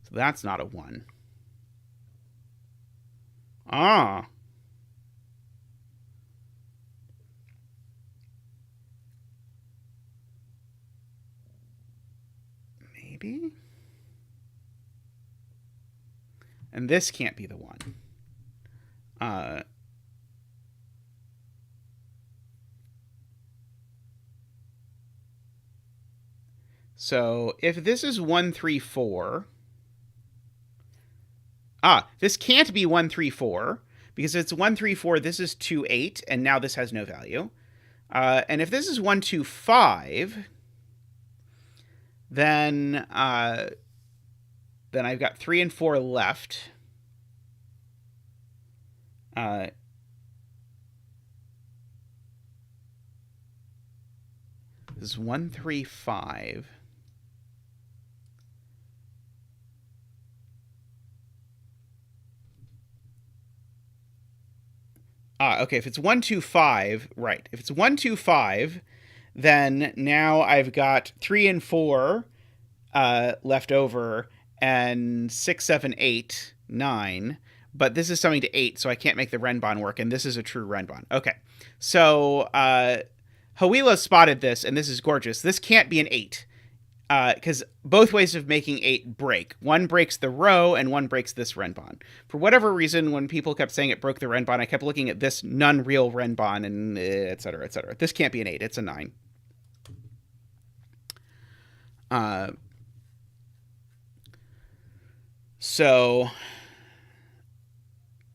[SPEAKER 1] So that's not a 1. Ah. Maybe? And this can't be the 1. So if this is 1, 3, 4... this can't be 1, 3, 4, because if it's 1, 3, 4, this is 2, 8, and now this has no value. And if this is 1, 2, 5, then I've got 3 and 4 left. This is 1, 3, 5. Okay, if it's 1, 2, 5, right. If it's 1, 2, 5, then now I've got 3 and 4 left over, and 6, 7, 8, 9. But this is something to 8, so I can't make the Renbon work, and this is a true Renbon. Okay, so Hawila spotted this, and this is gorgeous. This can't be an 8. because both ways of making 8 break. One breaks the row, and one breaks this renbon. For whatever reason, when people kept saying it broke the renbon, I kept looking at this non-real renbon, and et cetera, et cetera. This can't be an 8. It's a 9. So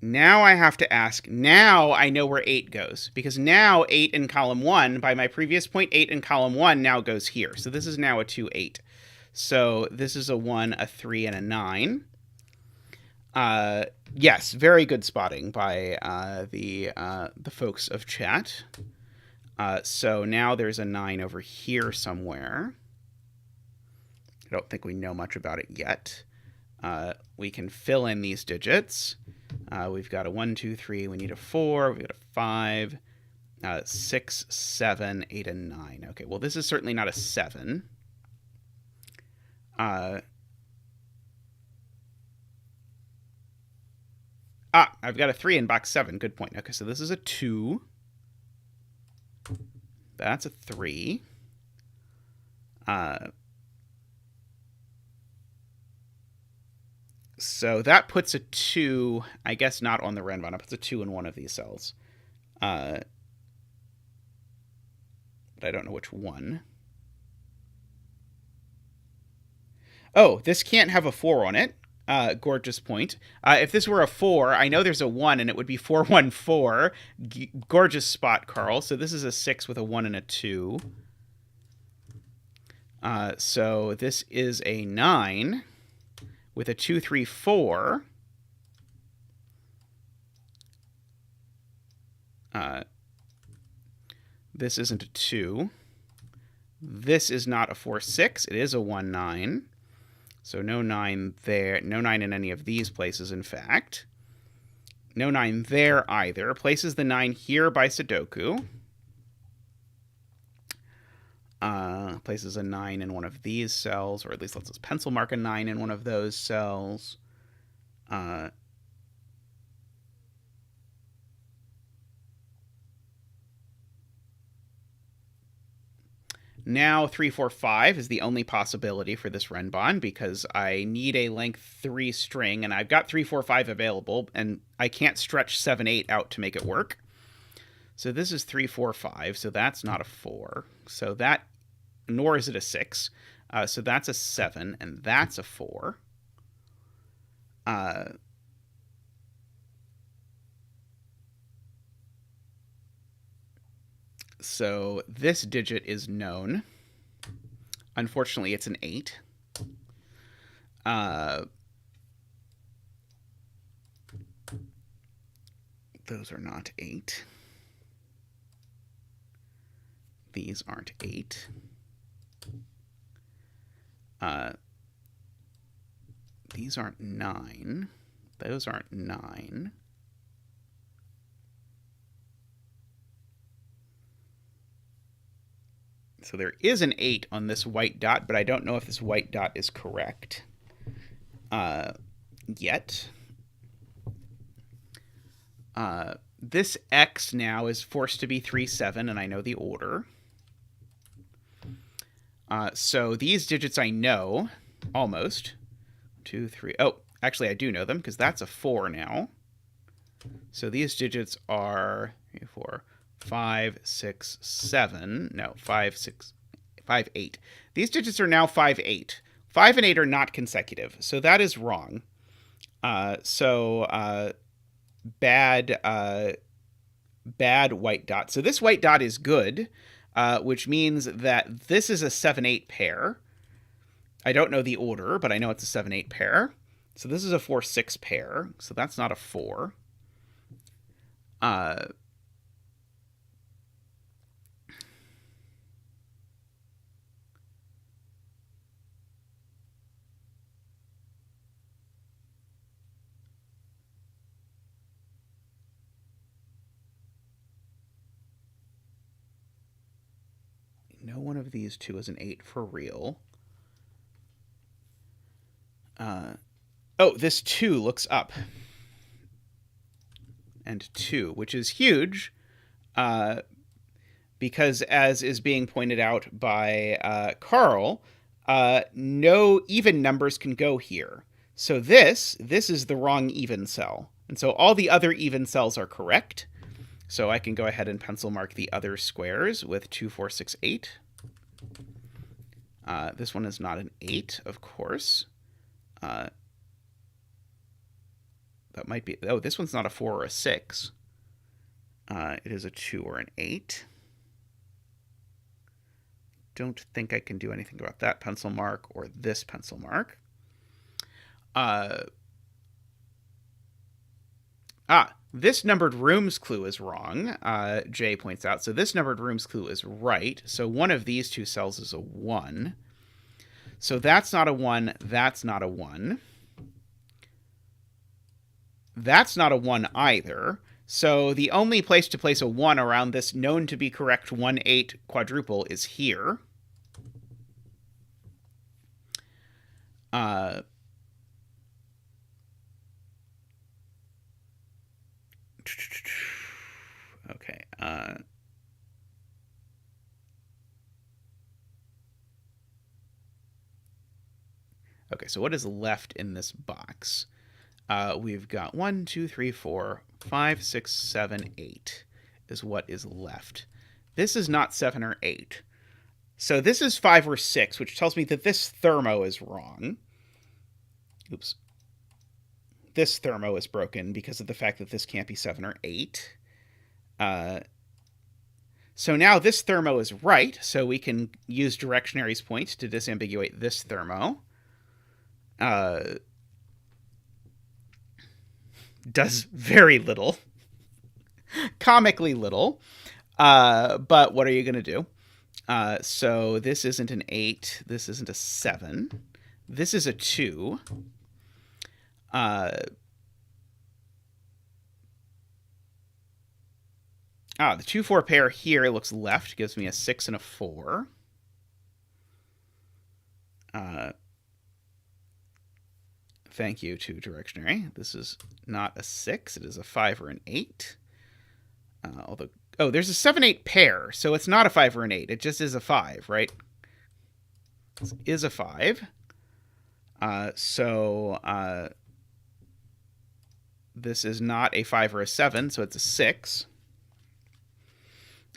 [SPEAKER 1] now I have to ask, now I know where 8 goes, because now 8 in column 1, by my previous point, 8 in column 1 now goes here. So this is now a 2, 8. So this is a 1, a 3, and a 9. Yes, very good spotting by the folks of chat. So now there's a 9 over here somewhere. I don't think we know much about it yet. We can fill in these digits. We've got a 1, 2, 3. We need a 4. We've got a 5, 6, 7, 8, and 9. Okay, well, this is certainly not a 7. I've got a 3 in box 7. Good point. Okay, so this is a 2. That's a 3. So that puts a 2, I guess not on the renbon. It puts a 2 in one of these cells. But I don't know which one. Oh, this can't have a 4 on it. Gorgeous point. If this were a 4, I know there's a 1, and it would be 414. Gorgeous spot, Carl. So this is a 6 with a 1 and a 2. So this is a 9 with a 2, 3, 4. This isn't a 2. This is not a 4, 6. It is a 1, 9. So no 9 there. No 9 in any of these places, in fact. No 9 there either. Places the 9 here by sudoku. Places a 9 in one of these cells, or at least lets us pencil mark a 9 in one of those cells. Now 3, 4, 5 is the only possibility for this renbon, because I need a length 3 string, and I've got 3, 4, 5 available, and I can't stretch 7, 8 out to make it work. So this is 3, 4, 5, so that's not a 4. So that, nor is it a 6. So that's a 7, and that's a 4. So this digit is known. Unfortunately, it's an 8. Those are not 8. These aren't 8. These aren't 9. Those aren't 9. So there is an 8 on this white dot, but I don't know if this white dot is correct yet. This X now is forced to be 3, 7, and I know the order. So these digits I know, almost. 2, 3. Oh, actually I do know them, because that's a 4 now. So these digits are 3, 4, 5, 6, 7. No, 5, 6, 5, 8. These digits are now 5, 8. 5 and 8 are not consecutive, so that is wrong. Bad white dot. So this white dot is good, which means that this is a 7, 8 pair. I don't know the order, but I know it's a 7, 8 pair. So this is a 4, 6 pair, so that's not a 4. No one of these two is an 8 for real. Oh, this 2 looks up. And 2, which is huge, because as is being pointed out by Carl, no even numbers can go here. So this is the wrong even cell. And so all the other even cells are correct. So I can go ahead and pencil mark the other squares with 2, 4, 6, 8. This one is not an 8, of course. That might be... Oh, this one's not a 4 or a 6. It is a 2 or an 8. Don't think I can do anything about that pencil mark or this pencil mark. This numbered rooms clue is wrong, Jay points out. So this numbered rooms clue is right. So one of these two cells is a 1. So that's not a 1. That's not a 1. That's not a 1 either. So the only place to place a 1 around this known to be correct 1, 8 quadruple is here. Okay. Okay, so what is left in this box? We've got 1, 2, 3, 4, 5, 6, 7, 8 is what is left. This is not 7 or 8. So this is 5 or 6, which tells me that this thermo is wrong. Oops. This thermo is broken because of the fact that this can't be 7 or 8. So now this thermo is right, so we can use Directionary's point to disambiguate this thermo. Does very little. Comically little. But what are you going to do? So this isn't an 8. This isn't a 7. This is a 2. The 2, 4 pair here looks left, gives me a 6 and a 4. Thank you to Directionary. This is not a 6. It is a 5 or an 8. There's a 7, 8 pair, so it's not a 5 or an 8. It just is a 5, right? This is a 5. This is not a 5 or a 7, so it's a 6.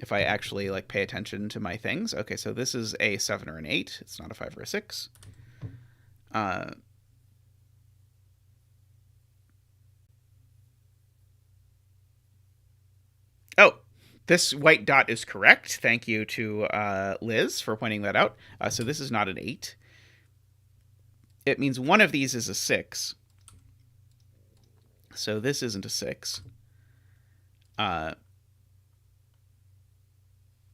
[SPEAKER 1] If I actually pay attention to my things. Okay, so this is a 7 or an 8. It's not a 5 or a 6. This white dot is correct. Thank you to Liz for pointing that out. So this is not an 8. It means one of these is a 6. So this isn't a 6.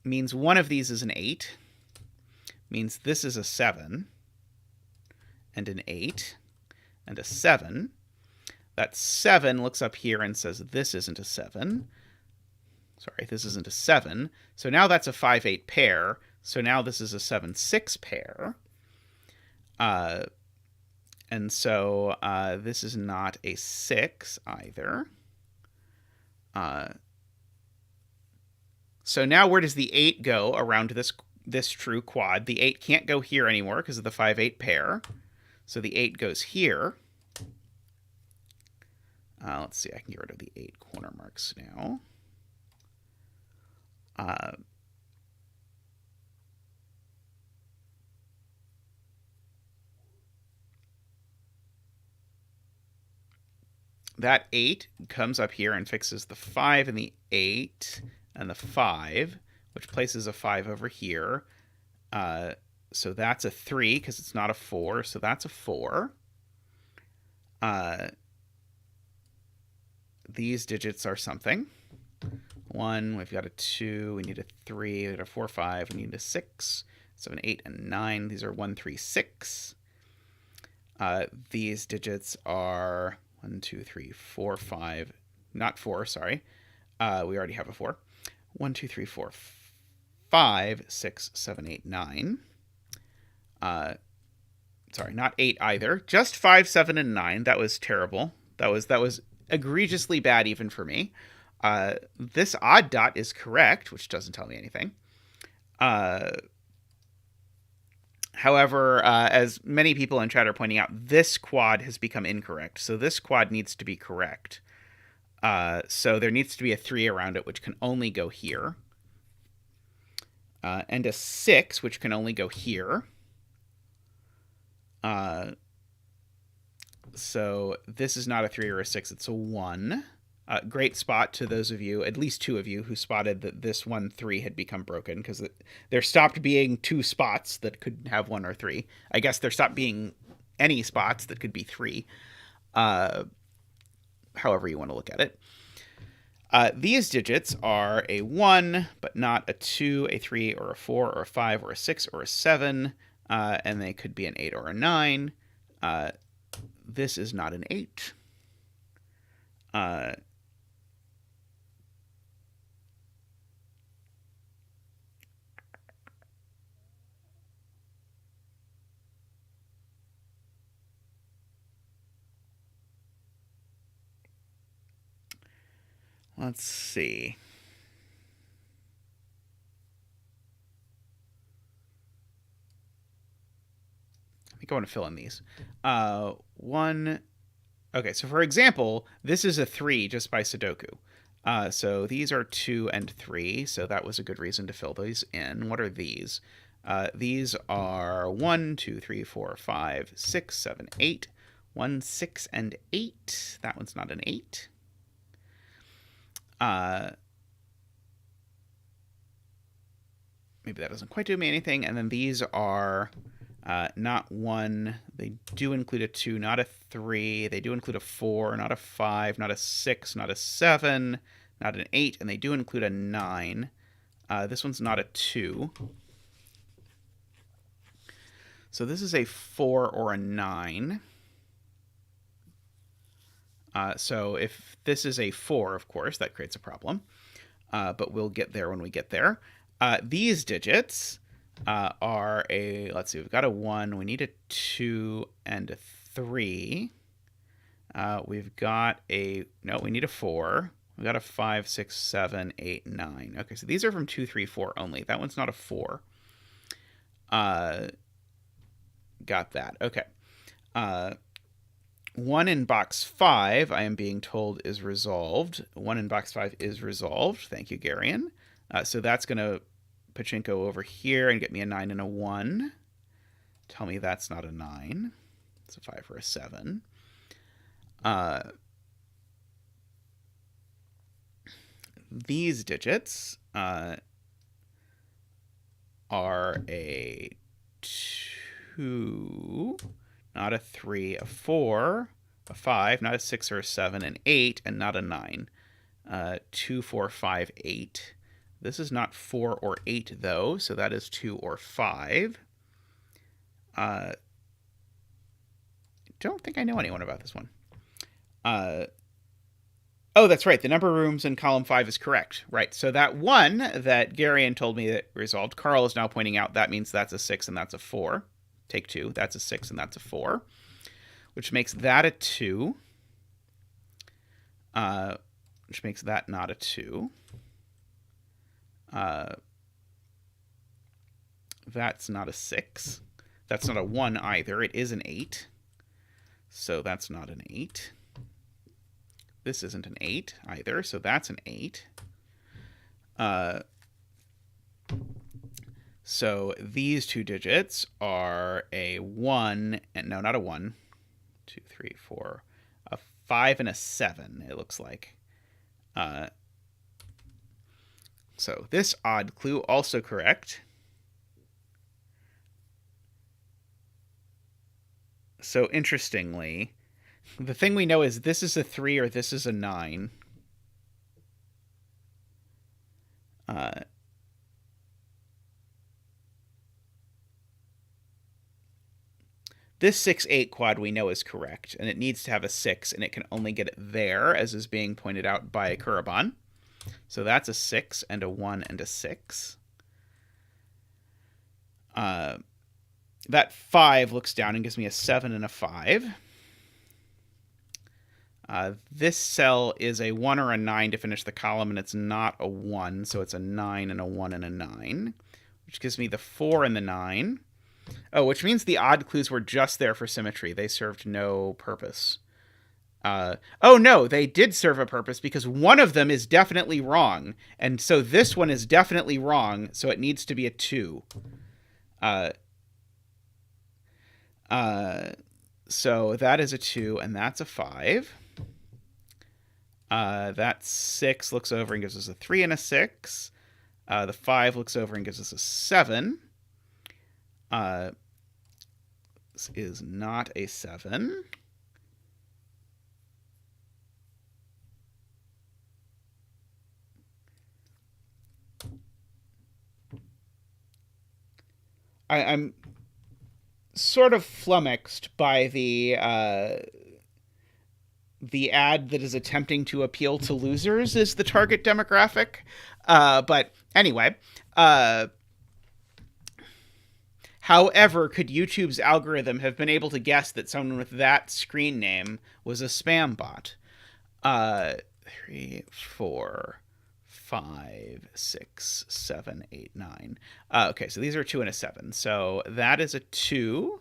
[SPEAKER 1] Means one of these is an 8. Means this is a 7. And an 8. And a 7. That 7 looks up here and says this isn't a 7. Sorry, this isn't a 7. So now that's a 5, 8 pair. So now this is a 7, 6 pair. And so this is not a 6 either. So now where does the 8 go around this true quad? The 8 can't go here anymore because of the 5, 8 pair. So the 8 goes here. Let's see, I can get rid of the 8 corner marks now. That 8 comes up here and fixes the 5 and the 8 and the 5, which places a 5 over here. So that's a 3 because it's not a 4, so that's a 4. These digits are something. 1, we've got a 2, we need a 3, we got a 4, 5, we need a 6, 7, 8, and 9. These are 1, 3, 6. These digits are 1, 2, 3, 4, 5, not 4, sorry. We already have a 4. 1, 2, 3, 4, 5, 6, 7, 8, 9. Sorry, not 8 either. Just 5, 7, and 9. That was terrible. That was egregiously bad even for me. This odd dot is correct, which doesn't tell me anything. However, as many people in chat are pointing out, this quad has become incorrect. So this quad needs to be correct. So there needs to be a 3 around it, which can only go here. And a 6, which can only go here. So this is not a 3 or a 6, it's a 1. Great spot to those of you, at least 2 of you, who spotted that this 1, 3 had become broken, because there stopped being 2 spots that could have 1 or 3. I guess there stopped being any spots that could be 3. However you want to look at it. These digits are a 1, but not a 2, a 3, or a 4, or a 5, or a 6, or a 7, and they could be an 8 or a 9. This is not an 8. Let's see. I think I want to fill in these. 1. Okay, so for example, this is a 3 just by sudoku. So these are 2 and 3, so that was a good reason to fill these in. What are these? These are 1, 2, 3, 4, 5, 6, 7, 8. 1, 6, and 8. That one's not an 8. Maybe that doesn't quite do me anything. And then these are not 1. They do include a 2, not a 3. They do include a 4, not a 5, not a 6, not a 7, not an 8. And they do include a 9. This one's not a 2. So this is a 4 or a 9. So if this is a 4, of course, that creates a problem. But we'll get there when we get there. These digits are a, let's see, we've got a 1. We need a 2 and a 3. We've got a, no, we need a 4. We've got a 5, 6, 7, 8, 9. Okay, so these are from 2, 3, 4 only. That one's not a 4. Got that. Okay. 1 in box 5, I am being told, is resolved. 1 in box 5 is resolved. Thank you, Garion. So that's going to pachinko over here and get me a 9 and a 1. Tell me that's not a 9. It's a 5 or a 7. These digits are a 2, not a 3, a 4, a 5, not a 6 or a 7, an 8, and not a 9. 2, 4, 5, 8. This is not 4 or 8, though, so that is 2 or 5. Don't think I know anyone about this one. Oh, that's right. The number of rooms in column 5 is correct. Right. So that 1 that Garion told me that resolved, Carl is now pointing out that means that's a 6 and that's a 4. Take 2. That's a 6 and that's a 4. Which makes that a 2. Which makes that not a 2. That's not a 6. That's not a 1 either. It is an 8. So that's not an 8. This isn't an 8 either, so that's an 8. So these two digits are a 1, and no, not a 1, 2, 3, 4, a 5 and a 7, it looks like. So this odd clue also correct. So interestingly, the thing we know is this is a 3 or this is a 9. This 6-8 quad we know is correct, and it needs to have a 6, and it can only get it there, as is being pointed out by Kurabon. So that's a 6 and a 1 and a 6. That 5 looks down and gives me a 7 and a 5. This cell is a 1 or a 9 to finish the column, and it's not a 1, so it's a 9 and a 1 and a 9, which gives me the 4 and the 9. Oh, which means the odd clues were just there for symmetry. They served no purpose. Oh no, they did serve a purpose because one of them is definitely wrong. And so this one is definitely wrong, so it needs to be a 2. So that is a 2, and that's a 5. That 6 looks over and gives us a 3 and a 6. The 5 looks over and gives us a 7. This is not a 7. I'm sort of flummoxed by the ad that is attempting to appeal to losers is the target demographic. But anyway, however, could YouTube's algorithm have been able to guess that someone with that screen name was a spam bot? 3, 4, 5, 6, 7, 8, 9. Okay, so these are a 2 and a 7. So that is a 2.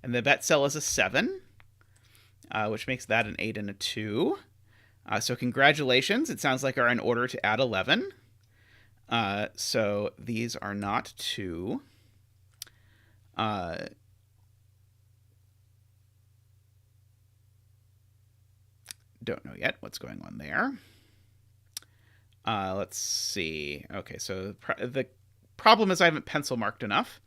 [SPEAKER 1] And the bet cell is a 7, which makes that an 8 and a 2. So congratulations. It sounds like are in order to add 11. So these are not 2. Don't know yet what's going on there. Let's see. Okay, so the problem is I haven't pencil marked enough.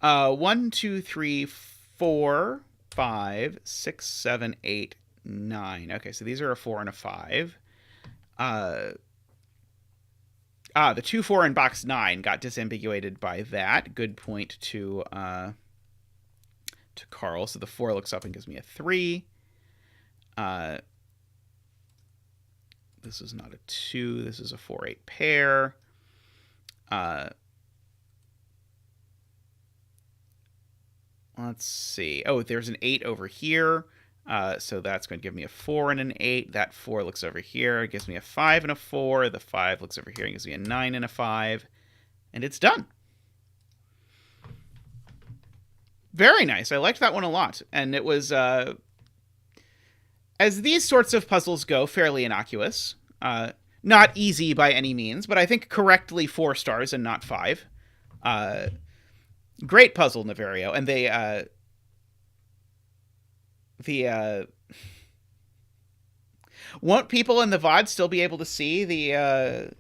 [SPEAKER 1] 1, 2, 3, 4, 5, 6, 7, 8, 9. Okay, so these are a 4 and a 5. The 2, 4 in box 9 got disambiguated by that. Good point to Carl. So the 4 looks up and gives me a 3. This is not a 2. This is a 4-8 pair. Let's see. Oh, there's an 8 over here. So that's going to give me a 4 and an 8. That 4 looks over here. It gives me a 5 and a 4. The 5 looks over here and gives me a 9 and a 5. And it's done. Very nice. I liked that one a lot. And it was, as these sorts of puzzles go, fairly innocuous. Not easy by any means, but I think correctly 4 stars and not 5. Great puzzle, Niverio. And won't people in the VOD still be able to see the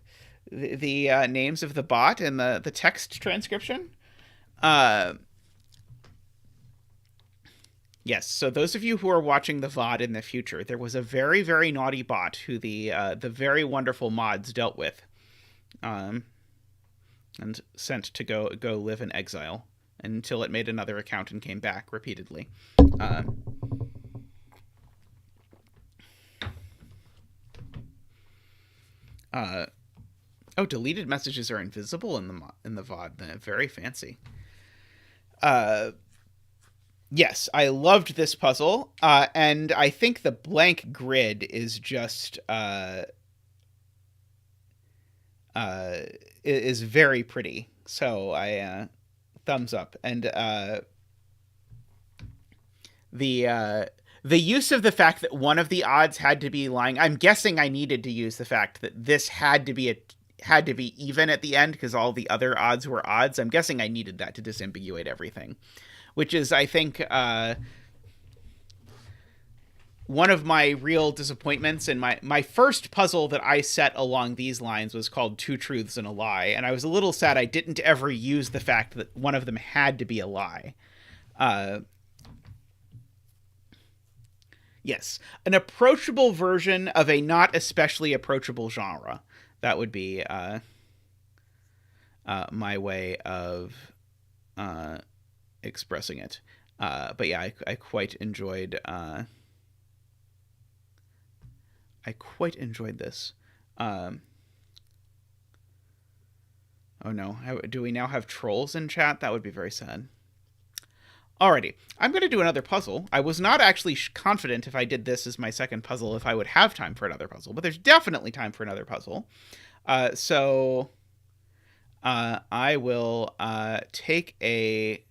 [SPEAKER 1] names of the bot and the text transcription? Yes, so those of you who are watching the VOD in the future, there was a very, very naughty bot who the very wonderful mods dealt with, and sent to go live in exile until it made another account and came back repeatedly. Oh, deleted messages are invisible in the VOD. Very fancy. Yes, I loved this puzzle, and I think the blank grid is just is very pretty. So I thumbs up. And the use of the fact that one of the odds had to be lying. I'm guessing I needed to use the fact that this had to be even at the end because all the other odds were odds. I'm guessing I needed that to disambiguate everything, which is, I think, one of my real disappointments. And my first puzzle that I set along these lines was called 2 Truths and a Lie. And I was a little sad I didn't ever use the fact that one of them had to be a lie. Yes, an approachable version of a not especially approachable genre. That would be my way of expressing it. But yeah, I quite enjoyed this. Oh no, do we now have trolls in chat? That would be very sad. Alrighty, I'm going to do another puzzle. I was not actually confident if I did this as my second puzzle if I would have time for another puzzle, but there's definitely time for another puzzle. So I will take a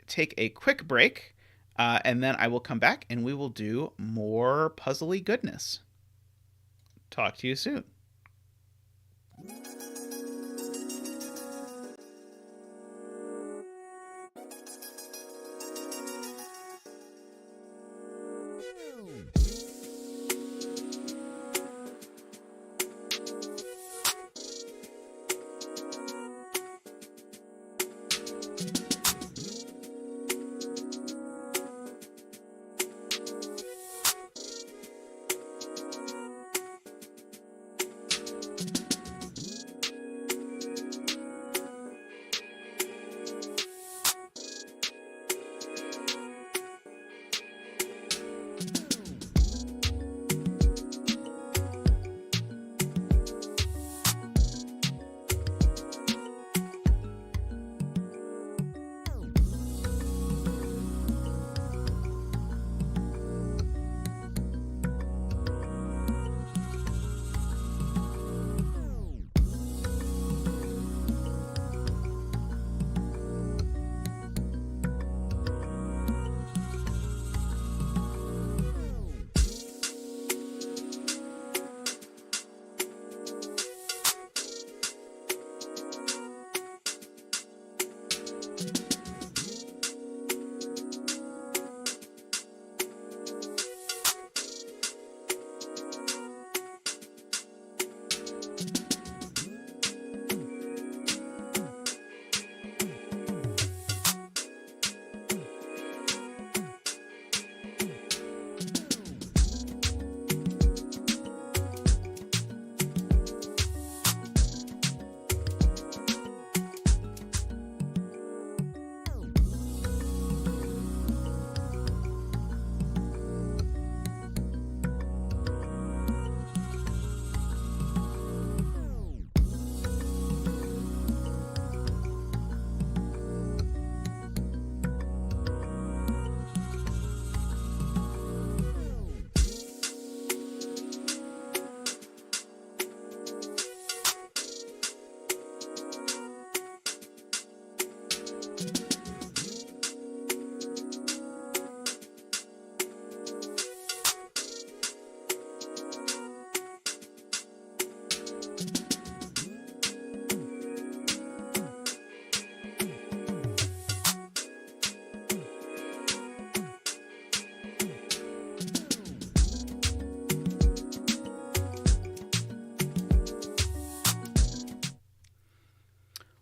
[SPEAKER 1] take a quick break, and then I will come back and we will do more puzzly goodness. Talk to you soon.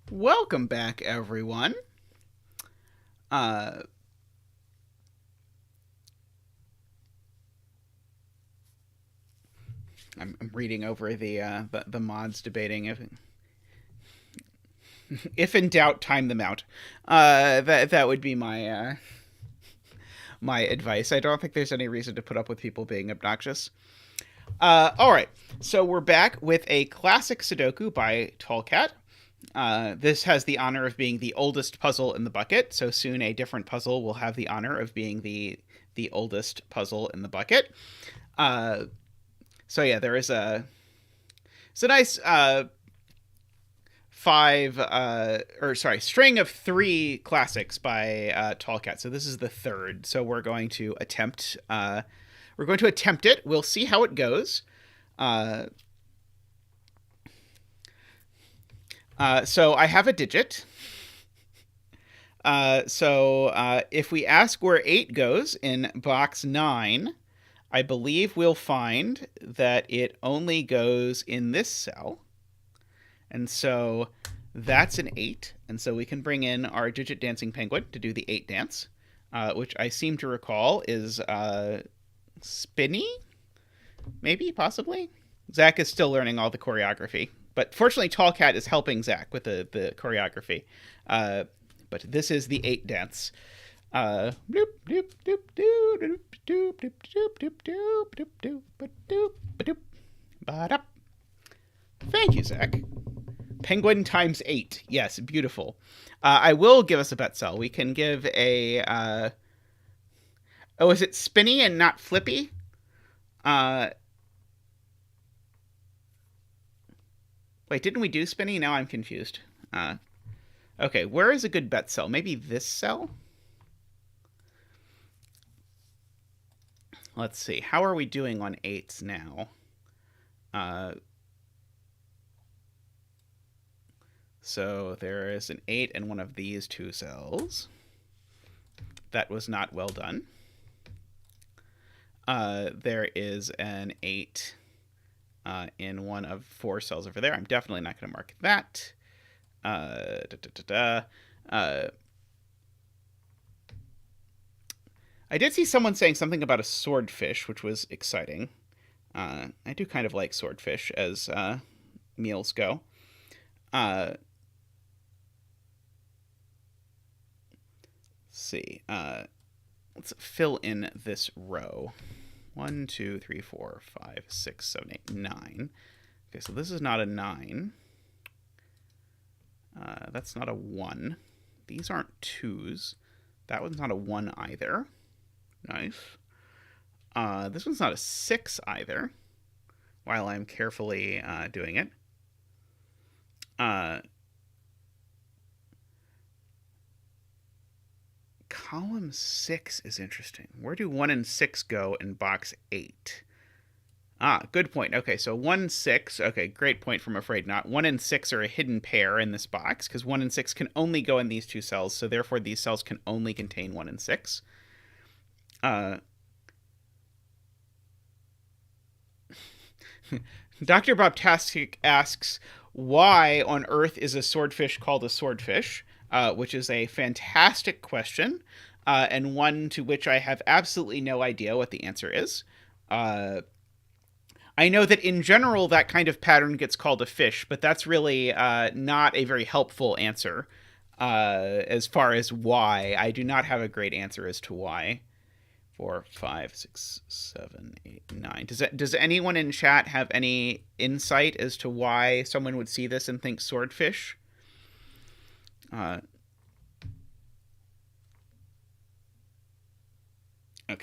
[SPEAKER 1] Welcome back, everyone. I'm reading over the mods debating if in doubt, time them out. That would be my my advice. I don't think there's any reason to put up with people being obnoxious. All right, so we're back with a classic Sudoku by Tallcat. This has the honor of being the oldest puzzle in the bucket, so soon a different puzzle will have the honor of being the oldest puzzle in the bucket. So yeah, there is it's a nice string of 3 classics by Tallcat. So this is the third. So we're going to attempt it. We'll see how it goes. So I have a digit. So if we ask where 8 goes in box 9, I believe we'll find that it only goes in this cell. And so that's an 8. And so we can bring in our digit dancing penguin to do the 8 dance, which I seem to recall is spinny, maybe, possibly. Zach is still learning all the choreography. But fortunately, Tallcat is helping Zach with the choreography. But this is the 8 dance. Thank you, Zach. Penguin times 8. Yes, beautiful. I will give us a bet cell. We can give a... oh, is it spinny and not flippy? Wait, didn't we do spinny? Now I'm confused. Okay, where is a good bet cell? Maybe this cell? Let's see. How are we doing on 8s now? So there is an 8 in one of these two cells. That was not well done. There is an 8 in one of 4 cells over there. I'm definitely not going to mark that. I did see someone saying something about a swordfish, which was exciting. I do kind of like swordfish as meals go. Let's see. Let's fill in this row. 1, 2, 3, 4, 5, 6, 7, 8, 9. Okay, so this is not a 9. That's not a 1. These aren't 2s. That one's not a 1 either. Nice. This one's not a 6 either, while I'm carefully doing it. Column 6 is interesting. Where do 1 and 6 go in box 8? Good point. Okay, so 1, 6. Okay, great point from Afraid Not. 1 and 6 are a hidden pair in this box, because 1 and 6 can only go in these two cells, so therefore these cells can only contain 1 and 6. Dr. Bobtastic asks, why on earth is a swordfish called a swordfish? Which is a fantastic question, and one to which I have absolutely no idea what the answer is. I know that in general that kind of pattern gets called a fish, but that's really not a very helpful answer as far as why. I do not have a great answer as to why. 4, 5, 6, 7, 8, 9. Does anyone in chat have any insight as to why someone would see this and think swordfish? Okay,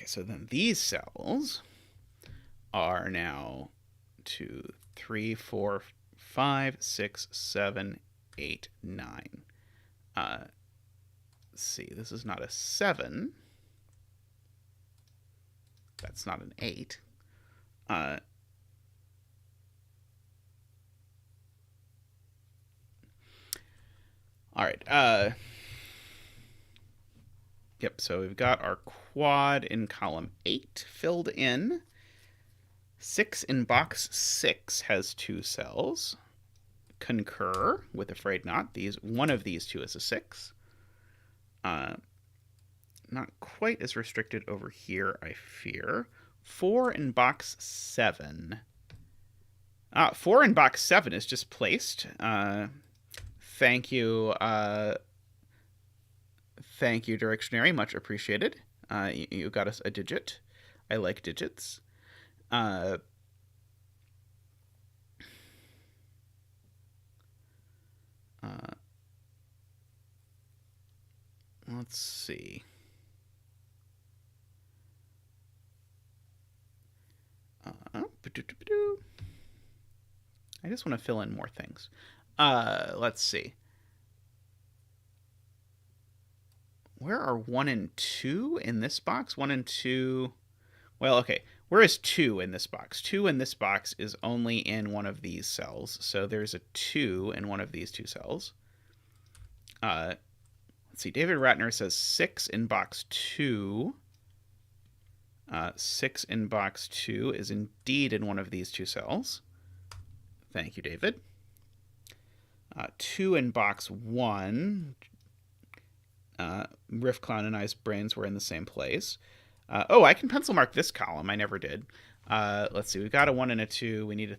[SPEAKER 1] so then these cells are now 2, 3, 4, 5, 6, 7, 8, 9. Let's see, this is not a 7. That's not an 8. All right. Yep, so we've got our quad in column 8 filled in. 6 in box 6 has 2 cells. Concur with Afraid Not. One of these two is a 6. Not quite as restricted over here, I fear. 4 in box 7. 4 in box 7 is just placed. Thank you. Thank you, Directionary. Much appreciated. You got us a digit. I like digits. Let's see. I just want to fill in more things. Let's see. Where are 1 and 2 in this box? 1 and 2. Well, okay. Where is 2 in this box? 2 in this box is only in one of these cells. So there's a 2 in one of these two cells. Let's see. David Ratner says 6 in box 2. 6 in box 2 is indeed in one of these two cells. Thank you, David. 2 in box 1. Riff Clown and I's brains were in the same place. I can pencil mark this column. I never did. Let's see. We've got a 1 and a 2. We need a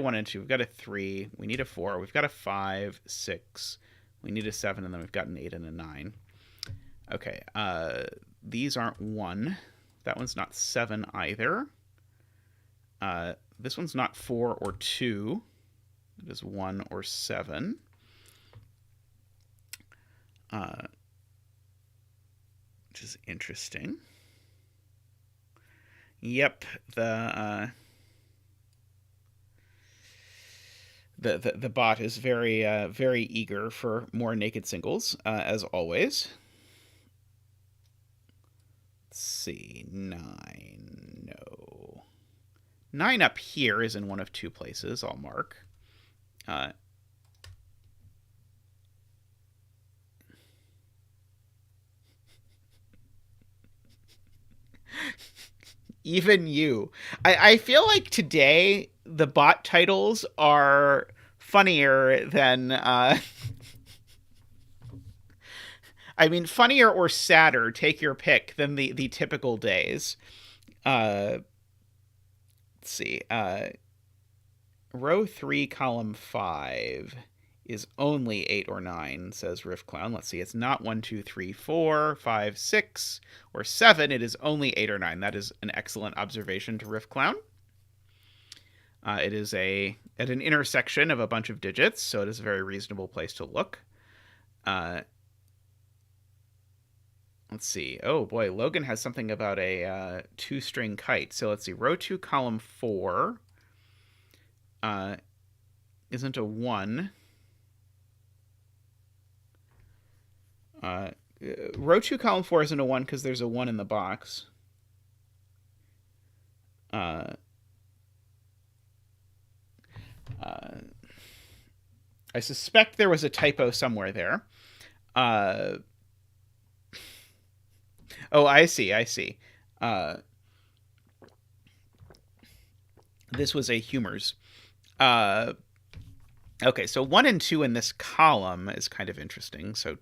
[SPEAKER 1] 1 and a 2. We've got a 3. We need a 4. We've got a 5, 6. We need a 7, and then we've got an 8 and a 9. Okay. These aren't 1. That one's not 7 either. This one's not 4 or 2. It is 1 or 7. Which is interesting. Yep, the The bot is very very eager for more naked singles, as always. Let's see, 9, no. 9 up here is in one of two places. I'll mark. Even you. I feel like today the bot titles are funnier than I mean, funnier or sadder, take your pick, than the typical days. Let's see. Row 3, column 5 is only 8 or 9, says Riff Clown. Let's see. It's not 1, 2, 3, 4, 5, 6, or 7. It is only 8 or 9. That is an excellent observation to Riff Clown. It is at an intersection of a bunch of digits, so it is a very reasonable place to look. Let's see. Oh boy, Logan has something about a 2-string kite. So let's see. Row 2, column 4 isn't a 1. Row 2, column 4 isn't a 1 because there's a 1 in the box. I suspect there was a typo somewhere there. Oh, I see. This was a humors. Okay, so 1 and 2 in this column is kind of interesting. So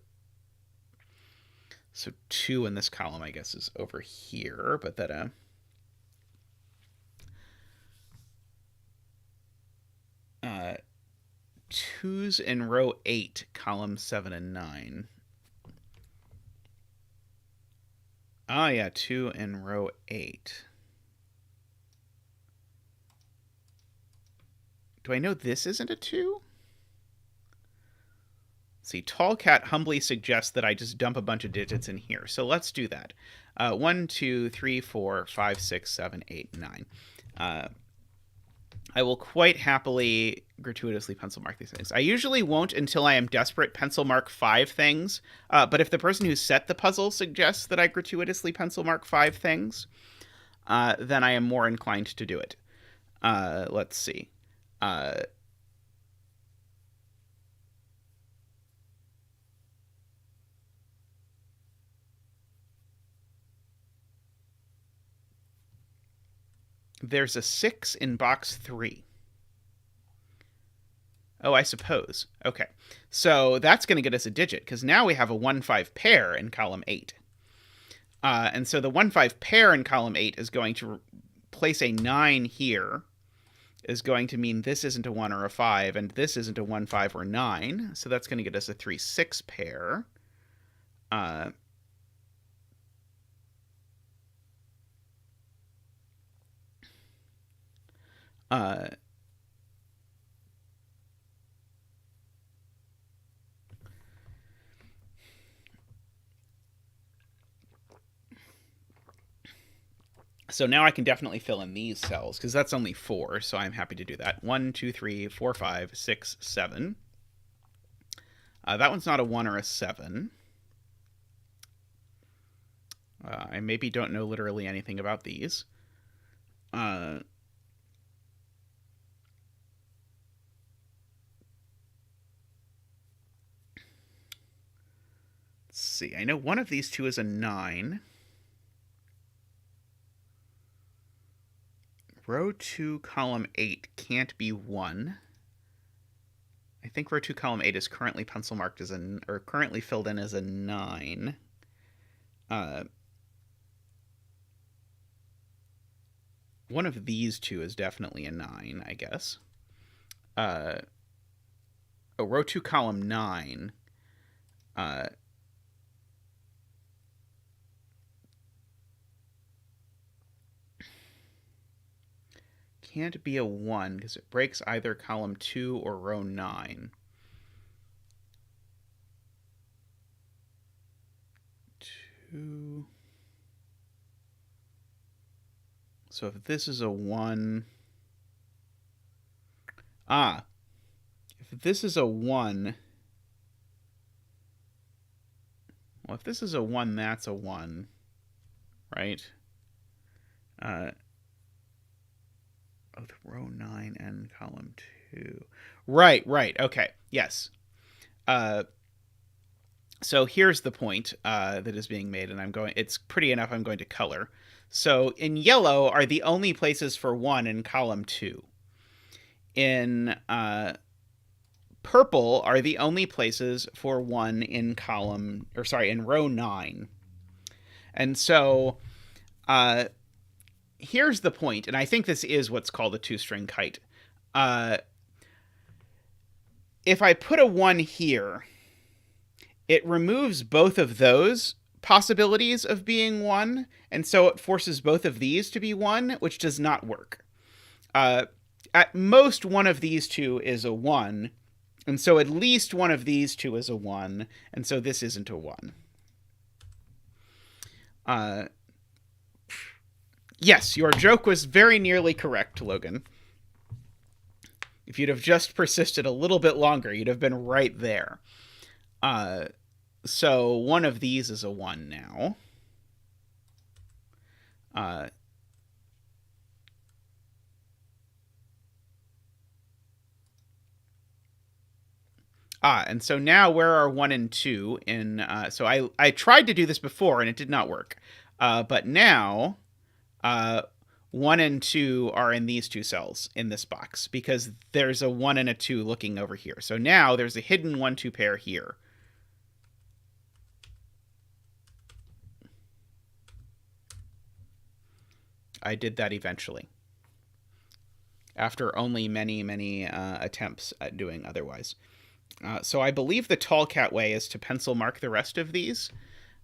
[SPEAKER 1] 2 in this column, I guess, is over here, but that 2's in row 8, column 7 and 9. Ah, yeah, 2 in row 8. Do I know this isn't a 2? See, tallcat humbly suggests that I just dump a bunch of digits in here. So let's do that. 1, 2, 3, 4, 5, 6, 7, 8, 9. I will quite happily gratuitously pencil mark these things. I usually won't until I am desperate pencil mark 5 things. But if the person who set the puzzle suggests that I gratuitously pencil mark 5 things, then I am more inclined to do it. Let's see. There's a 6 in box 3. Oh, I suppose. Okay. So that's going to get us a digit, because now we have a 1-5 pair in column 8. And so the 1-5 pair in column 8 is going to place a 9 here, is going to mean this isn't a 1 or a 5, and this isn't a 1, 5, or 9. So that's going to get us a 3-6 pair. Let's So now I can definitely fill in these cells, because that's only 4, so I'm happy to do that. 1, 2, 3, 4, 5, 6, 7. That one's not a 1 or a 7. I maybe don't know literally anything about these. Let's see. I know one of these two is a 9. Row 2, column 8 can't be 1. I think row 2, column 8 is currently pencil marked as or currently filled in as a 9. One of these two is definitely a 9, I guess. Oh, row 2, column 9. Can't be a 1 because it breaks either column 2 or row 9. 2. So if this is a 1... if this is a 1, well, if this is a 1, that's a 1, right? Oh, the row 9 and column 2. Right, okay, yes. So here's the point that is being made, and it's pretty enough, I'm going to color. So in yellow are the only places for 1 in column 2. In purple are the only places for 1 in in row 9. And so here's the point, and I think this is what's called a two-string kite. If I put a 1 here, it removes both of those possibilities of being 1, and so it forces both of these to be 1, which does not work. At most, one of these two is a 1, and so at least one of these two is a 1, and so this isn't a 1. Yes, your joke was very nearly correct, Logan. If you'd have just persisted a little bit longer, you'd have been right there. So one of these is a 1 now. And so now where are 1 and 2 in... so I tried to do this before, and it did not work. But now 1 and 2 are in these two cells in this box, because there's a 1 and a 2 looking over here. So now there's a hidden 1-2 pair here. I did that eventually, after only many attempts at doing otherwise. So I believe the tallcat way is to pencil mark the rest of these.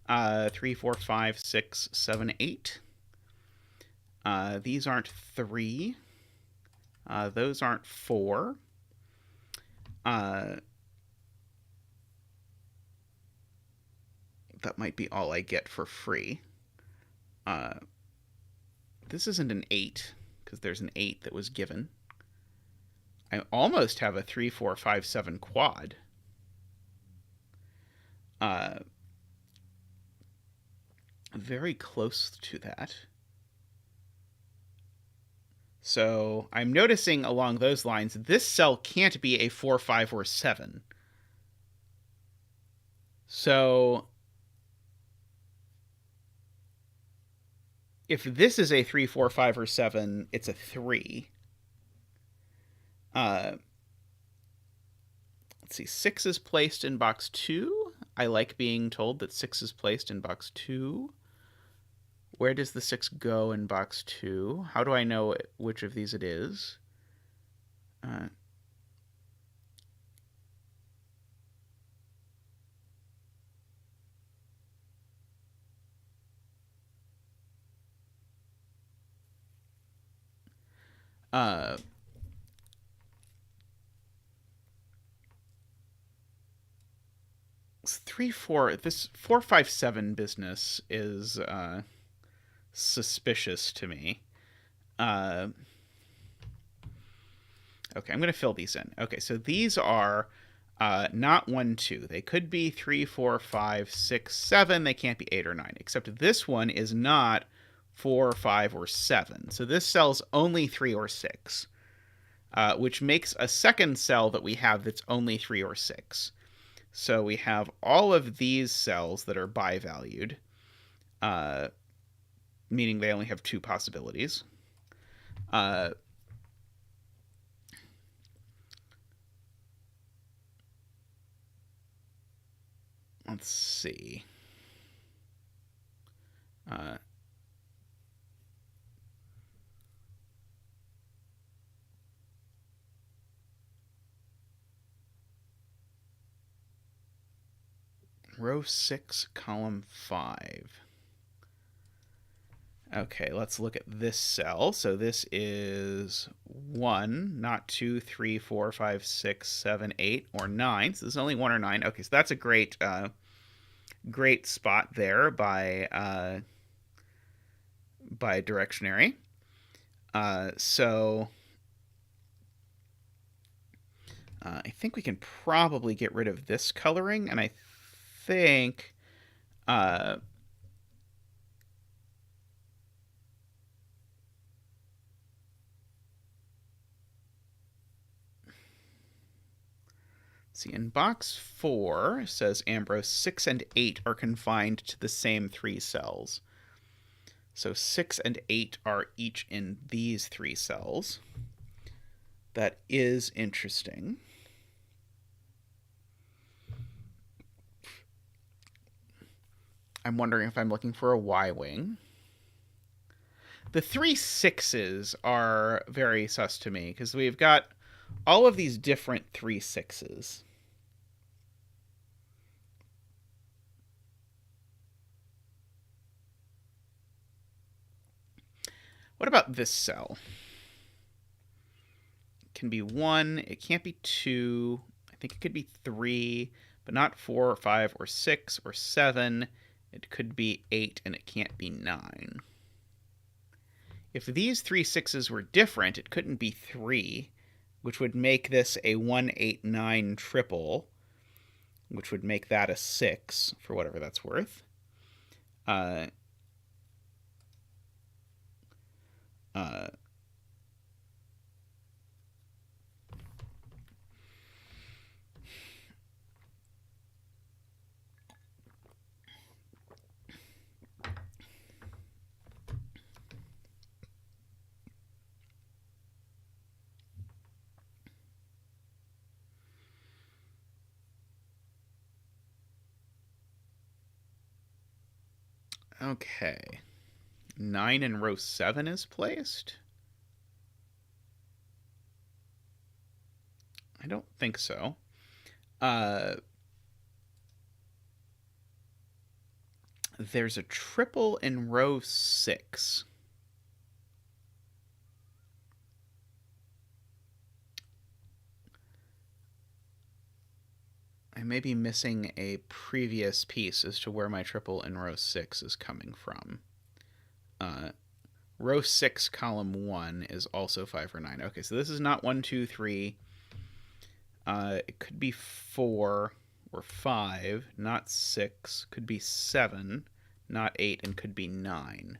[SPEAKER 1] 3, 4, 5, 6, 7, 8. These aren't 3. Those aren't 4. That might be all I get for free. This isn't an 8, because there's an 8 that was given. I almost have a 3, 4, 5, 7 quad. Very close to that. So I'm noticing along those lines, this cell can't be a 4, 5, or 7. So if this is a 3, 4, 5, or 7, it's a 3. Let's see, 6 is placed in box 2. I like being told that 6 is placed in box 2. Where does the 6 go in box 2? How do I know which of these it is? It's 3, 4. This 4, 5, 7 business is suspicious to me. Okay, I'm going to fill these in. Okay, so these are not 1, 2. They could be 3, 4, 5, 6, 7. They can't be 8 or 9, except this one is not 4, 5, or 7. So this cell's only 3 or 6, which makes a second cell that we have that's only 3 or 6. So we have all of these cells that are bi-valued, meaning they only have 2 possibilities. Let's see. Row 6, column 5. Okay, let's look at this cell. So this is 1, not 2, 3, 4, 5, 6, 7, 8, or 9. So there's only 1 or 9. Okay, so that's a great spot there by directionary. I think we can probably get rid of this coloring, and I think see, in box 4 says Ambrose 6 and 8 are confined to the same 3 cells. So 6 and 8 are each in these 3 cells. That is interesting. I'm wondering if I'm looking for a Y-wing. The 3 6s are very sus to me, because we've got all of these different 3 6s. What about this cell? It can be 1, it can't be 2, I think it could be 3, but not 4 or 5 or 6 or 7. It could be 8, and it can't be 9. If these 3 6s were different, it couldn't be 3, which would make this a 1, 8, 9 triple, which would make that a 6, for whatever that's worth. Okay. 9 in row 7 is placed? I don't think so. There's a triple in row 6. I may be missing a previous piece as to where my triple in row 6 is coming from. Row 6, column 1 is also 5 or 9. Okay, so this is not 1, 2, 3. It could be 4 or 5, not 6. Could be 7, not 8, and could be 9.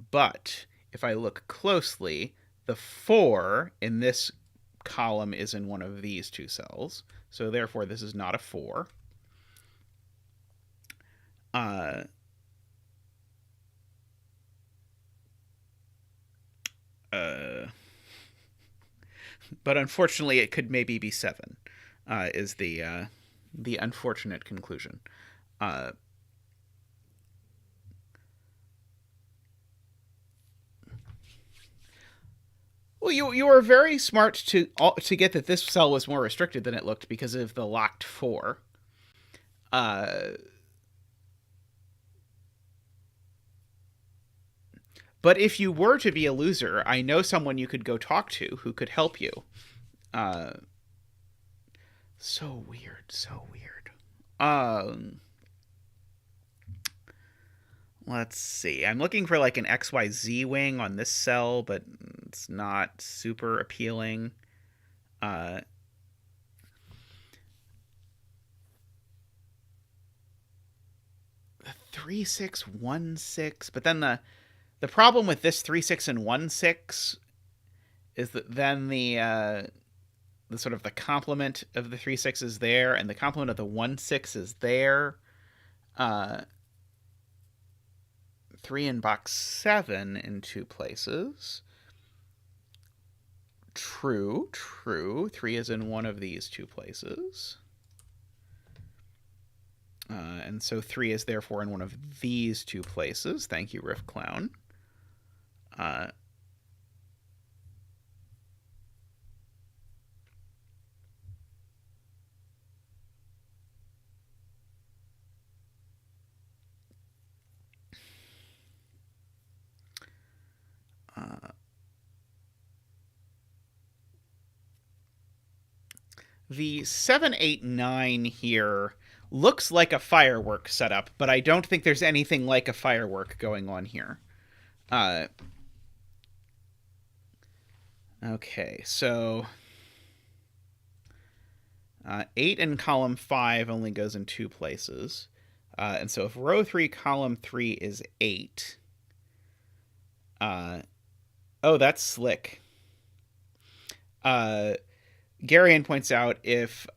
[SPEAKER 1] But if I look closely, the 4 in this column is in one of these 2 cells. So therefore, this is not a 4. But unfortunately, it could maybe be 7, is the unfortunate conclusion. Well, you were very smart to get that this cell was more restricted than it looked because of the locked 4. But if you were to be a loser, I know someone you could go talk to who could help you. So weird, so weird. Let's see. I'm looking for like an XYZ wing on this cell, but it's not super appealing. 3, 6, 1, 6. But then the problem with this 3, 6, and 1, 6 is that then the sort of the complement of the 3, 6 is there, and the complement of the 1, 6 is there. 3 in box 7 in 2 places. True. 3 is in one of these 2 places. And so 3 is therefore in one of these 2 places. Thank you, Riff Clown. The 7, 8, 9 here looks like a firework setup, but I don't think there's anything like a firework going on here. Okay, so 8 in column 5 only goes in 2 places. And so if row 3, column 3 is 8. Oh, that's slick. Garian points out if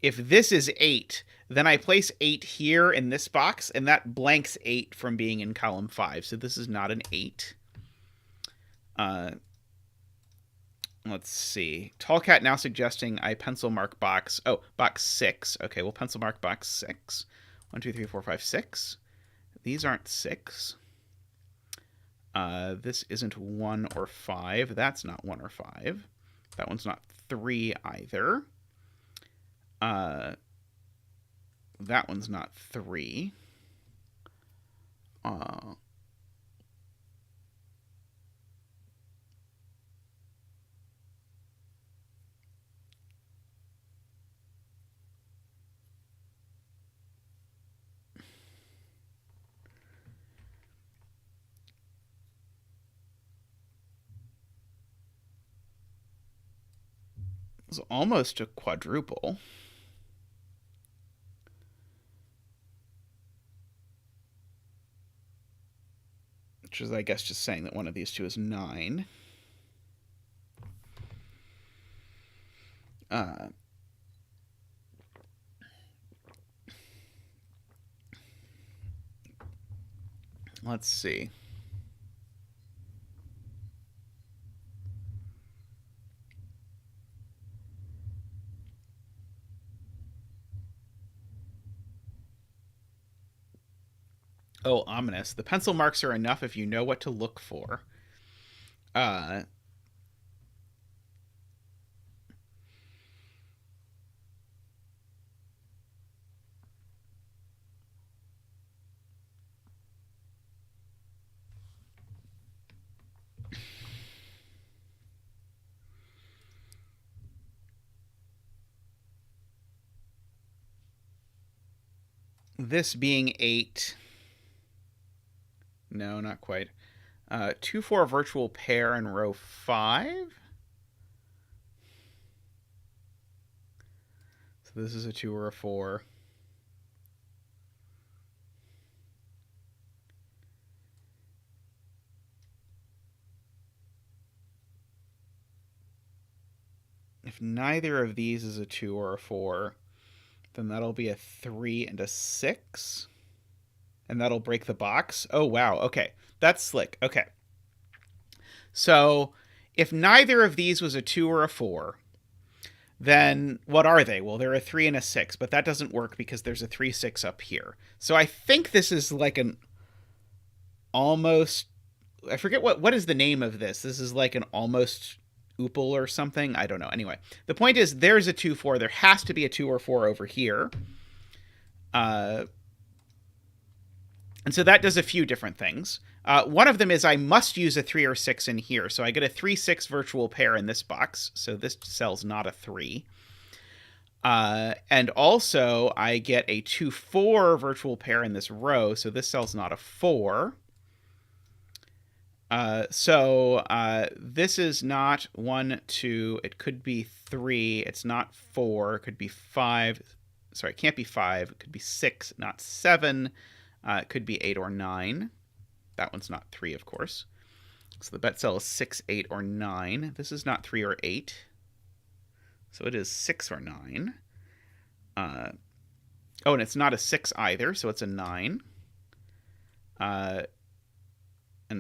[SPEAKER 1] this is 8, then I place 8 here in this box, and that blanks 8 from being in column 5. So this is not an 8. Let's see. Tallcat now suggesting I pencil mark box. Oh, box 6. Okay, we'll pencil mark box 6. 1, 2, 3, 4, 5, 6. These aren't 6. This isn't 1 or 5. That's not 1 or 5. That one's not 3 either. That one's not 3. It's almost a quadruple. Which is, I guess, just saying that one of these two is 9. Let's see. Oh, ominous. The pencil marks are enough if you know what to look for. This being 8... No, not quite. 2, 4 virtual pair in row 5. So this is a 2 or a 4. If neither of these is a 2 or a 4, then that'll be a 3 and a 6. And that'll break the box. Oh, wow. Okay. That's slick. Okay. So if neither of these was a 2 or a 4, then what are they? Well, they're a 3 and a 6, but that doesn't work because there's a 3, 6 up here. So I think this is like an almost... I forget what is the name of this. This is like an almost oople or something. I don't know. Anyway, the point is there's a 2, 4. There has to be a 2 or 4 over here. And so that does a few different things. One of them is I must use a 3 or 6 in here. So I get a 3, 6 virtual pair in this box. So this cell's not a 3. And also I get a 2, 4 virtual pair in this row. So this cell's not a 4. This is not 1, 2. It could be 3. It's not 4. It could be 5. Sorry, it can't be 5. It could be 6, not 7. It could be 8 or 9. That one's not 3, of course. So the bet cell is 6, 8, or 9. This is not 3 or 8. So it is 6 or 9. Oh, and it's not a 6 either, so it's a 9. And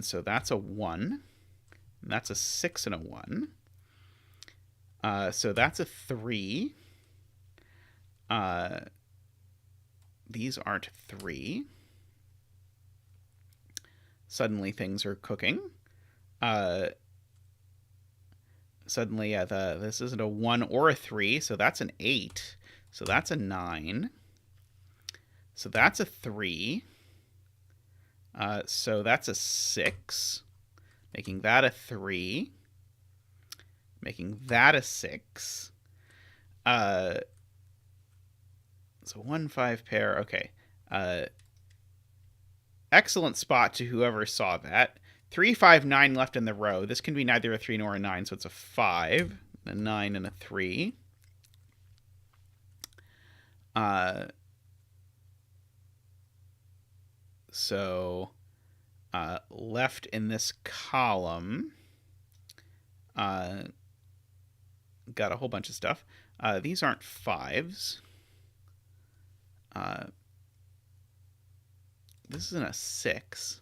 [SPEAKER 1] so that's a 1. And that's a 6 and a 1. So that's a 3. These aren't 3. Suddenly things are cooking. Suddenly, this isn't a 1 or a 3, so that's an 8. So that's a 9. So that's a 3. So that's a 6. Making that a 3. Making that a 6. So 1, 5 pair. Okay. Excellent spot to whoever saw that. 3, 5, 9 left in the row. This can be neither a 3 nor a 9, so it's a 5, a 9, and a 3. So left in this column, got a whole bunch of stuff. These aren't 5s. This isn't a 6.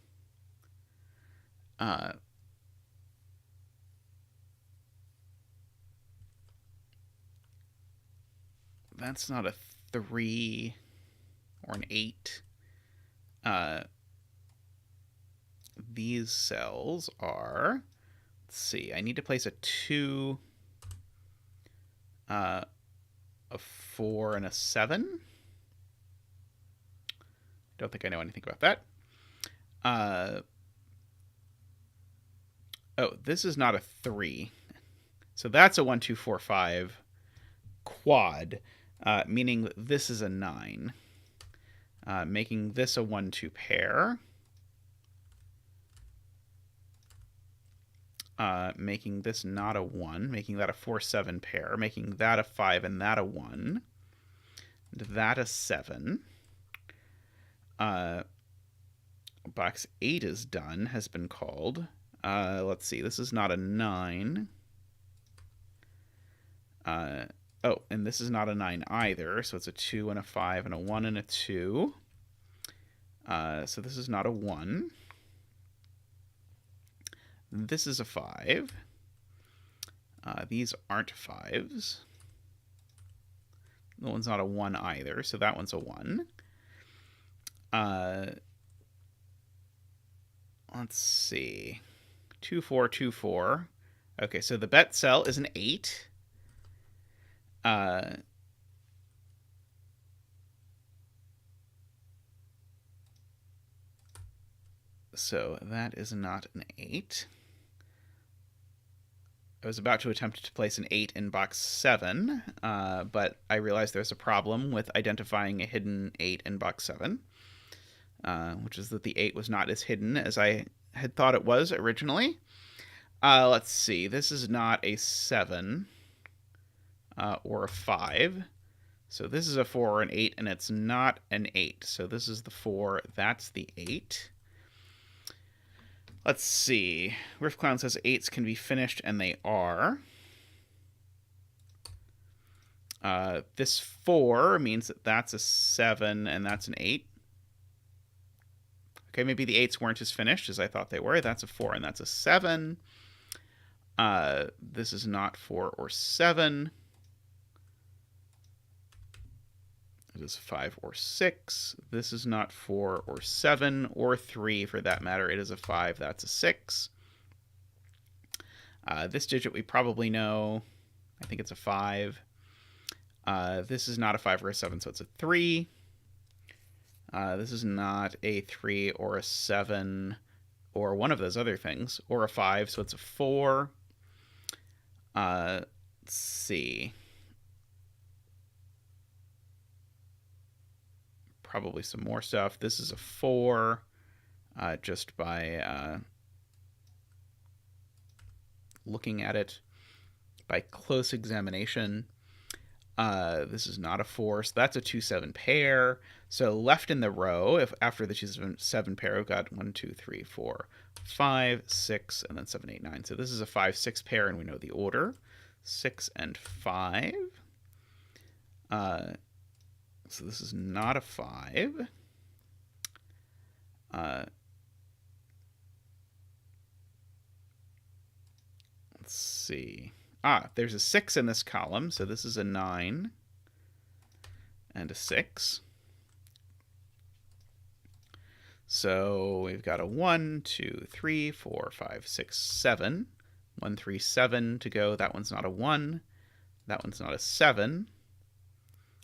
[SPEAKER 1] That's not a 3 or an 8. These cells are, let's see, I need to place a 2, a 4, and a 7. Don't think I know anything about that. Oh, this is not a 3. So that's a 1, 2, 4, 5 quad, meaning this is a 9. Making this a 1, 2 pair. Making this not a 1, making that a 4, 7 pair, making that a 5 and that a 1, and that a 7. Box 8 is done, has been called. Let's see, this is not a 9. Oh, and this is not a 9 either, so it's a 2 and a 5 and a 1 and a 2. So this is not a 1. This is a 5. These aren't 5s. That one's not a 1 either, so that one's a 1. Let's see. 2, 4, 2, 4. Okay, so the bet cell is an 8. So that is not an 8. I was about to attempt to place an 8 in box 7, but I realized there's a problem with identifying a hidden 8 in box 7, which is that the 8 was not as hidden as I had thought it was originally. Let's see. This is not a 7 or a 5. So this is a 4 or an 8, and it's not an 8. So this is the 4. That's the 8. Let's see. Riff Clown says 8s can be finished, and they are. This 4 means that that's a 7 and that's an 8. Okay, maybe the 8s weren't as finished as I thought they were. That's a 4 and that's a 7. This is not 4 or 7. It is 5 or 6. This is not 4 or 7 or 3 for that matter. It is a 5. That's a 6. This digit we probably know. I think it's a 5. This is not a 5 or a 7, so it's a 3. This is not a 3 or a 7 or one of those other things, or a 5, so it's a 4. Let's see. Probably some more stuff. This is a 4, just by looking at it by close examination. This is not a 4, so that's a 2, 7 pair. So left in the row, if after the 2, 7 pair, we've got 1, 2, 3, 4, 5, 6, and then 7, 8, 9. So this is a 5, 6 pair, and we know the order. 6 and 5. So this is not a 5. Let's see. There's a 6 in this column, so this is a 9 and a 6. So we've got a 1, 2, 3, 4, 5, 6, 7. 1, 3, 7 to go. That one's not a 1. That one's not a 7.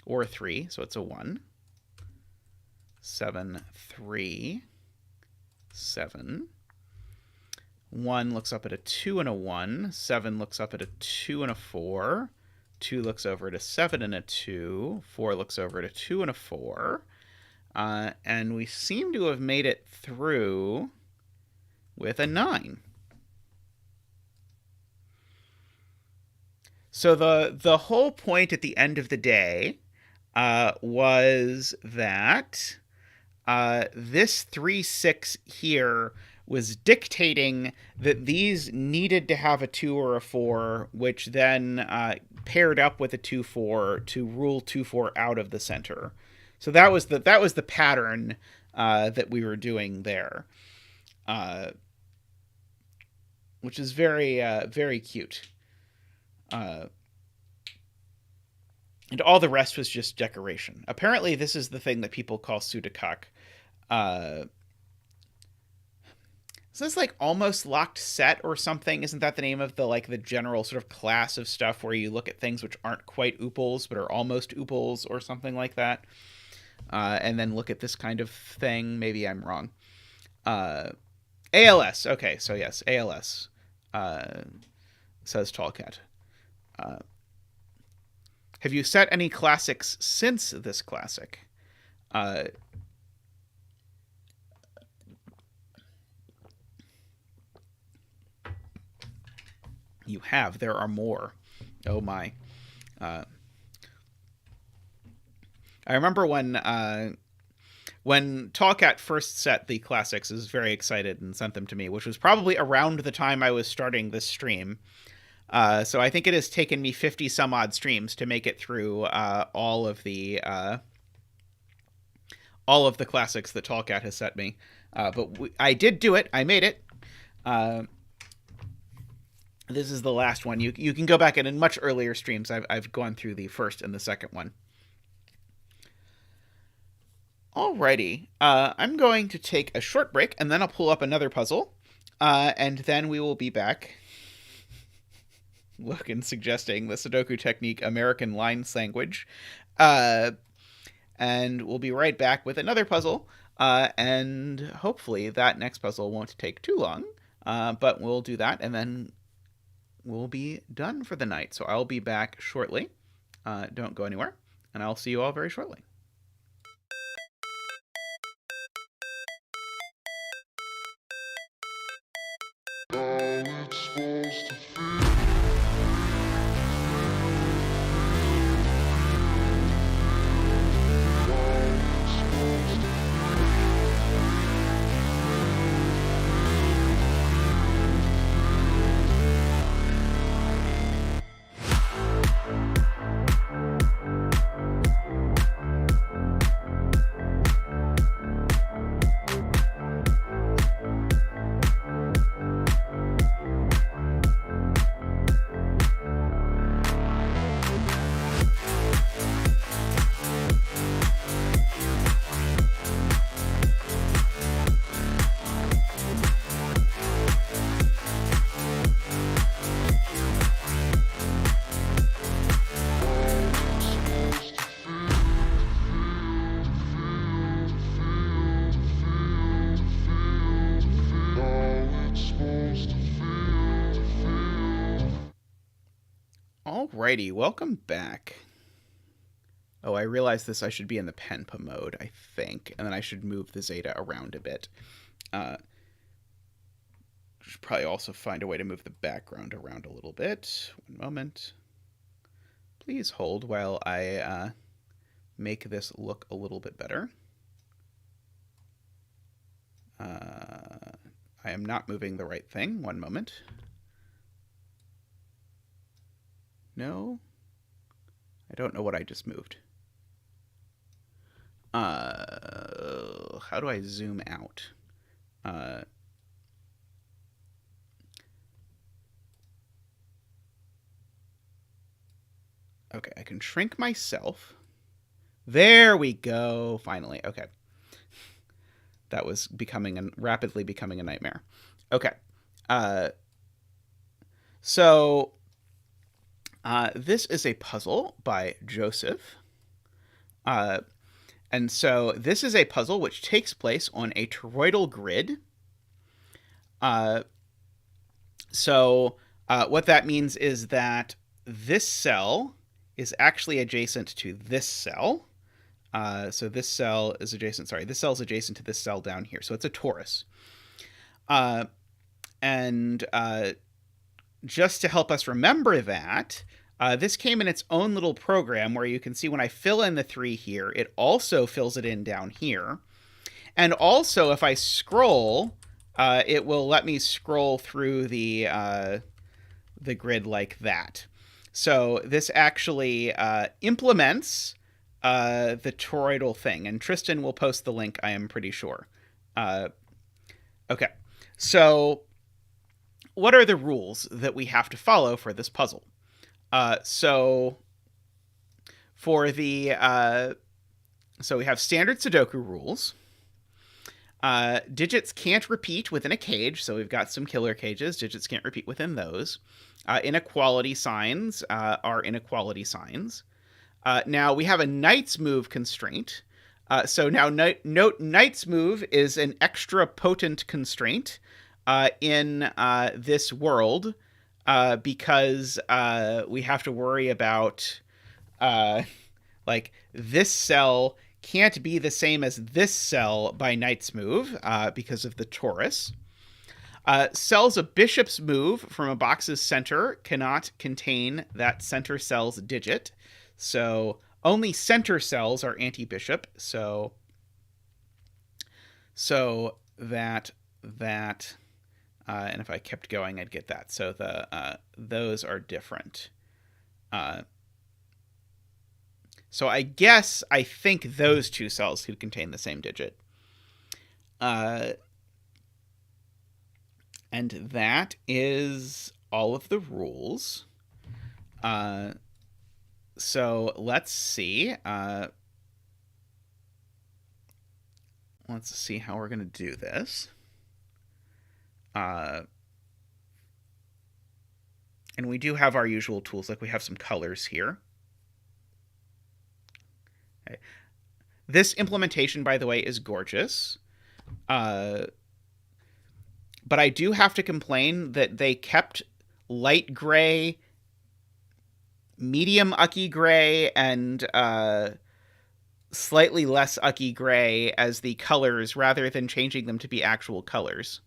[SPEAKER 1] Or a 3, so it's a 1. 7, 3, 7. 1 looks up at a 2 and a 1. 7 looks up at a 2 and a 4. 2 looks over at a 7 and a 2. 4 looks over at a 2 and a 4. And we seem to have made it through with a 9. So the whole point at the end of the day was that this 3-6 here was dictating that these needed to have a 2 or a 4, which then paired up with a 2-4 to rule 2-4 out of the center. So that was the pattern that we were doing there, which is very very cute. And all the rest was just decoration. Apparently, this is the thing that people call sudoku. Is this like almost locked set or something? Isn't that the name of the general sort of class of stuff where you look at things which aren't quite ooples but are almost ooples or something like that? And then look at this kind of thing. Maybe I'm wrong. ALS. Okay, so yes, ALS, says tallcat. Have you set any classics since this classic? You have. There are more. Oh my. I remember when tallcat first set the classics, I was very excited and sent them to me, which was probably around the time I was starting this stream. So I think it has taken me 50 some odd streams to make it through all of the classics that tallcat has set me. But I did do it. I made it. This is the last one. You can go back in much earlier streams. I've gone through the first and the second one. Alrighty. I'm going to take a short break, and then I'll pull up another puzzle, and then we will be back. Logan suggesting the Sudoku technique, American line language. And we'll be right back with another puzzle, and hopefully that next puzzle won't take too long, but we'll do that, and then we'll be done for the night. So I'll be back shortly. Don't go anywhere, and I'll see you all very shortly. Alrighty, welcome back. Oh, I realized this. I should be in the Penpa mode, I think, and then I should move the Zeta around a bit. Should probably also find a way to move the background around a little bit. One moment. Please hold while I make this look a little bit better. I am not moving the right thing. One moment. No, I don't know what I just moved. How do I zoom out? Okay, I can shrink myself. There we go. Finally. Okay. That was rapidly becoming a nightmare. Okay. So this is a puzzle by Joseph. And so this is a puzzle which takes place on a toroidal grid. So what that means is that this cell is actually adjacent to this cell. So this cell is adjacent. Sorry, this cell is adjacent to this cell down here. So it's a torus. And just to help us remember that, This came in its own little program where you can see when I fill in the 3 here, it also fills it in down here. And also, if I scroll, it will let me scroll through the grid like that. So this actually implements the toroidal thing. And Tristan will post the link, I am pretty sure. Okay, so what are the rules that we have to follow for this puzzle? So for the so we have standard Sudoku rules. Digits can't repeat within a cage, so we've got some killer cages. Digits can't repeat within those. Inequality signs are inequality signs. Now we have a knight's move constraint. So now note knight's move is an extra potent constraint in this world because we have to worry about like this cell can't be the same as this cell by knight's move because of the torus. Cells a bishop's move from a box's center cannot contain that center cell's digit. So only center cells are anti-bishop. So that and if I kept going, I'd get that. So those are different. So I think those 2 cells could contain the same digit. And that is all of the rules. So let's see. Let's see how we're going to do this. And we do have our usual tools, like we have some colors here. Okay. This implementation, by the way, is gorgeous. But I do have to complain that they kept light gray, medium ucky gray, and slightly less ucky gray as the colors rather than changing them to be actual colors.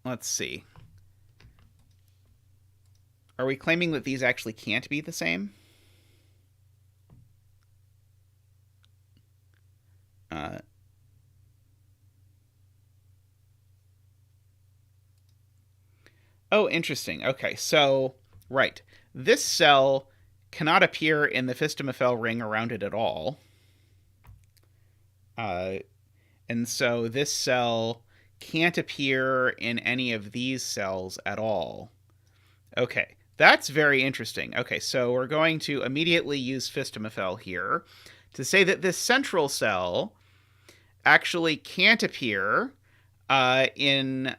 [SPEAKER 1] Let's see. Are we claiming that these actually can't be the same? Oh, interesting. Okay, so, right. This cell cannot appear in the Fistamafel ring around it at all. And so this cell can't appear in any of these cells at all. Okay, that's very interesting. Okay, so we're going to immediately use Fistamafel here to say that this central cell actually can't appear in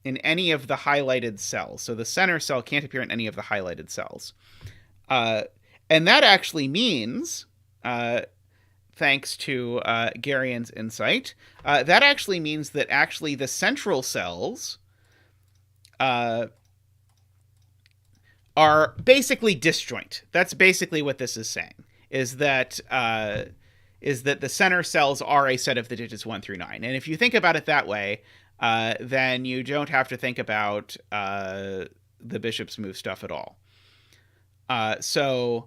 [SPEAKER 1] any of the highlighted cells. So the center cell can't appear in any of the highlighted cells. And that actually means, thanks to Garian's insight, that actually means that actually the central cells are basically disjoint. That's basically what this is saying, is that the center cells are a set of the digits 1 through 9. And if you think about it that way, then you don't have to think about the bishop's move stuff at all. So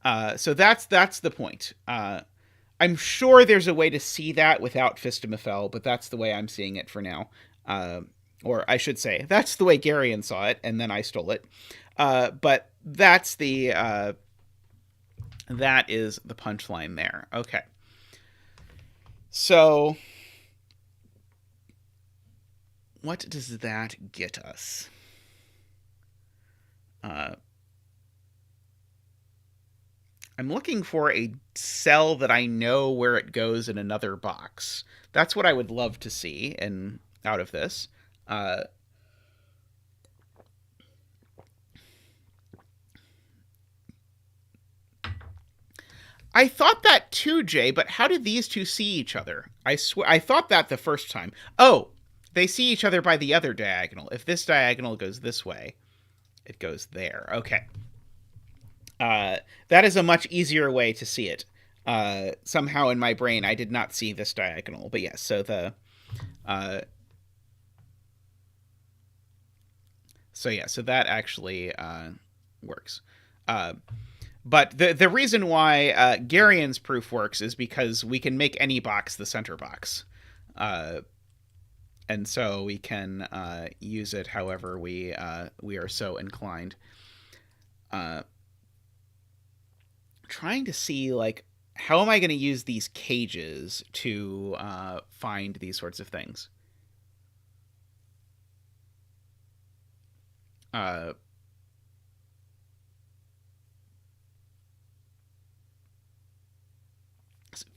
[SPEAKER 1] that's the point. I'm sure there's a way to see that without Fistamafel, but that's the way I'm seeing it for now. Or I should say, that's the way Garian saw it, and then I stole it. But that's that is the punchline there. Okay. So what does that get us? I'm looking for a cell that I know where it goes in another box. That's what I would love to see out of this. I thought that too, Jay, but how did these two see each other? I thought that the first time. Oh, they see each other by the other diagonal. If this diagonal goes this way, it goes there. Okay. That is a much easier way to see it. Somehow in my brain, I did not see this diagonal. But yes, so uh, so that actually works. But the reason why Garian's proof works is because we can make any box the center box. And so we can use it however we are so inclined. Trying to see, like, how am I going to use these cages to find these sorts of things?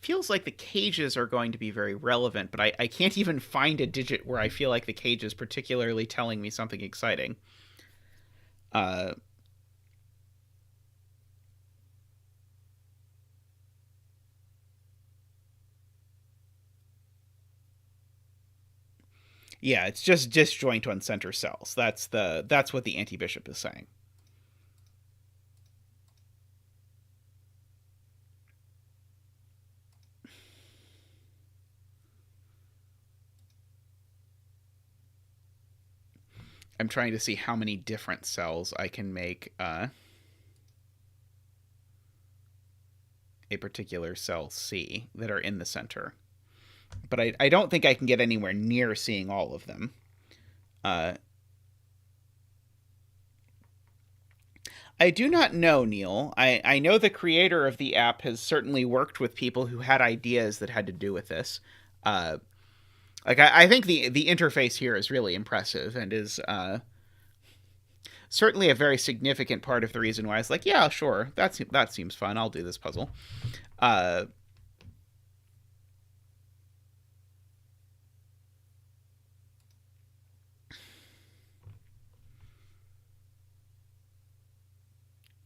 [SPEAKER 1] Feels like the cages are going to be very relevant, but I can't even find a digit where I feel like the cage is particularly telling me something exciting. Yeah, it's just disjoint on center cells. That's what the anti-bishop is saying. I'm trying to see how many different cells I can make a particular cell C that are in the center. But I don't think I can get anywhere near seeing all of them. I do not know, Neil. I know the creator of the app has certainly worked with people who had ideas that had to do with this. Like I think the interface here is really impressive and is certainly a very significant part of the reason why I was like, yeah, sure, that seems fun. I'll do this puzzle.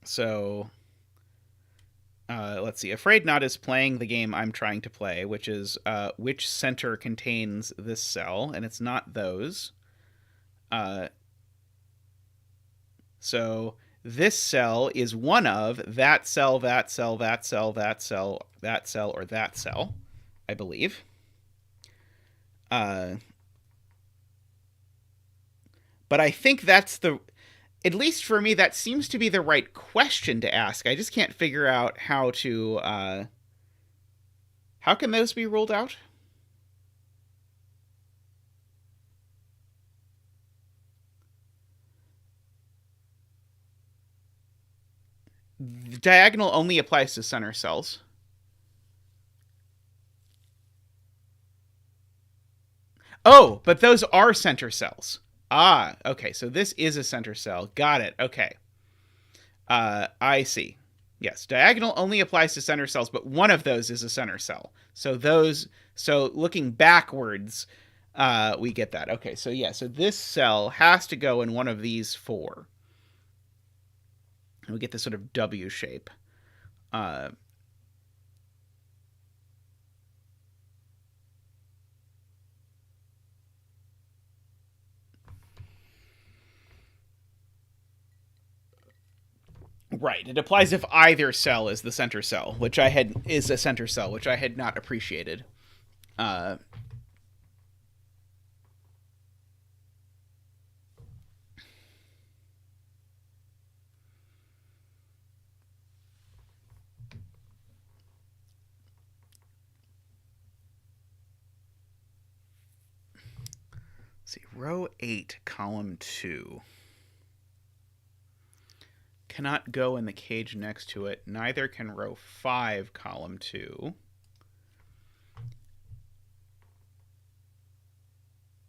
[SPEAKER 1] So let's see. Afraid Not is playing the game I'm trying to play, which is which center contains this cell, and it's not those. So this cell is one of that cell, that cell, that cell, that cell, that cell, or that cell, I believe. But I think that's at least for me, that seems to be the right question to ask. I just can't figure out how to. How can those be ruled out? The diagonal only applies to center cells. Oh, but those are center cells. Ah, okay. So this is a center cell. Got it. Okay. I see. Yes, diagonal only applies to center cells, but one of those is a center cell. So looking backwards, we get that. Okay, so yeah, so this cell has to go in one of these four. And we get this sort of W shape. Right. It applies if either cell is the center cell, which is a center cell, which I had not appreciated. Let's see, row 8, column 2. Cannot go in the cage next to it. Neither can row 5, column 2.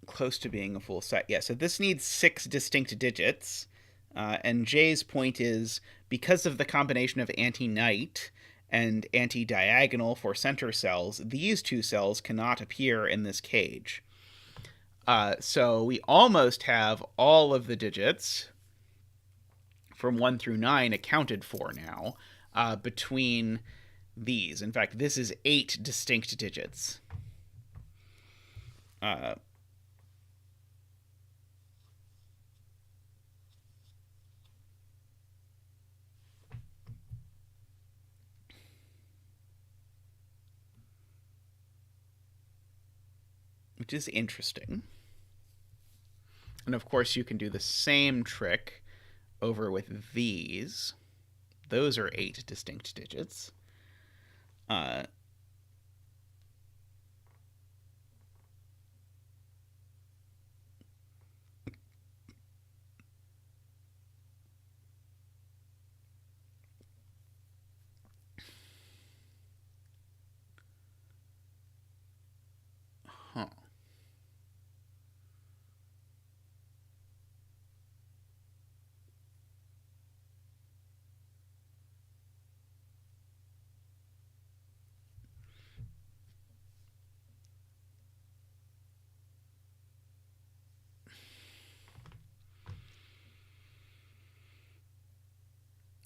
[SPEAKER 1] Close to being a full set. Yeah, so this needs 6 distinct digits. And Jay's point is, because of the combination of anti-knight and anti-diagonal for center cells, these two cells cannot appear in this cage. So we almost have all of the digits from 1 through 9 accounted for now between these. In fact, this is 8 distinct digits. which is interesting. And of course, you can do the same trick over with these. Those are 8 distinct digits. Huh.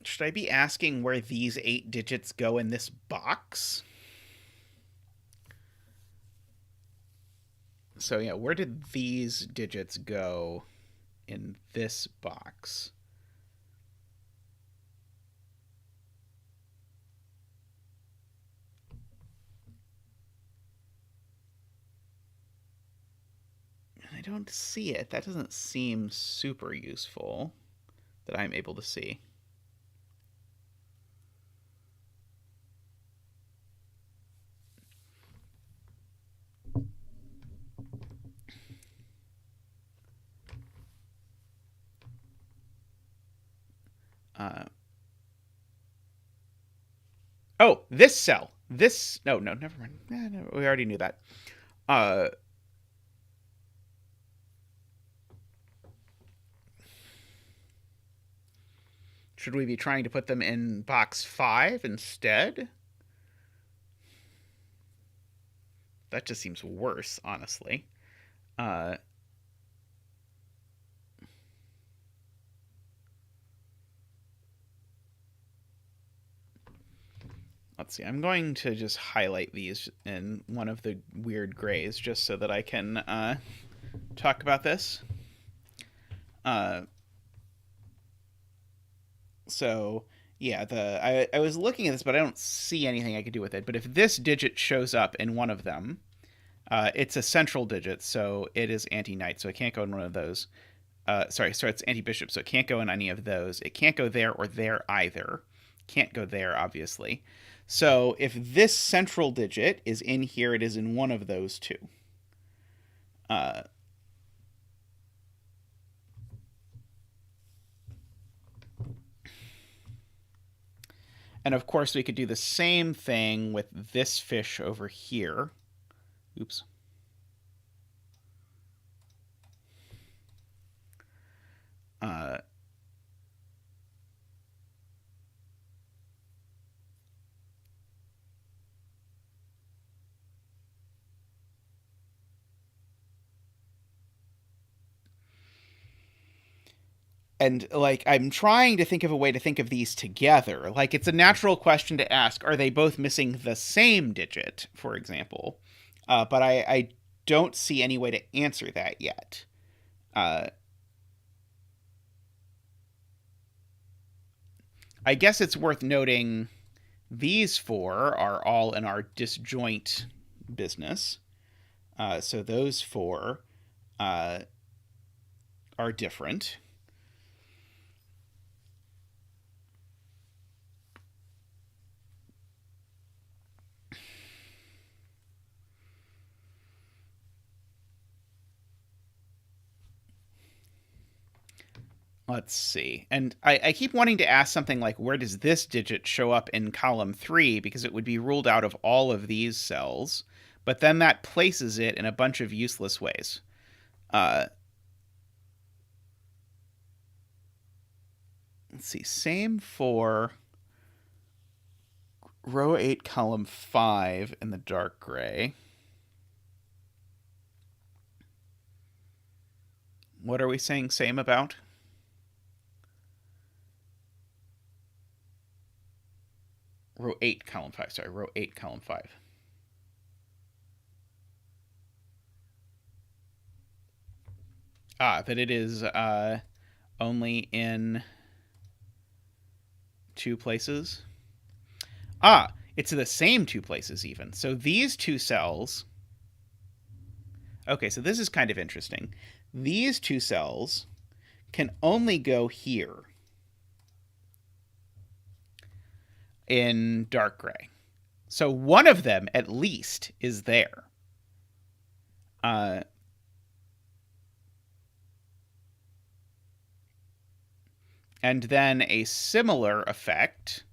[SPEAKER 1] Should I be asking where these 8 digits go in this box? So yeah, where did these digits go in this box? I don't see it. That doesn't seem super useful that I'm able to see. Oh, this cell. This... No, never mind. No, we already knew that. Should we be trying to put them in box 5 instead? That just seems worse, honestly. Let's see. I'm going to just highlight these in one of the weird grays just so that I can talk about this. So, yeah, I was looking at this, but I don't see anything I could do with it. But if this digit shows up in one of them, it's a central digit, so it is anti-knight, so it can't go in one of those. Sorry, so it's anti-bishop, so it can't go in any of those. It can't go there or there either. Can't go there, obviously. So if this central digit is in here, it is in one of those two. And of course, we could do the same thing with this fish over here. Oops. And, like, I'm trying to think of a way to think of these together. Like, it's a natural question to ask, are they both missing the same digit, for example? But I don't see any way to answer that yet. I guess it's worth noting these 4 are all in our disjoint business. So those 4 are different. Let's see. And I keep wanting to ask something like, where does this digit show up in column 3? Because it would be ruled out of all of these cells. But then that places it in a bunch of useless ways. Let's see. Same for row 8, column 5 in the dark gray. What are we saying same about? Row 8, column 5. Sorry, row 8, column 5. That it is only in 2 places. It's the same 2 places even. So these 2 cells... Okay, so this is kind of interesting. These two cells can only go here in dark gray. So one of them, at least, is there. And then a similar effect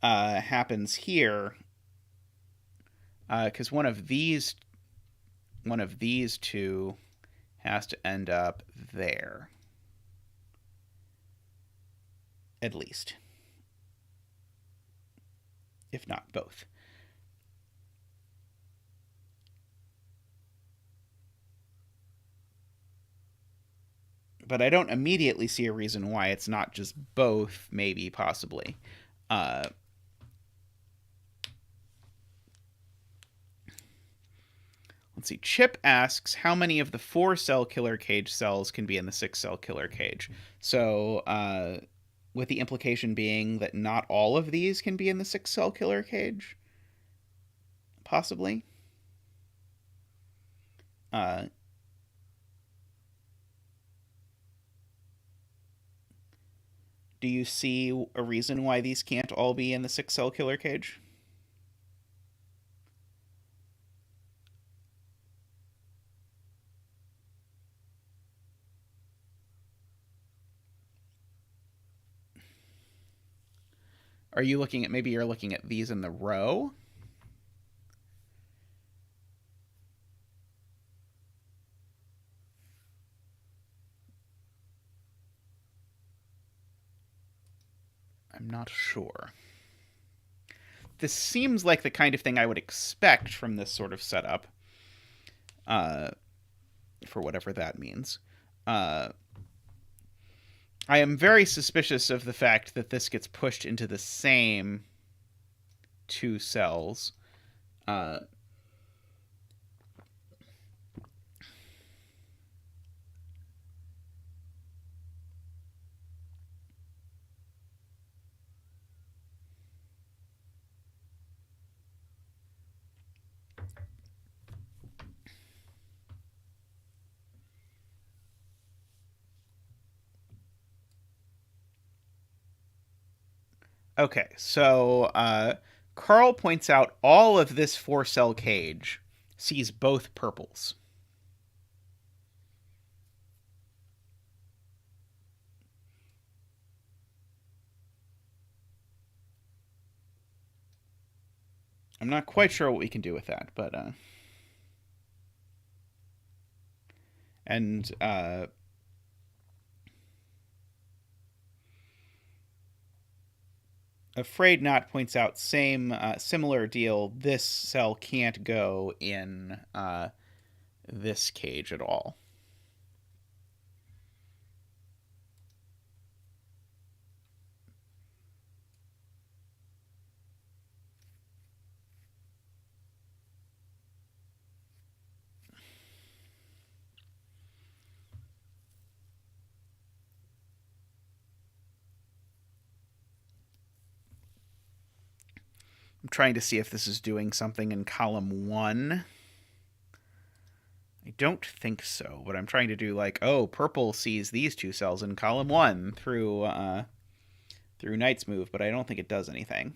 [SPEAKER 1] happens here, because one of these two has to end up there, at least, if not both. But I don't immediately see a reason why it's not just both, maybe, possibly. Let's see. Chip asks, how many of the 4-cell killer cage cells can be in the 6-cell killer cage? So, with the implication being that not all of these can be in the 6-cell killer cage? Possibly. Do you see a reason why these can't all be in the 6-cell killer cage? Are you looking at, maybe you're looking at these in the row? I'm not sure. This seems like the kind of thing I would expect from this sort of setup, for whatever that means. I am very suspicious of the fact that this gets pushed into the same 2 cells. Okay, so Carl points out all of this 4-cell cage sees both purples. I'm not quite sure what we can do with that, but and Afraid Not points out similar deal. This cell can't go in this cage at all. I'm trying to see if this is doing something in column 1. I don't think so, but I'm trying to do like, oh, purple sees these 2 cells in column 1 through Knight's move, but I don't think it does anything.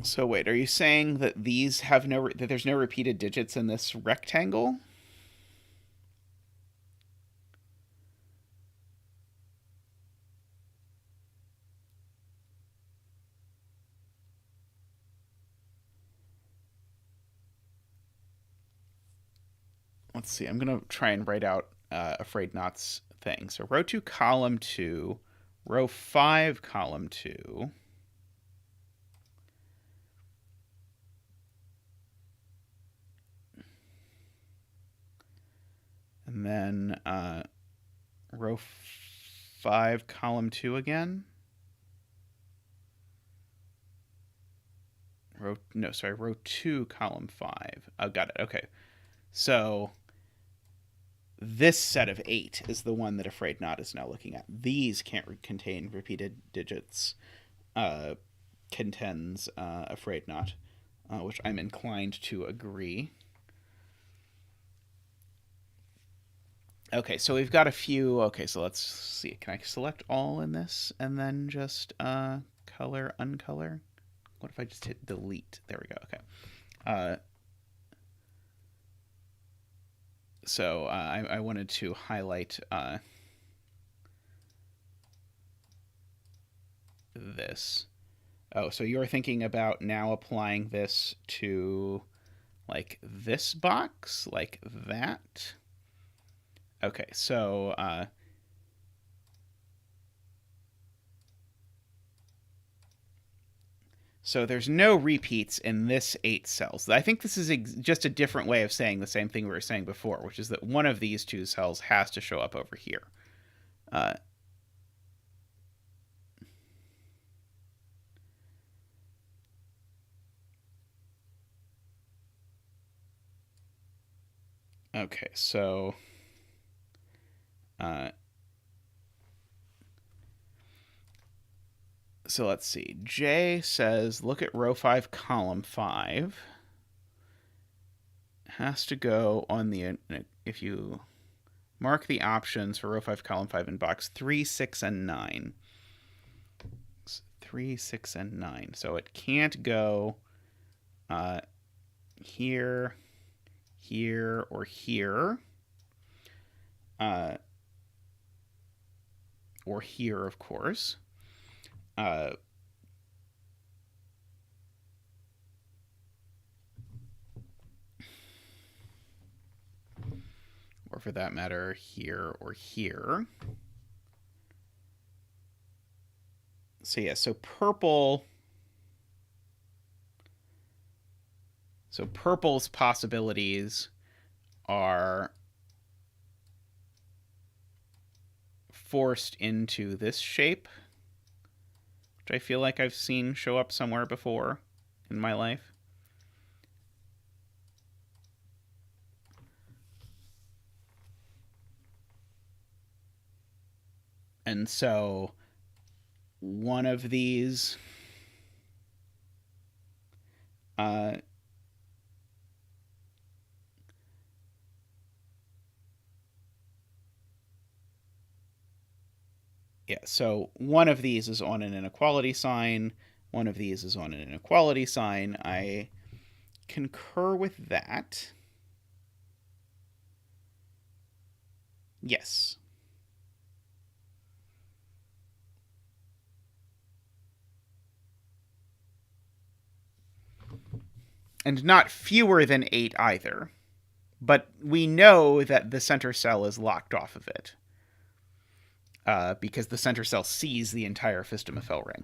[SPEAKER 1] So wait, are you saying that these have that there's no repeated digits in this rectangle? Let's see. I'm gonna try and write out Afraid Not's thing. So row 2, column 2, row 5, column 2. And then row 5, column 2 again. Row 2, column 5. Oh, got it. Okay. So this set of 8 is the one that Afraid Not is now looking at. These can't contain repeated digits. Contends Afraid Not, which I'm inclined to agree. Okay, so we've got a few. Okay, so let's see. Can I select all in this and then just color, uncolor? What if I just hit delete? There we go. Okay. So I wanted to highlight this. Oh, so you're thinking about now applying this to like this box, like that? Okay, so so there's no repeats in this 8 cells. I think this is just a different way of saying the same thing we were saying before, which is that one of these 2 cells has to show up over here. Okay, so so let's see. J says, look at row 5, column 5. Has to go on the, if you mark the options for row 5, column 5 in box 3, 6, and 9. 3, 6, and 9. So it can't go here, here, or here. Or here, of course. Or for that matter, here or here. So yeah, so purple. So purple's possibilities are forced into this shape, which I feel like I've seen show up somewhere before in my life. And so one of these yeah, so one of these is on an inequality sign, one of these is on an inequality sign. I concur with that. Yes. And not fewer than 8 either. But we know that the center cell is locked off of it. Because the center cell sees the entire Fistomephil ring.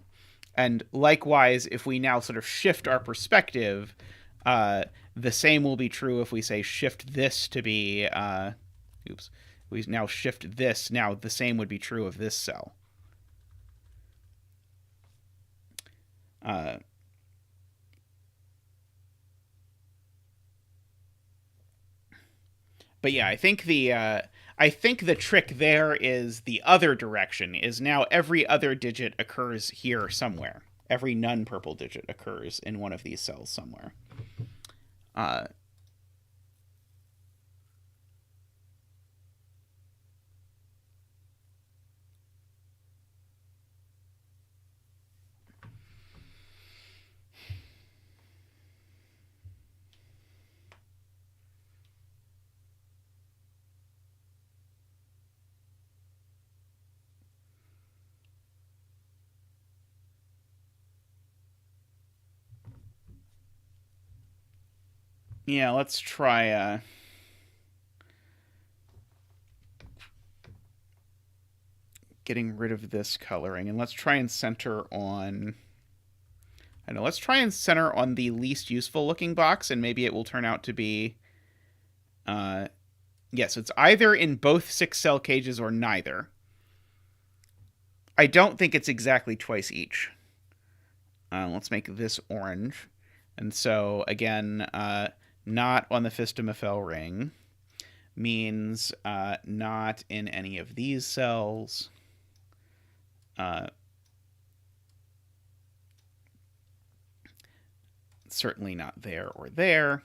[SPEAKER 1] And likewise, if we now sort of shift our perspective, the same will be true if we say shift this to be... we now shift this. Now the same would be true of this cell. But yeah, I think the trick there is the other direction, is now every other digit occurs here somewhere. Every non-purple digit occurs in one of these cells somewhere. Yeah, let's try getting rid of this coloring, and let's try and center on... I know, let's try and center on the least useful looking box, and maybe it will turn out to be Yes, it's either in both 6-cell cages or neither. I don't think it's exactly twice each. Let's make this orange. And so, again, not on the Fistamifel ring means not in any of these cells. Certainly not there or there.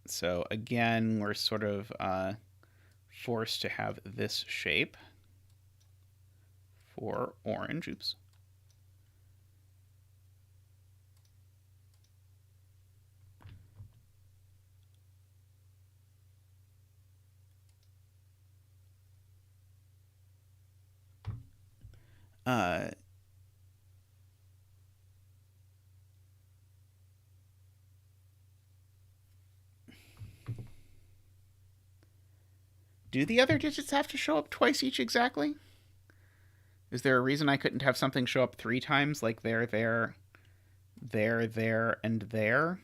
[SPEAKER 1] So again, we're sort of forced to have this shape for orange. Oops. Do the other digits have to show up twice each exactly? Is there a reason I couldn't have something show up 3 times, like there, and there?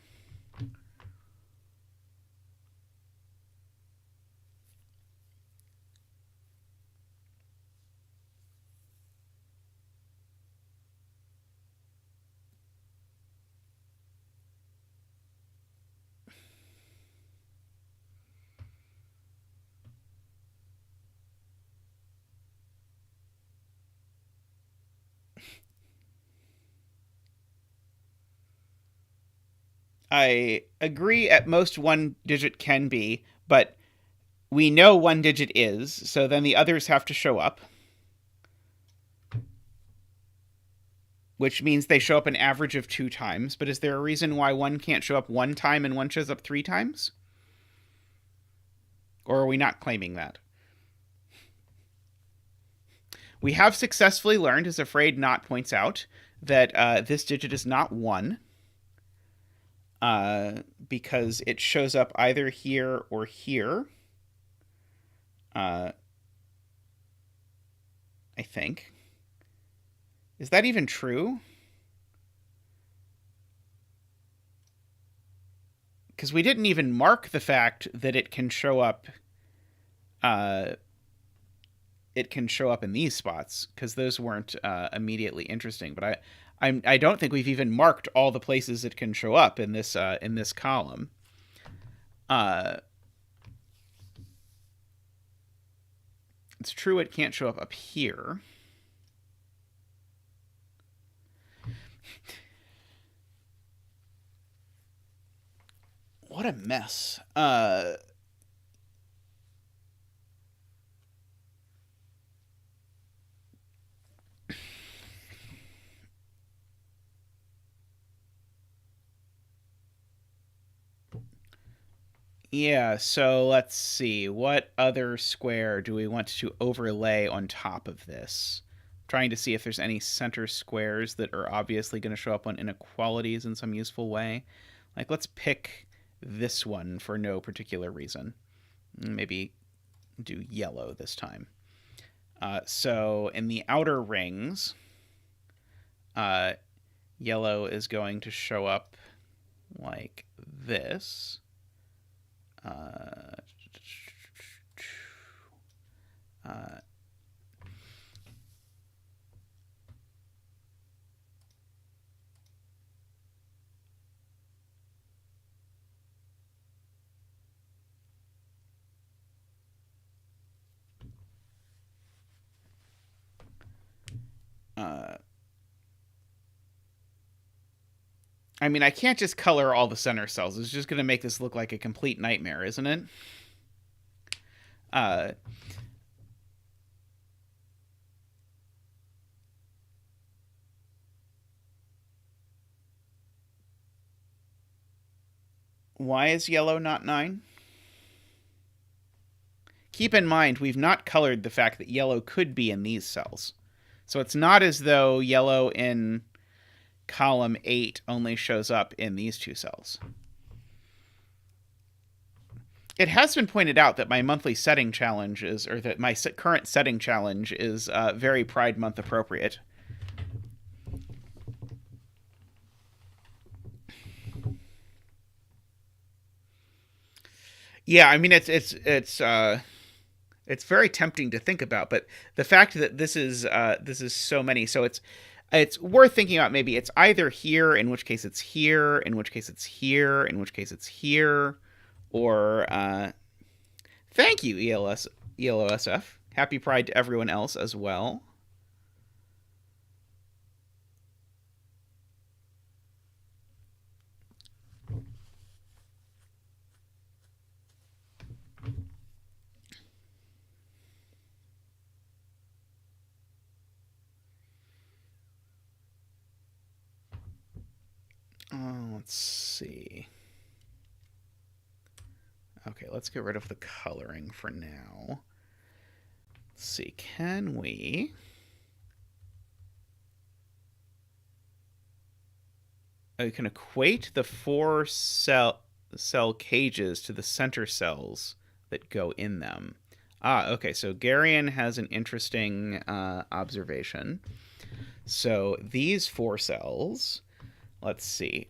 [SPEAKER 1] I agree at most 1 digit can be, but we know 1 digit is, so then the others have to show up. Which means they show up an average of 2 times, but is there a reason why 1 can't show up 1 time and 1 shows up 3 times? Or are we not claiming that? We have successfully learned, as Afraid Not points out, that this digit is not 1. Because it shows up either here or here. I think. Is that even true? Because we didn't even mark the fact that it can show up. It can show up in these spots because those weren't immediately interesting. But I don't think we've even marked all the places it can show up in this column. It's true it can't show up here. What a mess. Yeah, so let's see. What other square do we want to overlay on top of this? I'm trying to see if there's any center squares that are obviously going to show up on inequalities in some useful way. Like, let's pick this one for no particular reason. Maybe do yellow this time. So in the outer rings, yellow is going to show up like this. I mean, I can't just color all the center cells. It's just going to make this look like a complete nightmare, isn't it? Why is yellow not 9? Keep in mind, we've not colored the fact that yellow could be in these cells. So it's not as though yellow in column 8 only shows up in these 2 cells. It has been pointed out that my monthly setting challenge is, or that my current setting challenge is very Pride Month appropriate. Yeah, I mean it's very tempting to think about, but the fact that this is so many, so it's worth thinking about. Maybe it's either here, in which case it's here, in which case it's here, in which case it's here, or thank you, ELOSF. Happy Pride to everyone else as well. Let's see. Okay, let's get rid of the coloring for now. Let's see, can we... I can equate the 4 cell cages to the center cells that go in them. Okay, so Garion has an interesting observation. So these 4 cells, let's see.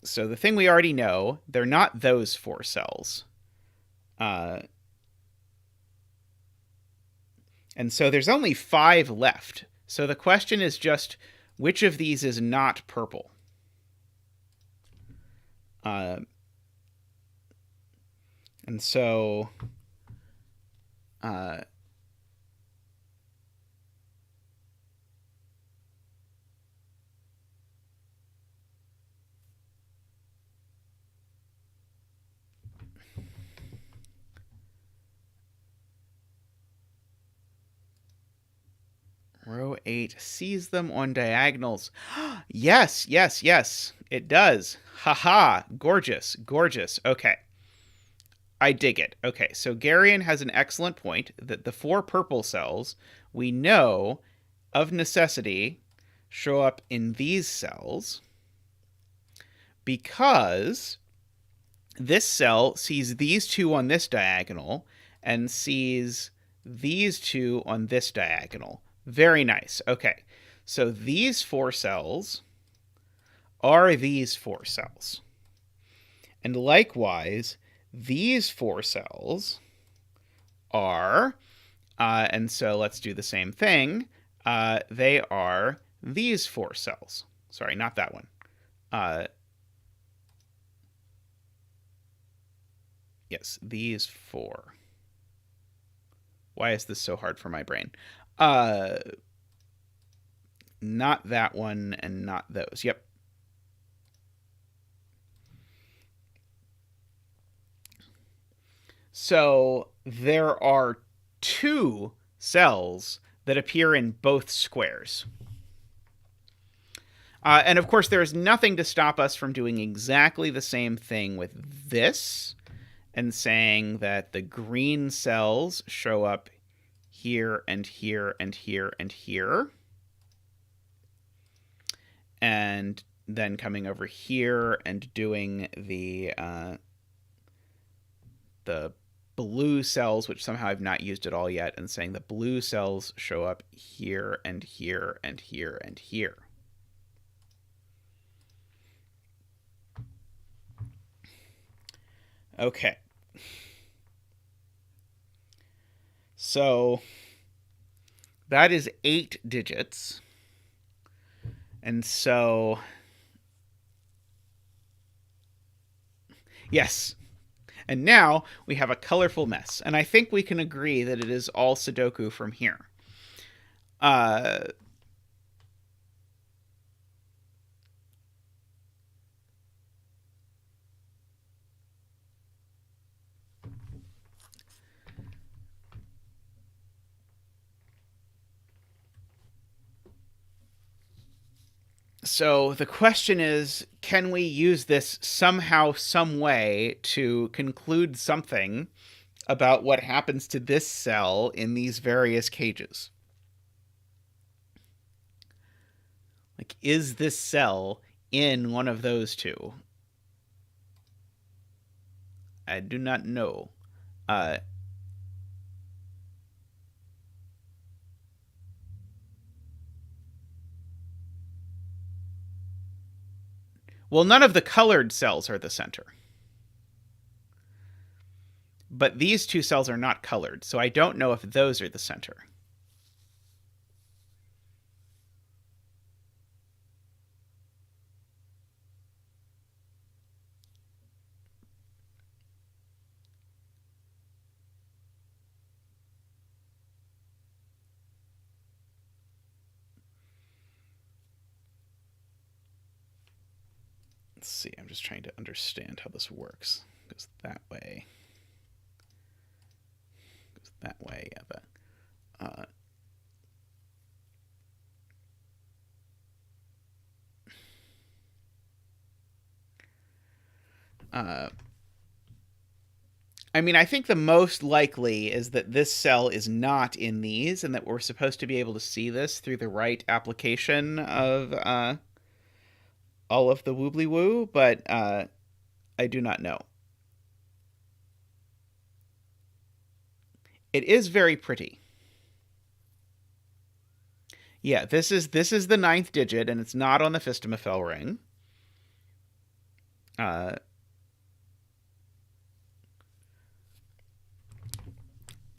[SPEAKER 1] So the thing we already know, they're not those 4 cells. And so there's only 5 left. So the question is just, which of these is not purple? And so... Row 8 sees them on diagonals. Yes, yes, yes, it does. Haha, gorgeous, gorgeous. Okay. I dig it. Okay, so Garion has an excellent point that the 4 purple cells, we know, of necessity, show up in these cells because this cell sees these 2 on this diagonal and sees these 2 on this diagonal. Very nice. Okay, so these 4 cells are these 4 cells. And likewise, these 4 cells are, and so let's do the same thing. They are these 4 cells. Sorry, not that one. Yes, these 4. Why is this so hard for my brain? Not that one and not those. Yep. So there are 2 cells that appear in both squares. And of course, there is nothing to stop us from doing exactly the same thing with this and saying that the green cells show up here and here and here and here. And then coming over here and doing the blue cells, which somehow I've not used at all yet, and saying the blue cells show up here and here and here and here. Okay. So that is 8 digits. And so, yes. And now we have a colorful mess. And I think we can agree that it is all Sudoku from here. So the question is, can we use this somehow, some way to conclude something about what happens to this cell in these various cages? Like, is this cell in one of those 2? I do not know. Well, none of the colored cells are the center. But these two cells are not colored, so I don't know if those are the center. Let's see, I'm just trying to understand how this works. It goes that way. It goes that way, yeah, but I mean, I think the most likely is that this cell is not in these, and that we're supposed to be able to see this through the right application of all of the woobly woo, but I do not know. It is very pretty. Yeah, this is the 9th digit, and it's not on the Fistamafell ring. A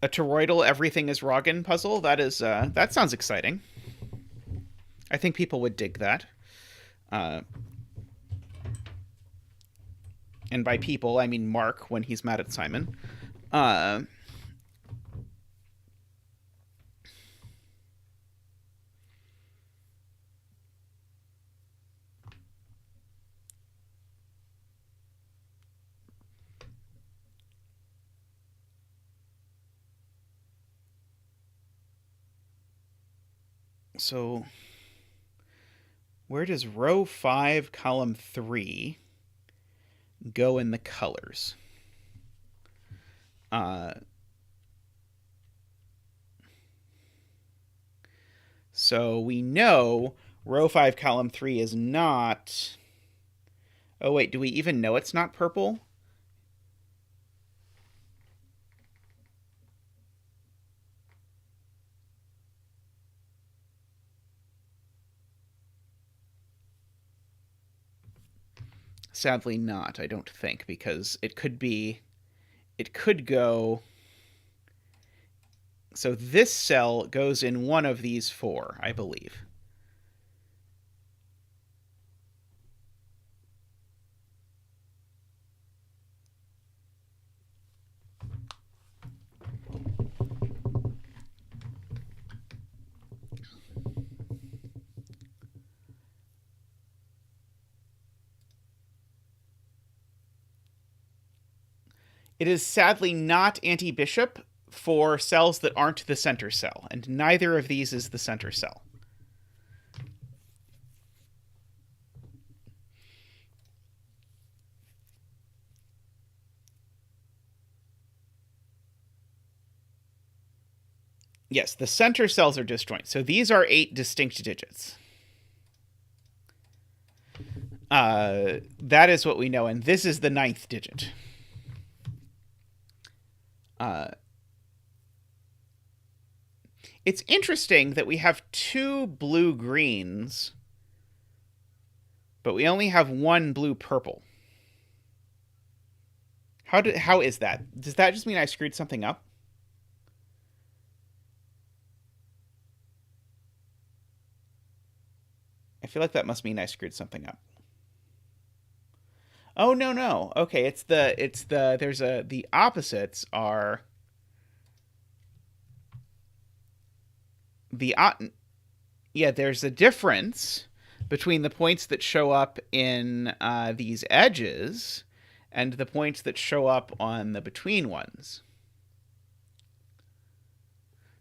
[SPEAKER 1] toroidal everything is Roggen puzzle. That sounds exciting. I think people would dig that. And by people, I mean Mark when he's mad at Simon. So, where does row 5, column 3 go in the colors? So we know row 5, column 3 is not... Oh, wait, do we even know it's not purple? Sadly not, I don't think, because it could go... So this cell goes in one of these 4, I believe. It is sadly not anti-bishop for cells that aren't the center cell, and neither of these is the center cell. Yes, the center cells are disjoint. So these are 8 distinct digits. That is what we know, and this is the 9th digit. It's interesting that we have 2 blue-greens, but we only have 1 blue-purple. How is that? Does that just mean I screwed something up? I feel like that must mean I screwed something up. Oh, no. Okay, the opposites are there's a difference between the points that show up in these edges and the points that show up on the between ones.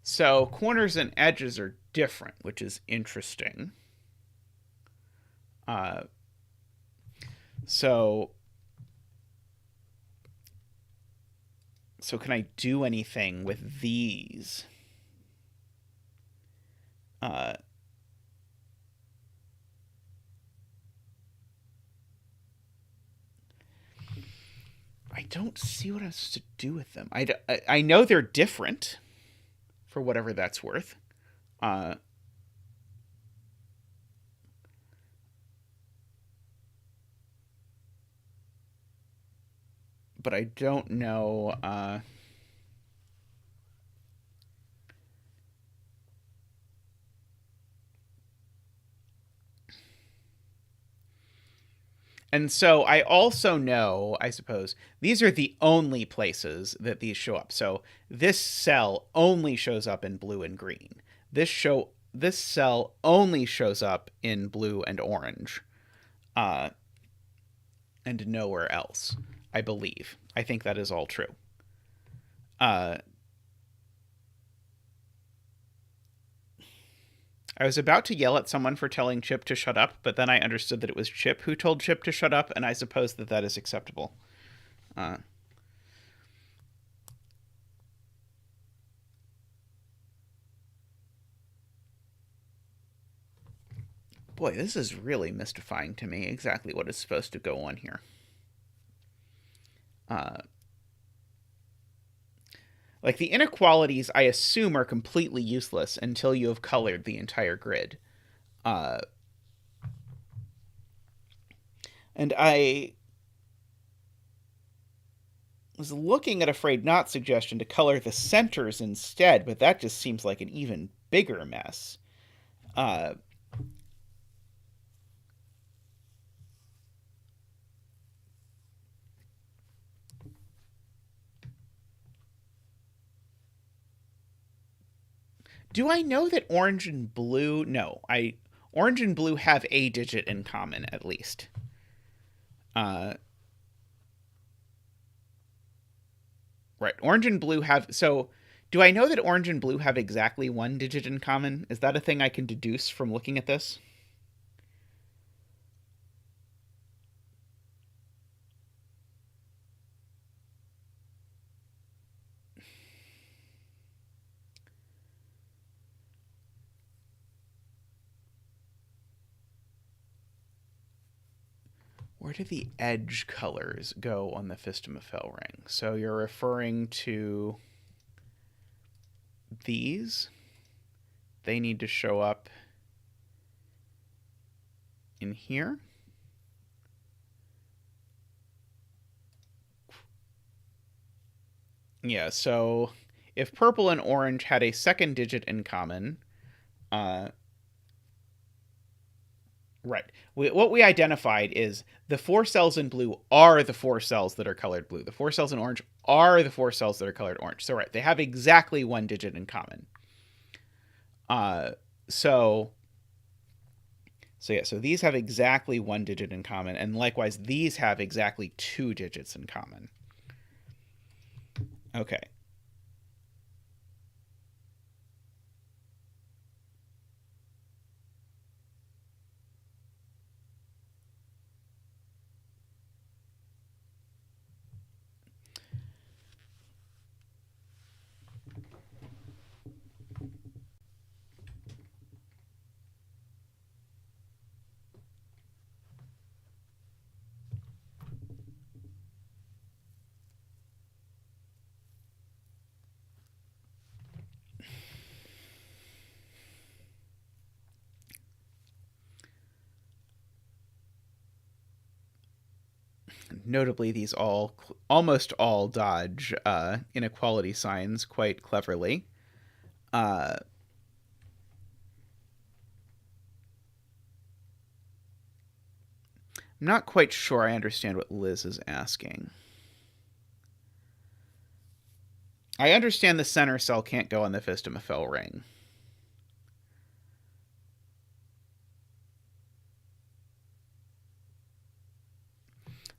[SPEAKER 1] So corners and edges are different, which is interesting. So can I do anything with these? I don't see what I'm supposed to do with them. I know they're different, for whatever that's worth. but I don't know. And so I also know, I suppose, these are the only places that these show up. So this cell only shows up in blue and green. This cell only shows up in blue and orange, uh, and nowhere else. I believe. I think that is all true. Uh, I was about to yell at someone for telling Chip to shut up, but then I understood that it was Chip who told Chip to shut up, and I suppose that that is acceptable. Uh, Boy, this is really mystifying to me exactly what is supposed to go on here. Uh, like, the inequalities, I assume, are completely useless until you have colored the entire grid. Uh, and I was looking at a Afraid Not suggestion to color the centers instead, but that just seems like an even bigger mess. Uh, do I know that orange and blue? No, orange and blue have a digit in common at least. Right, orange and blue have. So, do I know that orange and blue have exactly one digit in common? Is that a thing I can deduce from looking at this? Where do the edge colors go on the Fistamafel ring? So you're referring to these? They need to show up in here? Yeah, so if purple and orange had a second digit in common, right. What we identified is the 4 cells in blue are the 4 cells that are colored blue. The 4 cells in orange are the 4 cells that are colored orange. So, right, they have exactly one digit in common. Uh, so yeah, so these have exactly one digit in common, and likewise, these have exactly 2 digits in common. Okay. Notably, these almost all dodge inequality signs quite cleverly. I'm not quite sure I understand what Liz is asking. I understand the center cell can't go on the Fistamafel ring.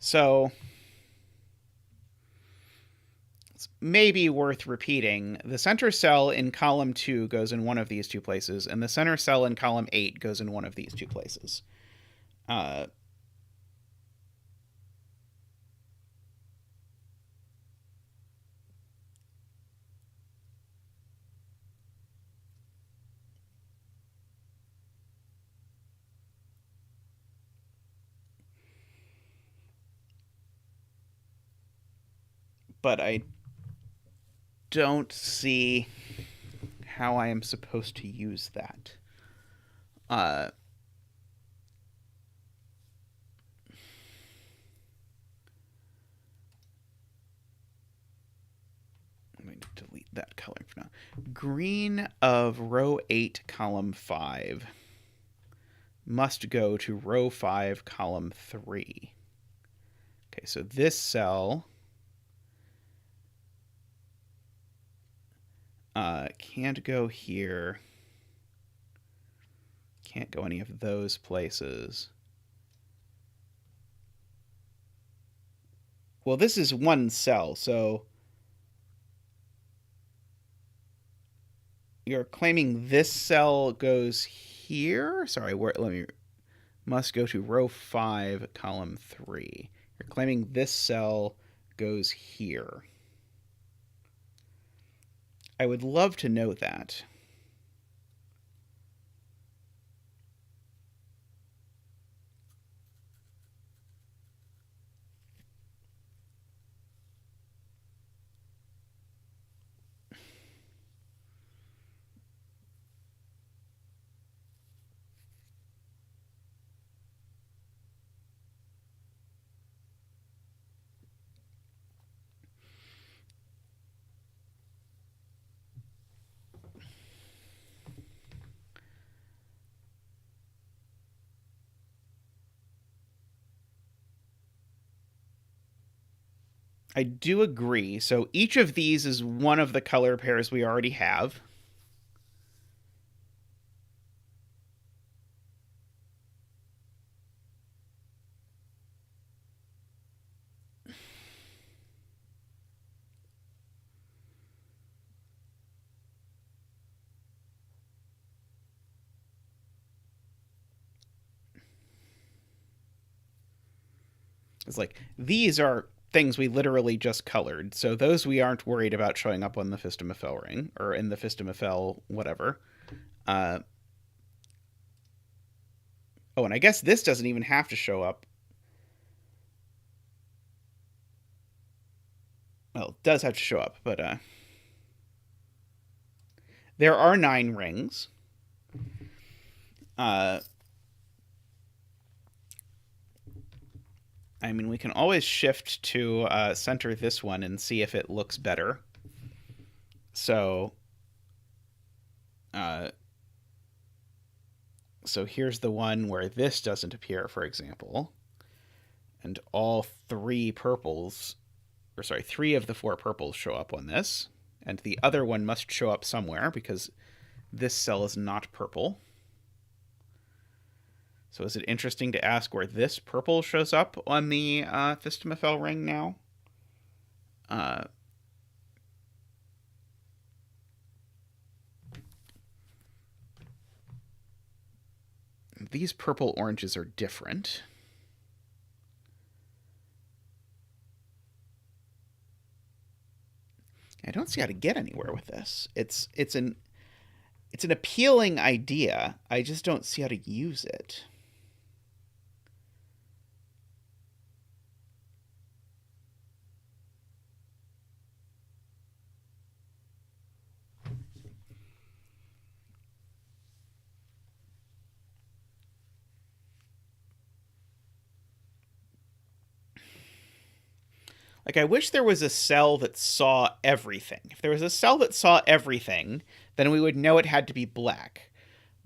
[SPEAKER 1] So it's maybe worth repeating. The center cell in column 2 goes in one of these two places, and the center cell in column 8 goes in one of these two places. But I don't see how I am supposed to use that. that coloring for now. Green of row 8, column 5 must go to row 5, column 3. Okay, so this cell can't go here. Can't go any of those places. Well, this is one cell, so you're claiming this cell goes here? Sorry, let me... Must go to row 5, column 3. You're claiming this cell goes here. I would love to know that. I do agree. So each of these is one of the color pairs we already have. It's like, these are things we literally just colored, so those we aren't worried about showing up on the Fistamafel ring, or in the Fistamafel whatever. Oh, and I guess this doesn't even have to show up. Well, it does have to show up, but there are 9 rings. I mean, we can always shift to center this one and see if it looks better. So, so here's the one where this doesn't appear, for example. And all 3 purples, or sorry, 3 of the 4 purples show up on this. And the other one must show up somewhere because this cell is not purple. So is it interesting to ask where this purple shows up on the Fistamafel ring now? These purple oranges are different. I don't see how to get anywhere with this. It's an appealing idea. I just don't see how to use it. Like, I wish there was a cell that saw everything. If there was a cell that saw everything, then we would know it had to be black.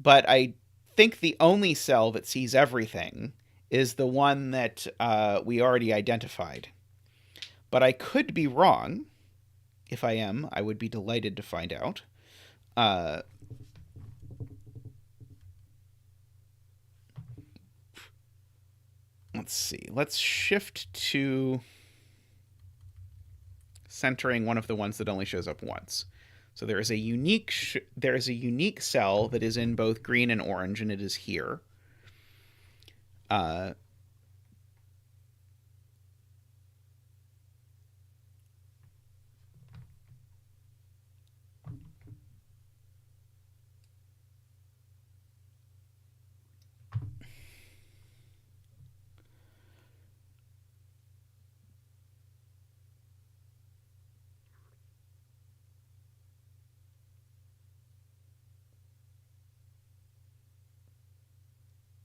[SPEAKER 1] But I think the only cell that sees everything is the one that we already identified. But I could be wrong. If I am, I would be delighted to find out. Let's see. Let's shift to centering one of the ones that only shows up once. So there is a unique cell that is in both green and orange, and it is here.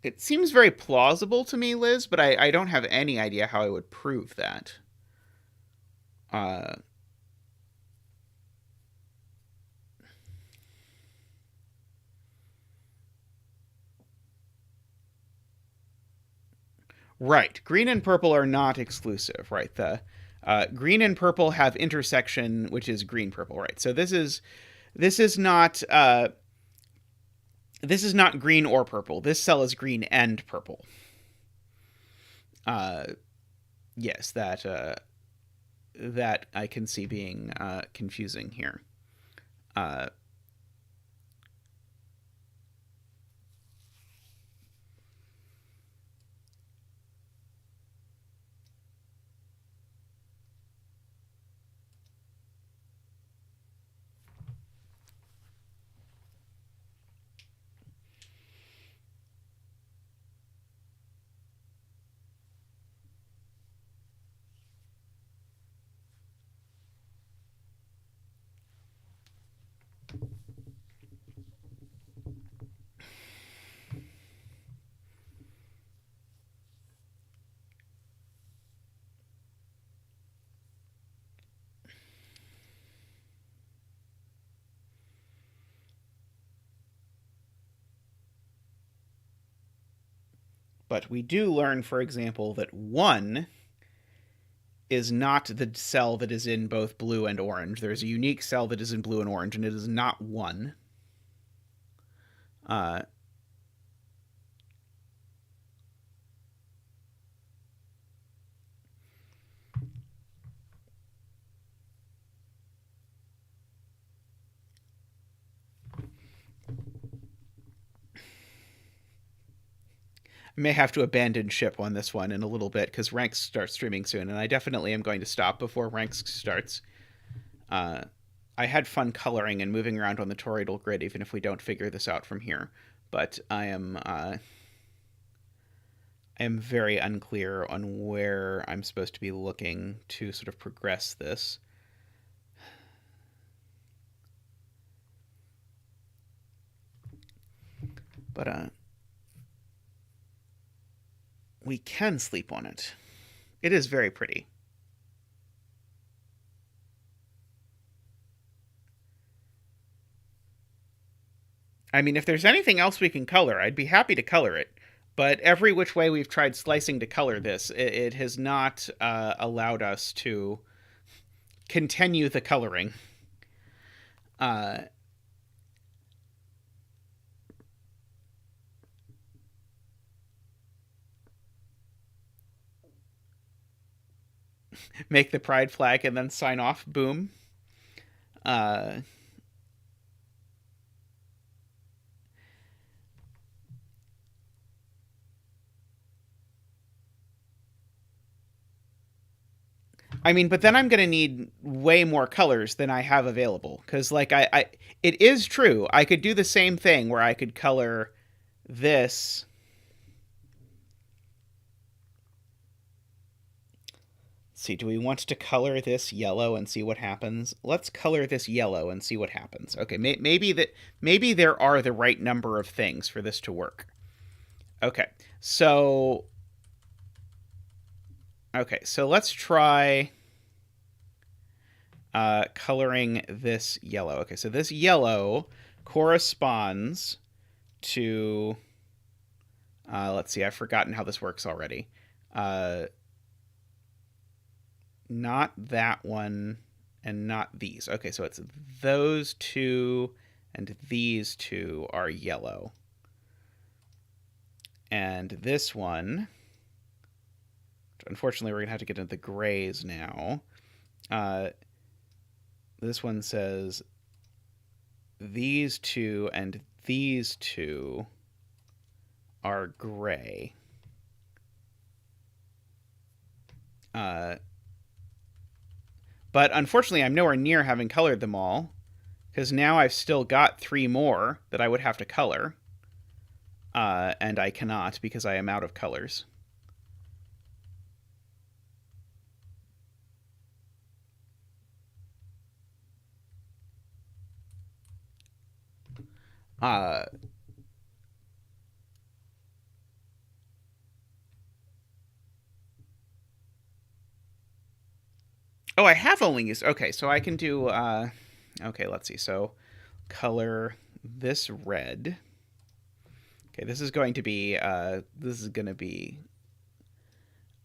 [SPEAKER 1] It seems very plausible to me, Liz, but I don't have any idea how I would prove that. Right. Green and purple are not exclusive, right? The green and purple have intersection, which is green purple, right? So this is not green or purple. This cell is green and purple. Yes, that I can see being confusing here. But we do learn, for example, that 1 is not the cell that is in both blue and orange. There's a unique cell that is in blue and orange, and it is not 1. I may have to abandon ship on this one in a little bit because Ranks starts streaming soon, and I definitely am going to stop before Ranks starts. I had fun coloring and moving around on the toroidal grid, even if we don't figure this out from here. But I am very unclear on where I'm supposed to be looking to sort of progress this. But we can sleep on it. It is very pretty. I mean, if there's anything else we can color, I'd be happy to color it. But every which way we've tried slicing to color this, it has not allowed us to continue the coloring. Make the pride flag and then sign off. Boom. I mean, but then I'm going to need way more colors than I have available. Because, like, it is true. I could do the same thing where I could color this. Let's see, do we want to color this yellow and see what happens? Let's color this yellow and see what happens. Okay, maybe there are the right number of things for this to work. Okay, so let's try coloring this yellow. Okay, so this yellow corresponds to, let's see, I've forgotten how this works already. Not that one and not these. Okay, so it's those two and these two are yellow. And this one, unfortunately, we're going to have to get into the grays now. This one says these two and these two are gray. But unfortunately, I'm nowhere near having colored them all, because now I've still got 3 more that I would have to color. And I cannot because I am out of colors. Oh, I have only used... Okay, so I can do... okay, let's see. So, color this red. Okay, this is going to be...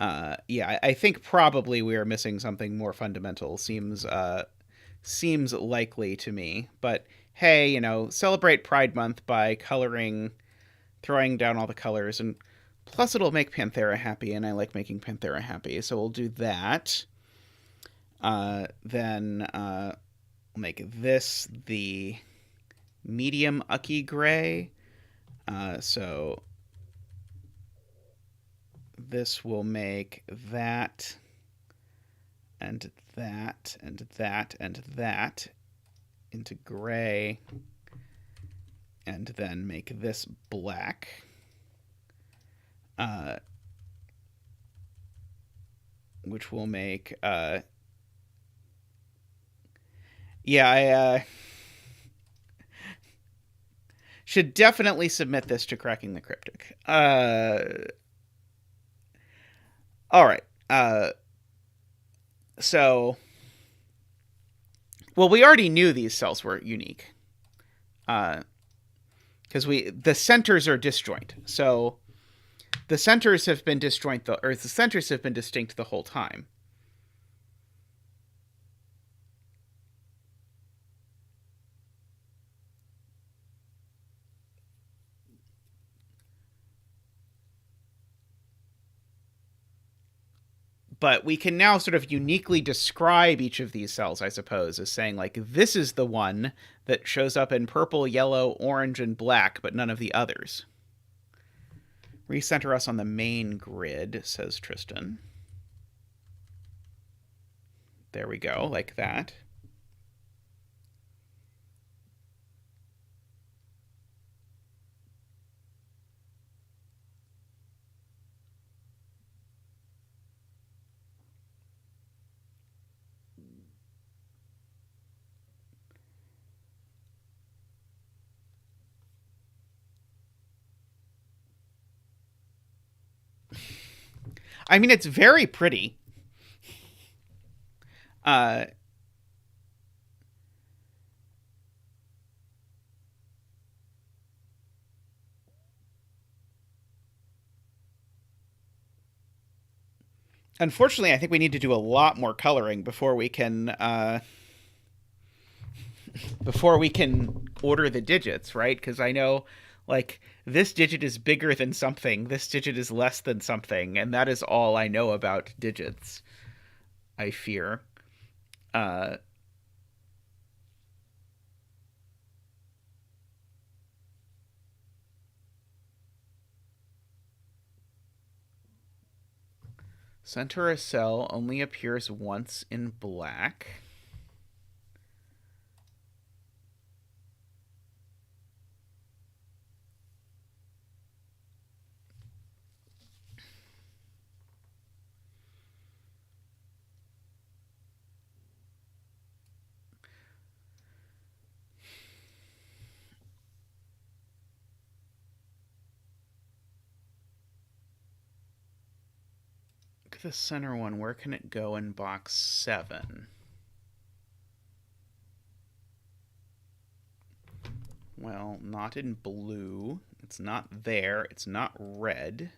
[SPEAKER 1] Yeah, I think probably we are missing something more fundamental. Seems likely to me. But hey, celebrate Pride Month by throwing down all the colors, and plus it'll make Panthera happy, and I like making Panthera happy, so we'll do that. Then we'll make this the medium Ucky gray. So this will make that and that and that and that into gray, and then make this black. Which will make I should definitely submit this to Cracking the Cryptic. All right. So, well, we already knew these cells were unique, because the centers are disjoint. So the centers have been distinct the whole time. But we can now sort of uniquely describe each of these cells, I suppose, as saying, like, this is the one that shows up in purple, yellow, orange, and black, but none of the others. Recenter us on the main grid, says Tristan. There we go, like that. I mean, it's very pretty. Unfortunately, I think we need to do a lot more coloring before we can order the digits, right? Because I know, like, this digit is bigger than something, this digit is less than something, and that is all I know about digits, I fear. Center a cell only appears once in black. Look at the center one. Where can it go in box 7? Well, not in blue. It's not there. It's not red.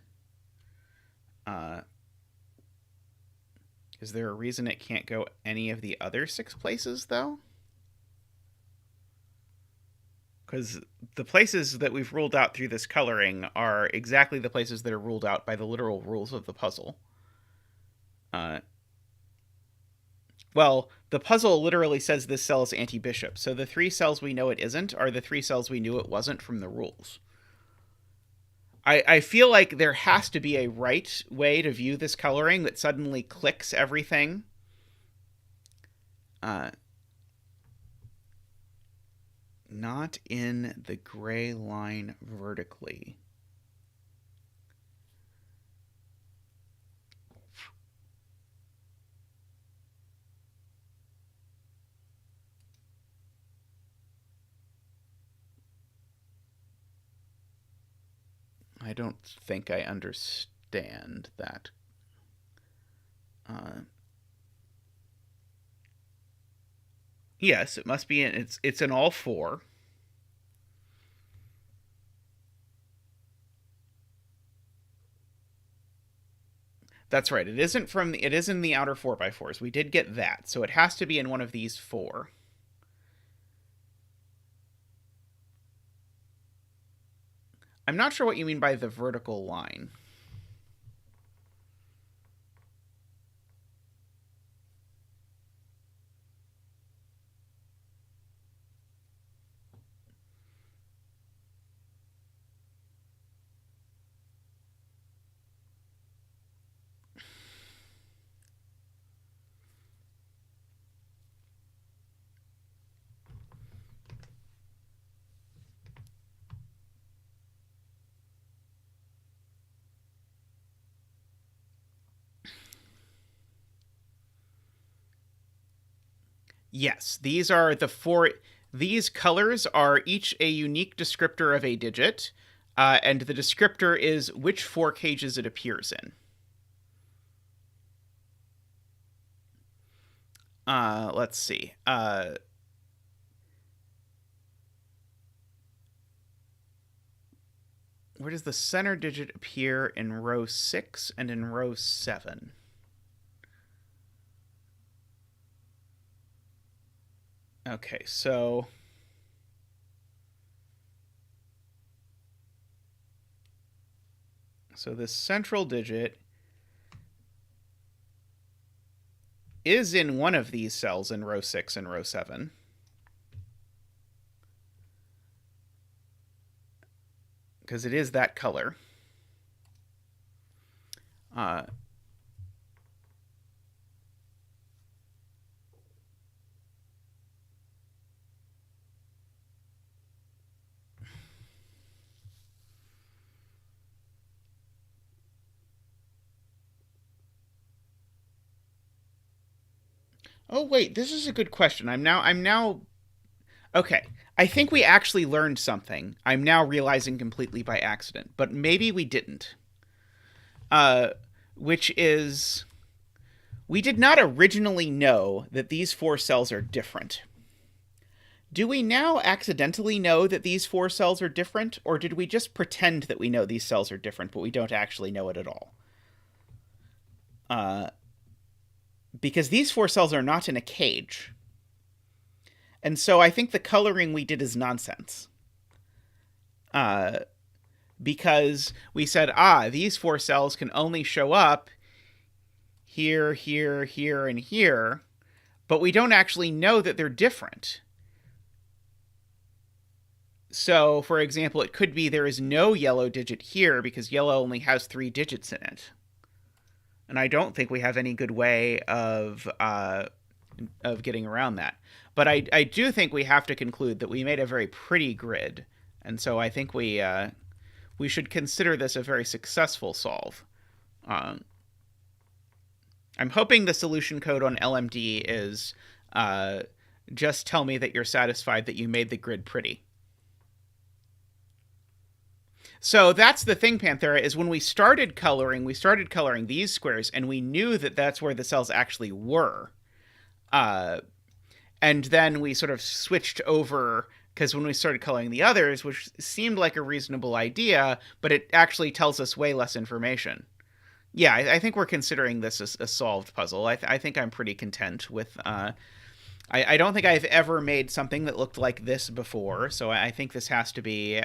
[SPEAKER 1] Is there a reason it can't go any of the other 6 places, though? Because the places that we've ruled out through this coloring are exactly the places that are ruled out by the literal rules of the puzzle. Well, the puzzle literally says this cell is anti-bishop, so the 3 cells we know it isn't are the 3 cells we knew it wasn't from the rules. I feel like there has to be a right way to view this coloring that suddenly clicks everything. Not in the gray line vertically. I don't think I understand that. Yes, it must be in. It's in all 4. That's right. It isn't from the, it is in the outer 4x4s. We did get that. So it has to be in one of these four. I'm not sure what you mean by the vertical line. Yes, these are the four. These colors are each a unique descriptor of a digit, and the descriptor is which four cages it appears in. Let's see. Where does the center digit appear in row 6 and in row 7? Okay, so this central digit is in one of these cells in row 6 and row 7. Because it is that color. Oh wait, this is a good question. I'm now okay. I think we actually learned something. I'm now realizing completely by accident, but maybe we didn't. Which is we did not originally know that these four cells are different. Do we now accidentally know that these four cells are different, or did we just pretend that we know these cells are different, but we don't actually know it at all? Because these four cells are not in a cage. And so I think the coloring we did is nonsense. Because we said, these four cells can only show up here, here, here, and here, but we don't actually know that they're different. So, for example, it could be there is no yellow digit here because yellow only has 3 digits in it. And I don't think we have any good way of getting around that. But I do think we have to conclude that we made a very pretty grid, and so I think we should consider this a very successful solve. I'm hoping the solution code on LMD is just tell me that you're satisfied that you made the grid pretty. So that's the thing, Panthera, is when we started coloring these squares, and we knew that that's where the cells actually were. And then we sort of switched over, because when we started coloring the others, which seemed like a reasonable idea, but it actually tells us way less information. Yeah, I think we're considering this as a solved puzzle. I think I'm pretty content with... I don't think I've ever made something that looked like this before, so I think this has to be...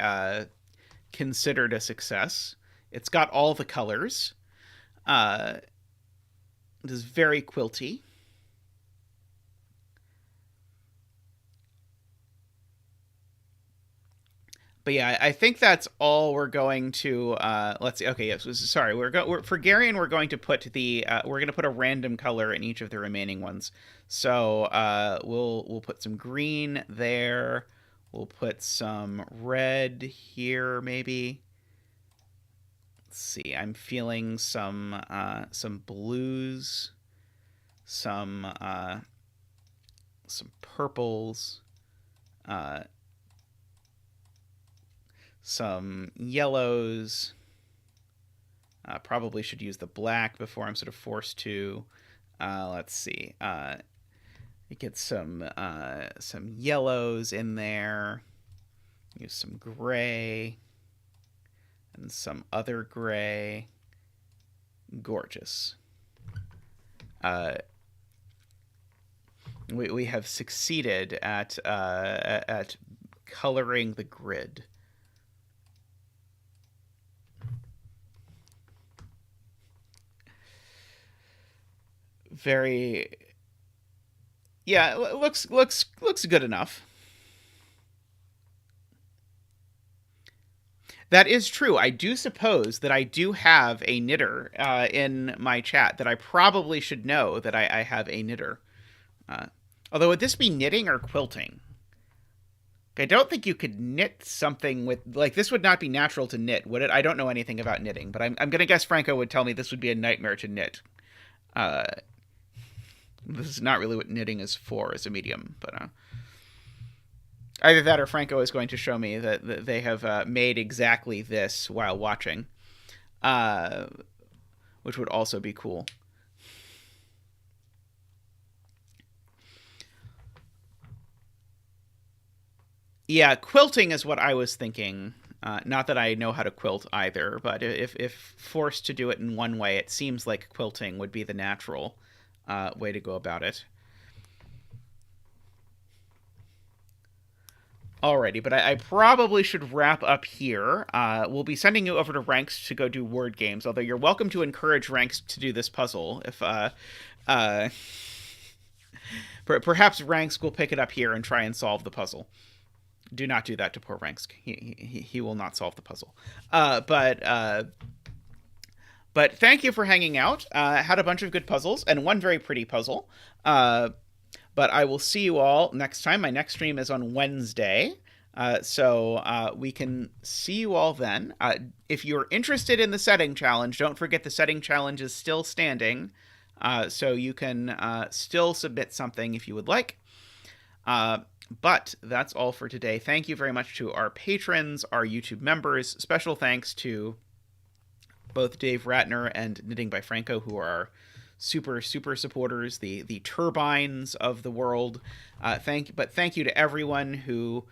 [SPEAKER 1] considered a success. It's got all the colors. It is very quilty. But yeah, I think that's all we're going to. Let's see. Okay, yes. Sorry, for Garion. We're going to put we're going to put a random color in each of the remaining ones. So we'll put some green there. We'll put some red here, maybe. Let's see. I'm feeling some blues, some purples, some yellows. Probably should use the black before I'm sort of forced to. Let's see. Get some yellows in there. Use some gray and some other gray. gorgeous. We have succeeded at coloring the grid. Very, yeah, looks good enough. That is true. I do suppose that I do have a knitter in my chat that I probably should know that I have a knitter. Although, would this be knitting or quilting? I don't think you could knit something with, like, this would not be natural to knit, would it? I don't know anything about knitting, but I'm going to guess Franco would tell me this would be a nightmare to knit. This is not really what knitting is for as a medium, but either that or Franco is going to show me that they have made exactly this while watching, which would also be cool. Yeah, quilting is what I was thinking. Not that I know how to quilt either, but if forced to do it in one way, it seems like quilting would be the natural way to go about it. Alrighty, but I probably should wrap up here. We'll be sending you over to Ranks to go do word games, although you're welcome to encourage Ranks to do this puzzle. If perhaps Ranks will pick it up here and try and solve the puzzle. Do not do that to poor Ranks. He will not solve the puzzle. But thank you for hanging out. Had a bunch of good puzzles and one very pretty puzzle. But I will see you all next time. My next stream is on Wednesday. So we can see you all then. If you're interested in the setting challenge, don't forget the setting challenge is still standing. So you can still submit something if you would like. But that's all for today. Thank you very much to our patrons, our YouTube members. Special thanks to both Dave Ratner and Knitting by Franco, who are our super supporters, the turbines of the world. Thank you to everyone who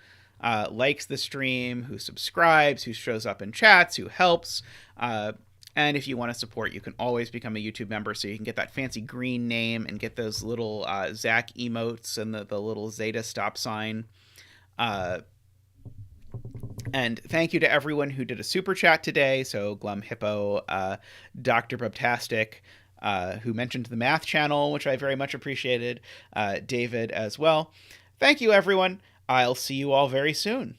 [SPEAKER 1] likes the stream, who subscribes, who shows up in chats, who helps. And if you want to support, you can always become a YouTube member so you can get that fancy green name and get those little Zach emotes and the little Zeta stop sign. And thank you to everyone who did a super chat today. So Glum Hippo, Dr. Bubtastic, who mentioned the math channel, which I very much appreciated, David as well. Thank you, everyone. I'll see you all very soon.